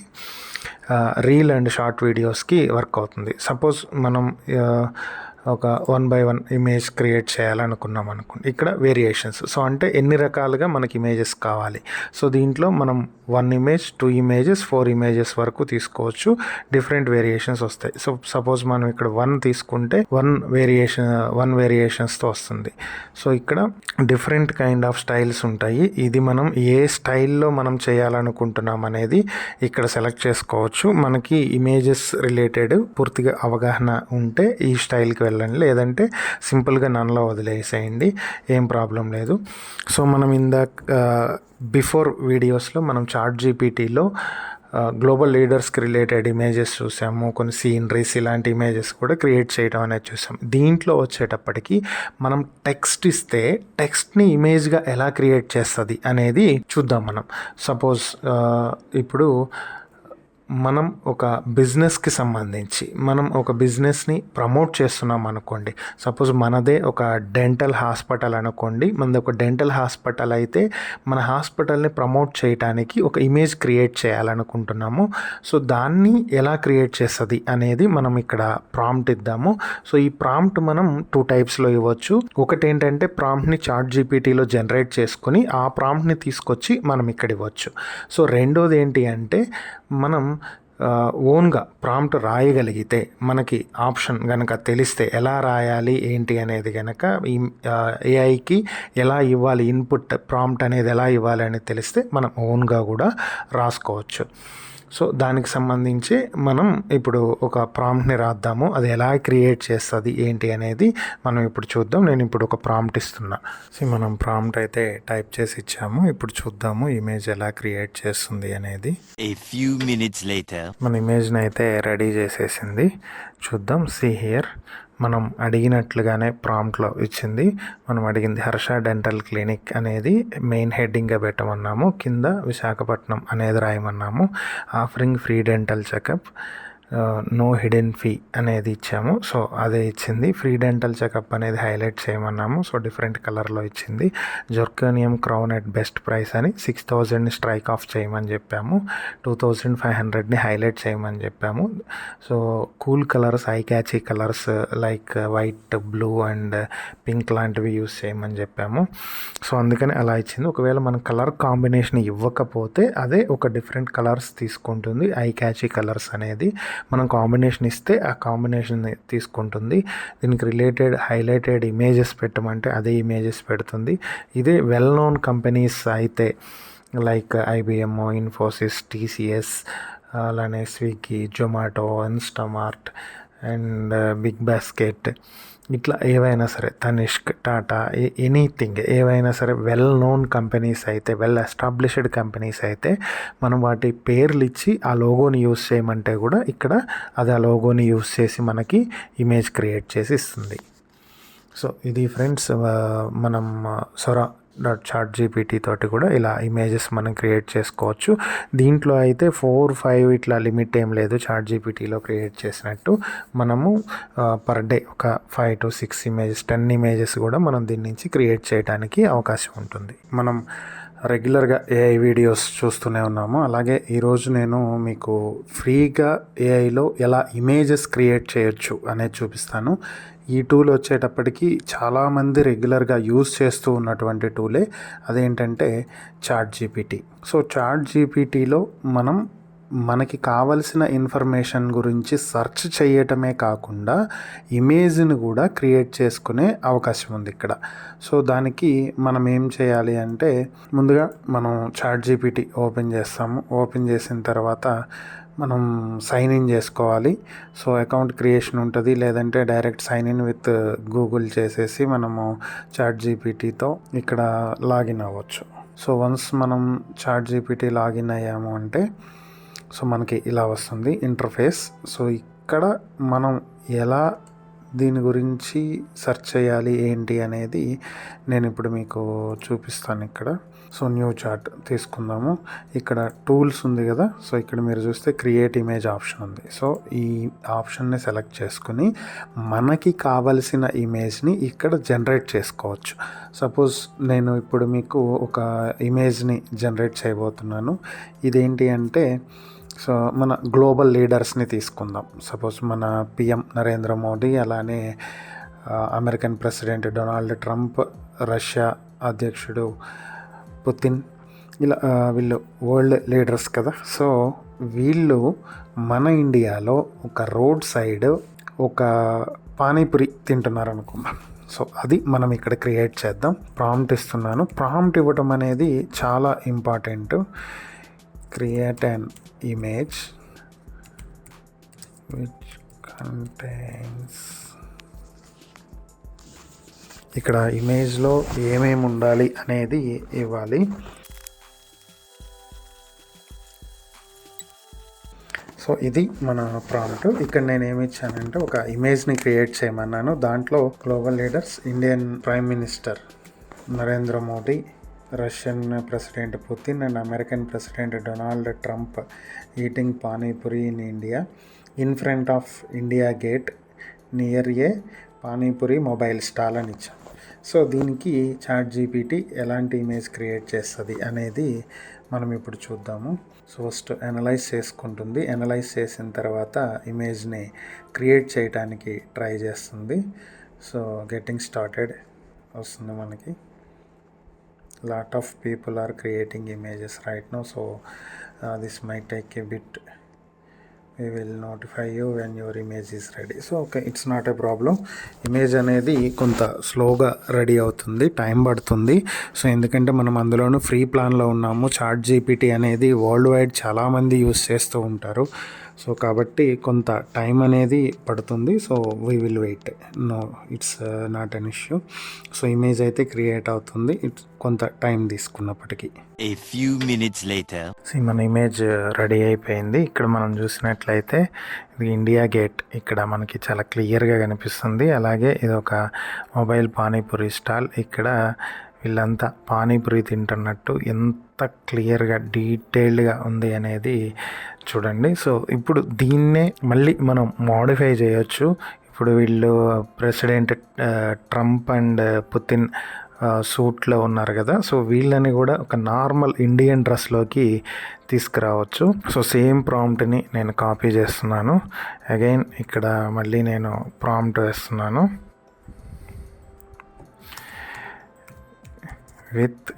రీల్ అండ్ షార్ట్ వీడియోస్కి వర్క్ అవుతుంది. సపోజ్ మనం ఒక 1/1 ఇమేజ్ క్రియేట్ చేయాలనుకున్నాం అనుకోండి, ఇక్కడ వేరియేషన్స్. సో అంటే ఎన్ని రకాలుగా మనకి ఇమేజెస్ కావాలి. సో దీంట్లో మనం 1 ఇమేజ్, 2 ఇమేజెస్, 4 ఇమేజెస్ వరకు తీసుకోవచ్చు. డిఫరెంట్ వేరియేషన్స్ వస్తాయి. సో సపోజ్ మనం ఇక్కడ 1 తీసుకుంటే 1 వేరియేషన్స్తో వస్తుంది. సో ఇక్కడ డిఫరెంట్ కైండ్ ఆఫ్ స్టైల్స్ ఉంటాయి. ఇది మనం ఏ స్టైల్లో మనం చేయాలనుకుంటున్నాం అనేది ఇక్కడ సెలెక్ట్ చేసుకోవచ్చు. మనకి ఇమేజెస్ రిలేటెడ్ పూర్తిగా అవగాహన ఉంటే ఈ స్టైల్కి వెళ్ళండి, లేదంటే సింపుల్గా నన్లో వదిలేసేయండి, ఏం ప్రాబ్లం లేదు. సో మనం బిఫోర్ వీడియోస్లో మనం చాట్ జీపీటీలో గ్లోబల్ లీడర్స్కి రిలేటెడ్ ఇమేజెస్ చూసాము, కొన్ని సీనరీస్ ఇలాంటి ఇమేజెస్ కూడా క్రియేట్ చేయడం అనేది చూసాం. దీంట్లో వచ్చేటప్పటికి మనం టెక్స్ట్ ఇస్తే టెక్స్ట్ని ఇమేజ్గా ఎలా క్రియేట్ చేస్తుంది అనేది చూద్దాం. మనం సపోజ్ ఇప్పుడు మనం ఒక బిజినెస్కి సంబంధించి మనం ఒక బిజినెస్ని ప్రమోట్ చేస్తున్నాం అనుకోండి. సపోజ్ మనదే ఒక డెంటల్ హాస్పిటల్ అనుకోండి. మనది ఒక డెంటల్ హాస్పిటల్ అయితే మన హాస్పిటల్ని ప్రమోట్ చేయడానికి ఒక ఇమేజ్ క్రియేట్ చేయాలనుకుంటున్నాము. సో దాన్ని ఎలా క్రియేట్ చేస్తుంది అనేది మనం ఇక్కడ ప్రాంప్ట్ ఇద్దాము. సో ఈ ప్రాంప్ట్ మనం 2 టైప్స్లో ఇవ్వచ్చు. ఒకటి ఏంటంటే ప్రాంప్ట్ని చాట్ జీపీటీలో జనరేట్ చేసుకొని ఆ ప్రాంప్ట్ని తీసుకొచ్చి మనం ఇక్కడ ఇవ్వచ్చు. సో రెండోది ఏంటి అంటే మనం ఓన్గా ప్రాంప్ట్ రాయగలిగితే, మనకి ఆప్షన్ కనుక తెలిస్తే ఎలా రాయాలి ఏంటి అనేది కనుక ఈ ఏఐకి ఎలా ఇవ్వాలి, ఇన్పుట్ ప్రాంప్ట్ అనేది ఎలా ఇవ్వాలి అనేది తెలిస్తే మనం ఓన్గా కూడా రాసుకోవచ్చు. సో దానికి సంబంధించి మనం ఇప్పుడు ఒక ప్రాంప్ట్ని రాద్దాము. అది ఎలా క్రియేట్ చేస్తుంది ఏంటి అనేది మనం ఇప్పుడు చూద్దాం. నేను ఇప్పుడు ఒక ప్రాంప్ట్ ఇస్తున్నా. సో మనం ప్రాంప్ట్ అయితే టైప్ చేసి ఇచ్చాము. ఇప్పుడు చూద్దాము ఇమేజ్ ఎలా క్రియేట్ చేస్తుంది అనేది. A few minutes later. మన ఇమేజ్ని అయితే రెడీ చేసేసింది. చూద్దాం. సీ హియర్, మనం అడిగినట్లుగానే ప్రాంప్ట్లో ఇచ్చింది. మనం అడిగింది హర్ష డెంటల్ క్లినిక్ అనేది మెయిన్ హెడ్డింగ్గా పెట్టమన్నాము. కింద విశాఖపట్నం అనేది రాయమన్నాము. Offering free dental checkup, no hidden fee అనేది ఇచ్చాము. సో అదే ఇచ్చింది. ఫ్రీ డెంటల్ చెకప్ అనేది హైలైట్ చేయమన్నాము. సో డిఫరెంట్ కలర్లో ఇచ్చింది. Zirconium crown at best price అని 6,000ని స్ట్రైక్ ఆఫ్ చేయమని చెప్పాము. 2,500ని హైలైట్ చేయమని చెప్పాము. So cool colours, I catchy colours like white, blue and pink లాంటివి యూస్ చేయమని చెప్పాము. సో అందుకని అలా ఇచ్చింది. ఒకవేళ మనం కలర్ కాంబినేషన్ ఇవ్వకపోతే అదే ఒక డిఫరెంట్ కలర్స్ తీసుకుంటుంది, ఐ క్యాచీ కలర్స్ అనేది. మనం కాంబినేషన్ ఇస్తే ఆ కాంబినేషన్ తీసుకుంటుంది. దీనికి రిలేటెడ్ హైలైటెడ్ ఇమేజెస్ పెట్టమంటే అదే ఇమేజెస్ పెడుతుంది. ఇదే వెల్ నోన్ కంపెనీస్ అయితే లైక్ ఐబిఎం, ఇన్ఫోసిస్, టీసీఎస్, అలానే స్విగ్గీ, జొమాటో, ఇన్స్టామార్ట్ అండ్ బిగ్ బాస్కెట్, ఇట్లా ఏవైనా సరే తనిష్క్, టాటా, ఎనీథింగ్ ఏవైనా సరే వెల్ నోన్ కంపెనీస్ అయితే, వెల్ ఎస్టాబ్లిష్డ్ కంపెనీస్ అయితే మనం వాటి పేర్లు ఇచ్చి ఆ లోగోని యూస్ చేయమంటే కూడా ఇక్కడ అది ఆ లోగోని యూస్ చేసి మనకి ఇమేజ్ క్రియేట్ చేసి ఇస్తుంది. సో ఇది ఫ్రెండ్స్, మనం Sora.chatgpt తోటి కూడా ఇలా ఇమేజెస్ మనం క్రియేట్ చేసుకోవచ్చు. దీంట్లో అయితే 4-5 ఇట్లా లిమిట్ ఏం లేదు. ChatGPTలో క్రియేట్ చేసినట్టు మనము పర్ డే ఒక 5 to 6 ఇమేజెస్, 10 ఇమేజెస్ కూడా మనం దీని నుంచి క్రియేట్ చేయడానికి అవకాశం ఉంటుంది. మనం రెగ్యులర్గా ఏఐ వీడియోస్ చూస్తూనే ఉన్నాము. అలాగే ఈరోజు నేను మీకు ఫ్రీగా ఏఐలో ఎలా ఇమేజెస్ క్రియేట్ చేయొచ్చు అనేది చూపిస్తాను. ఈ టూల్ వచ్చేటప్పటికి చాలామంది రెగ్యులర్గా యూజ్ చేస్తూ ఉన్నటువంటి టూలే. అదేంటంటే ChatGPT. సో ChatGPTలో మనకి కావలసిన ఇన్ఫర్మేషన్ గురించి సెర్చ్ చేయటమే కాకుండా ఇమేజ్ని కూడా క్రియేట్ చేసుకునే అవకాశం ఉంది ఇక్కడ. సో దానికి మనం ఏం చేయాలి అంటే, ముందుగా మనం ChatGPT ఓపెన్ చేస్తాము. ఓపెన్ చేసిన తర్వాత మనం సైన్ ఇన్ చేసుకోవాలి. సో అకౌంట్ క్రియేషన్ ఉంటుంది, లేదంటే direct sign in with Google చేసేసి మనము ChatGPTతో ఇక్కడ లాగిన్ అవ్వచ్చు. సో వన్స్ మనం ChatGPT లాగిన్ అయ్యాము అంటే సో మనకి ఇలా వస్తుంది ఇంటర్ఫేస్. సో ఇక్కడ మనం ఎలా దీని గురించి సెర్చ్ చేయాలి ఏంటి అనేది నేను ఇప్పుడు మీకు చూపిస్తాను ఇక్కడ. సో న్యూ చార్ట్ తీసుకుందాము. ఇక్కడ టూల్స్ ఉంది కదా, సో ఇక్కడ మీరు చూస్తే క్రియేట్ ఇమేజ్ ఆప్షన్ ఉంది. సో ఈ ఆప్షన్ని సెలెక్ట్ చేసుకుని మనకి కావలసిన ఇమేజ్ని ఇక్కడ జనరేట్ చేసుకోవచ్చు. సపోజ్ నేను ఇప్పుడు మీకు ఒక ఇమేజ్ని జనరేట్ చేయబోతున్నాను. ఇదేంటి అంటే, సో మన గ్లోబల్ లీడర్స్ని తీసుకుందాం. సపోజ్ మన పిఎం నరేంద్ర మోడీ, అలానే American president Donald Trump, Russia అధ్యక్షుడు పుతిన్, ఇలా వీళ్ళు వరల్డ్ లీడర్స్ కదా. సో వీళ్ళు మన ఇండియాలో ఒక రోడ్ సైడ్ ఒక పానీపూరి తింటున్నారు అనుకుందాం. సో అది మనం ఇక్కడ క్రియేట్ చేద్దాం. ప్రాంప్ట్ ఇస్తున్నాను. ప్రాంప్ట్ ఇవ్వటం అనేది చాలా important. Create an image which contains, ఇక్కడ ఇమేజ్లో ఏమేమి ఉండాలి అనేది ఇవ్వాలి. సో ఇది మన ప్రాంప్ట్. ఇక్కడ నేను ఏమి ఇచ్చానంటే ఒక ఇమేజ్ని క్రియేట్ చేయమన్నాను. దాంట్లో global leaders, Indian prime minister Narendra Modi, Russian president Putin and American president Donald Trump eating panipuri in India in front of India gate near a panipuri mobile stall అని ఇచ్చాం. సో దీనికి ChatGPT ఎలాంటి ఇమేజ్ క్రియేట్ చేస్తుంది అనేది మనం ఇప్పుడు చూద్దాము. సో ఫస్ట్ అనలైజ్ చేసుకుంటుంది. అనలైజ్ చేసిన తర్వాత ఇమేజ్ని క్రియేట్ చేయడానికి ట్రై చేస్తుంది. సో గెట్టింగ్ స్టార్టెడ్ వస్తుంది మనకి. Lot of people are creating images right now, so this might take a bit. We will notify you when your image is ready. So okay, it's not a problem. Image అనేది కొంత స్లోగా ready అవుతుంది, time పడుతుంది. So ఎందుకంటే మనం అందులోనూ free ప్లాన్లో ఉన్నాము. ChatGPT అనేది వరల్డ్ వైడ్ చాలామంది యూస్ చేస్తూ ఉంటారు. సో కాబట్టి కొంత టైం అనేది పడుతుంది. So we will wait. No, it's not an issue. So image అయితే క్రియేట్ అవుతుంది, ఇట్స్ కొంత టైం తీసుకున్నప్పటికీ. A few minutes later. So మన ఇమేజ్ రెడీ అయిపోయింది. ఇక్కడ మనం చూసినట్లయితే ఇది ఇండియా గేట్ ఇక్కడ మనకి చాలా క్లియర్గా కనిపిస్తుంది. అలాగే ఇది ఒక మొబైల్ పానీపూరి స్టాల్. ఇక్కడ వీళ్ళంతా పానీపూరి తింటున్నట్టు ఎంత క్లియర్గా డీటెయిల్డ్గా ఉంది అనేది చూడండి. సో ఇప్పుడు దీన్నే మళ్ళీ మనం మోడిఫై చేయొచ్చు. ఇప్పుడు వీళ్ళు ప్రెసిడెంట్ ట్రంప్ అండ్ పుతిన్ సూట్లో ఉన్నారు కదా. సో వీళ్ళని కూడా ఒక నార్మల్ ఇండియన్ డ్రెస్లోకి తీసుకురావచ్చు. సో సేమ్ ప్రాంప్ట్ని నేను కాపీ చేస్తున్నాను. అగైన్ ఇక్కడ మళ్ళీ నేను ప్రాంప్ట్ వేస్తున్నాను. With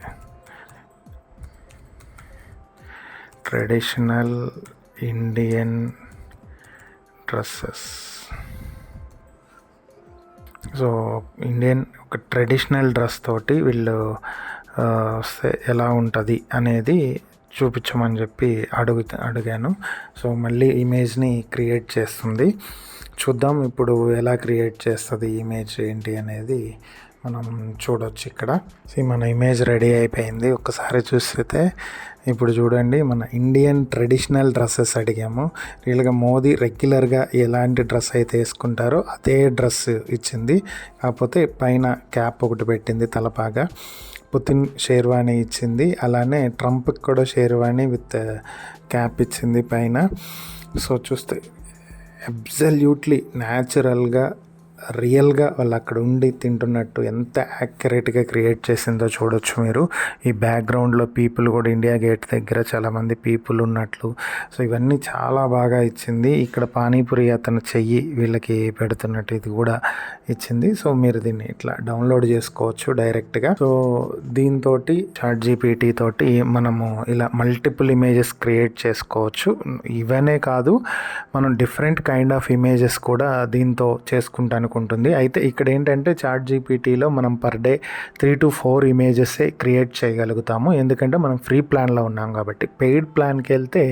traditional Indian dresses. So Indian ఒక ట్రెడిషనల్ డ్రెస్ తోటి వీళ్ళు వస్తే ఎలా ఉంటుంది అనేది చూపించమని చెప్పి అడిగాను. సో మళ్ళీ ఇమేజ్ని క్రియేట్ చేస్తుంది. చూద్దాం ఇప్పుడు ఎలా క్రియేట్ చేస్తుంది ఇమేజ్ ఏంటి అనేది మనం చూడవచ్చు ఇక్కడ. మన ఇమేజ్ రెడీ అయిపోయింది. ఒక్కసారి చూస్తే ఇప్పుడు చూడండి, మన ఇండియన్ ట్రెడిషనల్ డ్రెస్సెస్ అడిగాము. రియల్గా మోదీ రెగ్యులర్గా ఎలాంటి డ్రెస్ అయితే వేసుకుంటారో అదే డ్రెస్ ఇచ్చింది. కాకపోతే పైన క్యాప్ ఒకటి పెట్టింది తలపాగా. పుతిన్ షేర్వాణి ఇచ్చింది. అలానే ట్రంప్కి కూడా షేర్వాణి విత్ క్యాప్ ఇచ్చింది పైన. సో చూస్తే అబ్సల్యూట్లీ న్యాచురల్గా రియల్గా వాళ్ళు అక్కడ ఉండి తింటున్నట్టు ఎంత యాక్యురేట్గా క్రియేట్ చేసిందో చూడొచ్చు మీరు. ఈ బ్యాక్గ్రౌండ్లో పీపుల్ కూడా ఇండియా గేట్ దగ్గర చాలామంది పీపుల్ ఉన్నట్లు. సో ఇవన్నీ చాలా బాగా ఇచ్చింది. ఇక్కడ పానీపూరి అతను చెయ్యి వీళ్ళకి పెడుతున్నట్టు ఇది కూడా ఇచ్చింది. సో మీరు దీన్ని ఇట్లా డౌన్లోడ్ చేసుకోవచ్చు డైరెక్ట్గా. సో దీంతో ChatGPT తోటి మనము ఇలా మల్టిపుల్ ఇమేజెస్ క్రియేట్ చేసుకోవచ్చు. ఇవనే కాదు, మనం డిఫరెంట్ కైండ్ ఆఫ్ ఇమేజెస్ కూడా దీంతో చేసుకుంటాను ఉంటుంది. అయితే ఇక్కడ ఏంటంటే ChatGPTలో మనం పర్ డే 3 to 4 ఇమేజెసే క్రియేట్ చేయగలుగుతాము. ఎందుకంటే మనం ఫ్రీ ప్లాన్లో ఉన్నాం కాబట్టి. పెయిడ్ ప్లాన్కి వెళ్తే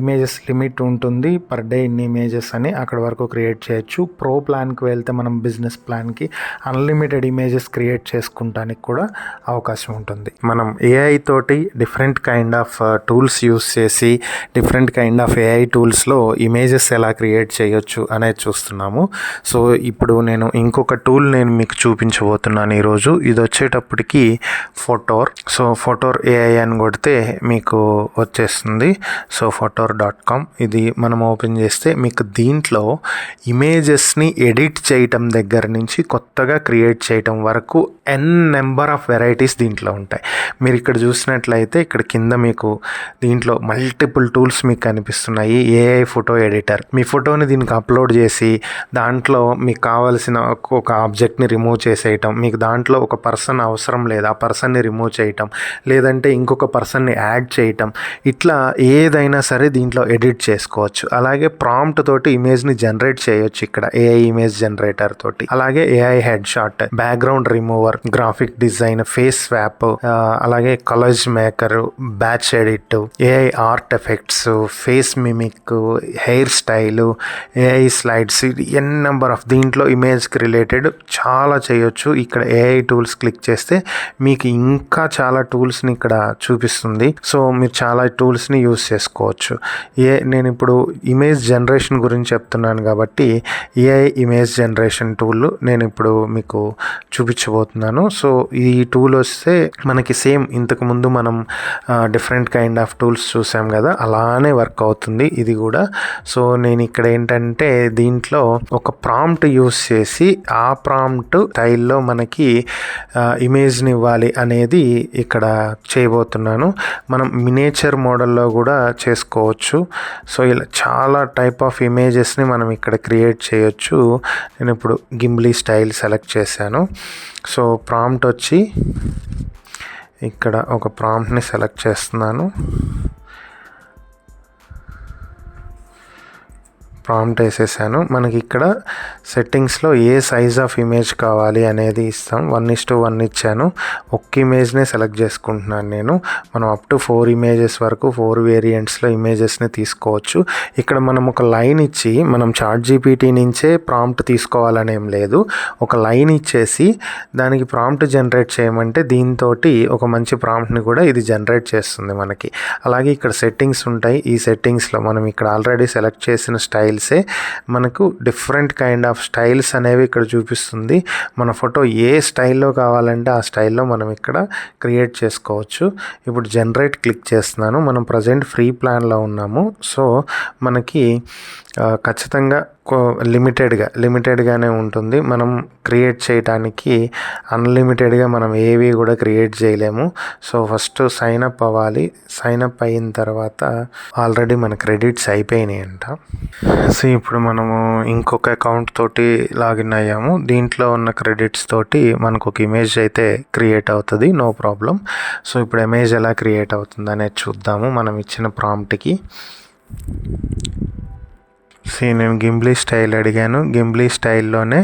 ఇమేజెస్ లిమిట్ ఉంటుంది, పర్ డే ఇన్ని ఇమేజెస్ అని అక్కడ వరకు క్రియేట్ చేయొచ్చు. ప్రో ప్లాన్కి వెళ్తే మనం బిజినెస్ ప్లాన్కి అన్లిమిటెడ్ ఇమేజెస్ క్రియేట్ చేసుకుంటానికి కూడా అవకాశం ఉంటుంది. మనం AI తోటి different kind of tools use చేసి డిఫరెంట్ కైండ్ ఆఫ్ AI టూల్స్లో ఇమేజెస్ ఎలా క్రియేట్ చేయొచ్చు అనేది చూస్తున్నాము. సో ఇప్పుడు నేను ఇంకొక టూల్ మీకు చూపించబోతున్నాను ఈరోజు. ఇది వచ్చేటప్పటికి ఫోటోర్. సో ఫోటోర్ AI అని కొడితే మీకు వచ్చేస్తుంది. So fotor.com. ఇది మనం ఓపెన్ చేస్తే మీకు దీంట్లో ఇమేజెస్ని ఎడిట్ చేయటం దగ్గర నుంచి కొత్తగా క్రియేట్ చేయటం వరకు నెంబర్ ఆఫ్ వెరైటీస్ దీంట్లో ఉంటాయి. మీరు ఇక్కడ చూసినట్లయితే ఇక్కడ కింద మీకు దీంట్లో మల్టిపుల్ టూల్స్ మీకు కనిపిస్తున్నాయి. AI photo editor. మీ ఫోటోని దీనికి అప్లోడ్ చేసి దాంట్లో మీకు కావాల్సిన ఒక ఆబ్జెక్ట్ని రిమూవ్ చేసేయటం, మీకు దాంట్లో ఒక పర్సన్ అవసరం లేదు ఆ పర్సన్ని రిమూవ్ చేయటం, లేదంటే ఇంకొక పర్సన్ని యాడ్ చేయటం, ఇట్లా ఏదైనా సరే దీంట్లో ఎడిట్ చేసుకోవచ్చు. అలాగే ప్రాంప్ట్ తోటి ఇమేజ్ని జనరేట్ చేయొచ్చు ఇక్కడ AI ఇమేజ్ జనరేటర్ తోటి. అలాగే AI head shot, background remover, graphic design, face swap, అలాగే colours maker, batch edit, AI art effects, face mimic, hair style, AI slides, number of దీంట్లో ఇమేజ్కి రిలేటెడ్ చాలా చేయొచ్చు. ఇక్కడ AI టూల్స్ క్లిక్ చేస్తే మీకు ఇంకా చాలా టూల్స్ని ఇక్కడ చూపిస్తుంది. సో మీరు చాలా టూల్స్ని యూస్ చేసుకోవచ్చు. నేను ఇప్పుడు ఇమేజ్ జనరేషన్ గురించి చెప్తున్నాను కాబట్టి AI ఇమేజ్ జనరేషన్ టూల్ నేను ఇప్పుడు మీకు చూపించబోతున్నాను. సో ఈ టూల్ వస్తే మనకి సేమ్ ఇంతకుముందు మనం డిఫరెంట్ కైండ్ ఆఫ్ టూల్స్ చూసాం కదా, అలానే వర్క్ అవుతుంది ఇది కూడా. సో నేను ఇక్కడ ఏంటంటే దీంట్లో ఒక ప్రాంప్ట్ యూస్ చేసి ఆ ప్రాంప్ట్ స్టైల్లో మనకి ఇమేజ్ని ఇవ్వాలి అనేది ఇక్కడ చేయబోతున్నాను. మనం మినేచర్ మోడల్లో కూడా చేసుకోవచ్చు. సో ఇలా చాలా టైప్ ఆఫ్ ఇమేజెస్ని మనం ఇక్కడ క్రియేట్ చేయొచ్చు. నేను ఇప్పుడు గిమ్లీ స్టైల్ సెలెక్ట్ చేశాను. సో ప్రాంప్ట్ వచ్చి ఇక్కడ ఒక ప్రాంప్ట్ని సెలెక్ట్ చేస్తున్నాను. ప్రాంప్ట్ వేసేసాను. మనకి ఇక్కడ సెట్టింగ్స్లో ఏ సైజ్ ఆఫ్ ఇమేజ్ కావాలి అనేది ఇస్తాం. 1:1 ఇచ్చాను. ఒక్క ఇమేజ్నే సెలెక్ట్ చేసుకుంటున్నాను నేను. మనం అప్ టు 4 ఇమేజెస్ వరకు 4 వేరియంట్స్లో ఇమేజెస్ని తీసుకోవచ్చు. ఇక్కడ మనం ఒక లైన్ ఇచ్చి మనం ChatGPT నుంచే ప్రాంప్ట్ తీసుకోవాలనేం లేదు. ఒక లైన్ ఇచ్చేసి దానికి ప్రాంప్ట్ జనరేట్ చేయమంటే దీంతో ఒక మంచి ప్రాంప్ట్ని కూడా ఇది జనరేట్ చేస్తుంది మనకి. అలాగే ఇక్కడ సెట్టింగ్స్ ఉంటాయి. ఈ సెట్టింగ్స్లో మనం ఇక్కడ ఆల్రెడీ సెలెక్ట్ చేసిన స్టైల్సే మనకు డిఫరెంట్ కైండ్ ఆఫ్ స్టైల్స్ అనేవి ఇక్కడ చూపిస్తుంది. మన ఫోటో ఏ స్టైల్లో కావాలంటే ఆ స్టైల్లో మనం ఇక్కడ క్రియేట్ చేసుకోవచ్చు. ఇప్పుడు జనరేట్ క్లిక్ చేస్తున్నాను. మనం ప్రజెంట్ ఫ్రీ ప్లాన్లో ఉన్నాము. సో మనకి ఖచ్చితంగా లిమిటెడ్గానే ఉంటుంది. మనం క్రియేట్ చేయడానికి అన్లిమిటెడ్గా మనం ఏవి కూడా క్రియేట్ చేయలేము. సో ఫస్ట్ సైన్ అప్ అవ్వాలి. సైన్ అప్ అయిన తర్వాత ఆల్రెడీ మన క్రెడిట్స్ అయిపోయినాయి అంట. సో ఇప్పుడు మనము ఇంకొక అకౌంట్ తోటి లాగిన్ అయ్యాము. దీంట్లో ఉన్న క్రెడిట్స్ తోటి మనకు ఒక ఇమేజ్ అయితే క్రియేట్ అవుతుంది, నో ప్రాబ్లం. సో ఇప్పుడు ఇమేజ్ ఎలా క్రియేట్ అవుతుంది అనేది చూద్దాము మనం ఇచ్చిన ప్రాంప్ట్కి. నేను గింబ్లీ స్టైల్ అడిగాను. గింబ్లీ స్టైల్లోనే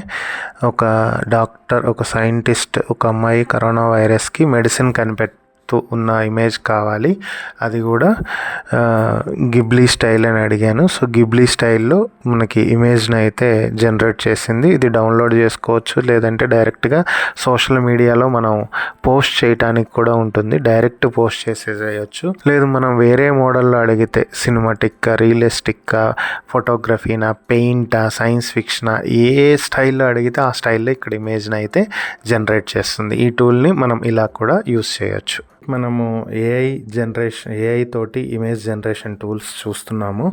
ఒక డాక్టర్, ఒక సైంటిస్ట్, ఒక అమ్మాయి కరోనా వైరస్కి మెడిసిన్ కనిపెడుతూ ఉన్న ఇమేజ్ కావాలి. అది కూడా గిబ్లీ స్టైల్ అని అడిగాను. సో గిబ్లీ స్టైల్లో మనకి ఇమేజ్ని అయితే జనరేట్ చేసింది. ఇది డౌన్లోడ్ చేసుకోవచ్చు, లేదంటే డైరెక్ట్గా సోషల్ మీడియాలో మనం పోస్ట్ చేయడానికి కూడా ఉంటుంది. డైరెక్ట్ పోస్ట్ చేసేయచ్చు. లేదు మనం వేరే మోడల్లో అడిగితే సినిమాటిక్గా, రియలిస్టిక్గా, ఫోటోగ్రఫీనా, పెయింటా, సైన్స్ ఫిక్షనా, ఏ స్టైల్లో అడిగితే ఆ స్టైల్లో ఇక్కడ ఇమేజ్ని అయితే జనరేట్ చేస్తుంది. ఈ టూల్ని మనం ఇలా కూడా యూస్ చేయొచ్చు. మనము ఏఐ తోటి ఇమేజ్ జనరేషన్ టూల్స్ చూస్తున్నాము.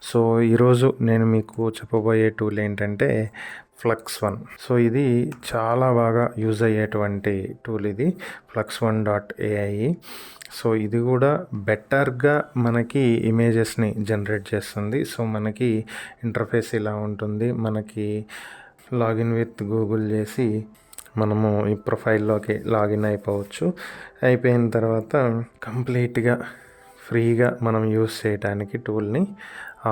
సో ఈరోజు నేను మీకు చెప్పబోయే టూల్ ఏంటంటే Flux1. సో ఇది చాలా బాగా యూజ్ అయ్యేటువంటి టూల్. ఇది Flux1.ai. సో ఇది కూడా బెటర్గా మనకి ఇమేజెస్ని జనరేట్ చేస్తుంది. సో మనకి ఇంటర్ఫేస్ ఇలా ఉంటుంది. మనకి లాగిన్ విత్ గూగుల్ చేసి మనము ఈ ప్రొఫైల్లోకి లాగిన్ అయిపోవచ్చు. అయిపోయిన తర్వాత కంప్లీట్గా ఫ్రీగా మనం యూస్ చేయడానికి టూల్ని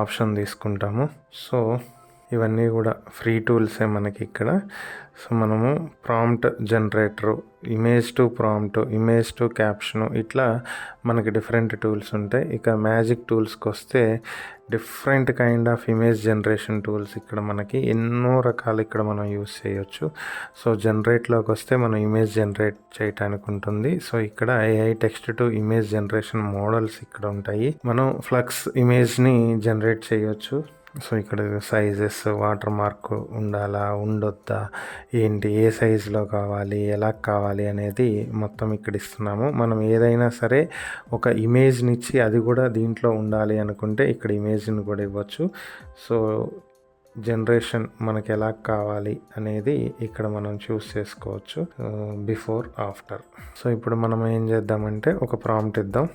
ఆప్షన్ తీసుకుంటాము. సో ఇవన్నీ కూడా ఫ్రీ టూల్సే మనకి ఇక్కడ. సో మనము prompt generator, image to prompt, image to caption, ఇట్లా మనకి డిఫరెంట్ టూల్స్ ఉంటాయి. ఇక మ్యాజిక్ టూల్స్కి వస్తే different kind of image generation tools ఇక్కడ మనకి ఎన్నో రకాలు ఇక్కడ మనం యూస్ చేయొచ్చు. సో జనరేట్లోకి వస్తే మనం ఇమేజ్ జనరేట్ చేయడానికి ఉంటుంది. సో ఇక్కడ AI text to image generation models ఇక్కడ ఉంటాయి. మనం ఫ్లక్స్ ఇమేజ్ని జనరేట్ చేయొచ్చు. సో ఇక్కడ సైజెస్, వాటర్ మార్క్ ఉండాలా, ఉండొద్దా, ఏంటి, ఏ సైజులో కావాలి, ఎలా కావాలి అనేది మొత్తం ఇక్కడ ఇస్తున్నాము. మనం ఏదైనా సరే ఒక ఇమేజ్ని ఇచ్చి అది కూడా దీంట్లో ఉండాలి అనుకుంటే ఇక్కడ ఇమేజ్ని కూడా ఇవ్వచ్చు. సో జనరేషన్ మనకి ఎలా కావాలి అనేది ఇక్కడ మనం చూస్ చేసుకోవచ్చు, బిఫోర్, ఆఫ్టర్. సో ఇప్పుడు మనం ఏం చేద్దామంటే ఒక ప్రాంప్ట్ ఇద్దాం.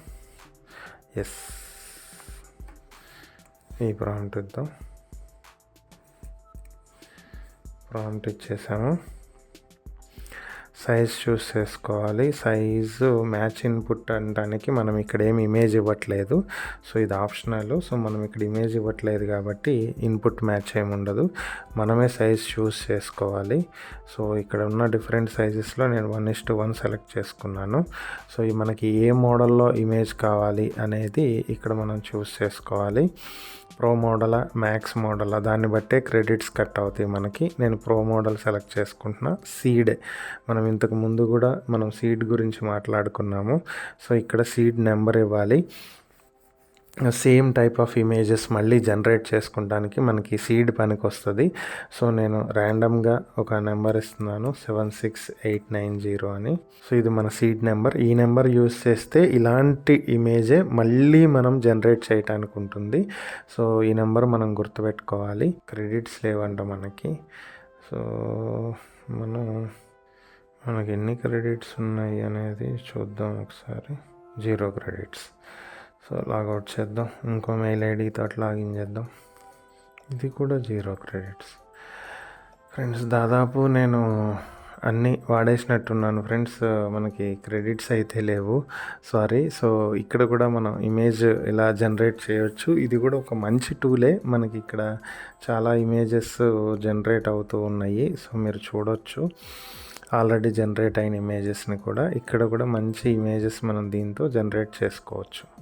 ఈ ప్రాంప్ట్ ఇద్దాం. ప్రాంప్ట్ ఇచ్చేసాము. సైజ్ చూస్ చేసుకోవాలి. సైజు మ్యాచ్ ఇన్పుట్ అనడానికి మనం ఇక్కడ ఏమి ఇమేజ్ ఇవ్వట్లేదు. సో ఇది ఆప్షనల్. సో మనం ఇక్కడ ఇమేజ్ ఇవ్వట్లేదు కాబట్టి ఇన్పుట్ మ్యాచ్ ఏమి ఉండదు. మనమే సైజ్ చూస్ చేసుకోవాలి. సో ఇక్కడ ఉన్న డిఫరెంట్ సైజెస్లో నేను 1:1 సెలెక్ట్ చేసుకున్నాను. సో మనకి ఏ మోడల్లో ఇమేజ్ కావాలి అనేది ఇక్కడ మనం చూస్ చేసుకోవాలి. ప్రో మోడలా, మ్యాక్స్ మోడలా, దాన్ని బట్టే క్రెడిట్స్ కట్ అవుతాయి మనకి. నేను ప్రో మోడల్ సెలెక్ట్ చేసుకుంటున్నా. సీడ్, మనం ఇంతకు ముందు కూడా మనం సీడ్ గురించి మాట్లాడుకున్నాము. సో ఇక్కడ సీడ్ నెంబర్ ఇవ్వాలి. సేమ్ టైప్ ఆఫ్ ఇమేజెస్ మళ్ళీ జనరేట్ చేసుకోవడానికి మనకి సీడ్ పనికి వస్తుంది. సో నేను ర్యాండమ్గా ఒక నెంబర్ ఇస్తున్నాను, 76890 అని. సో ఇది మన సీడ్ నెంబర్. ఈ నెంబర్ యూస్ చేస్తే ఇలాంటి ఇమేజే మళ్ళీ మనం జనరేట్ చేయడానికి ఉంటుంది. సో ఈ నెంబర్ మనం గుర్తుపెట్టుకోవాలి. క్రెడిట్స్ లేవంట మనకి. సో మనకి ఎన్ని క్రెడిట్స్ ఉన్నాయి అనేది చూద్దాం ఒకసారి. 0 క్రెడిట్స్. సో లాగౌట్ చేద్దాం. ఇంకో మెయిల్ ఐడితో లాగిన్ చేద్దాం. ఇది కూడా 0 క్రెడిట్స్. ఫ్రెండ్స్ దాదాపు నేను అన్నీ వాడేసినట్టున్నాను ఫ్రెండ్స్. మనకి క్రెడిట్స్ అయితే లేవు, సారీ. సో ఇక్కడ కూడా మనం ఇమేజ్ ఇలా జనరేట్ చేయొచ్చు. ఇది కూడా ఒక మంచి టూలే. మనకి ఇక్కడ చాలా ఇమేజెస్ జనరేట్ అవుతూ ఉన్నాయి. సో మీరు చూడొచ్చు ఆల్రెడీ జనరేట్ అయిన ఇమేజెస్ని కూడా. ఇక్కడ కూడా మంచి ఇమేజెస్ మనం దీంతో జనరేట్ చేసుకోవచ్చు.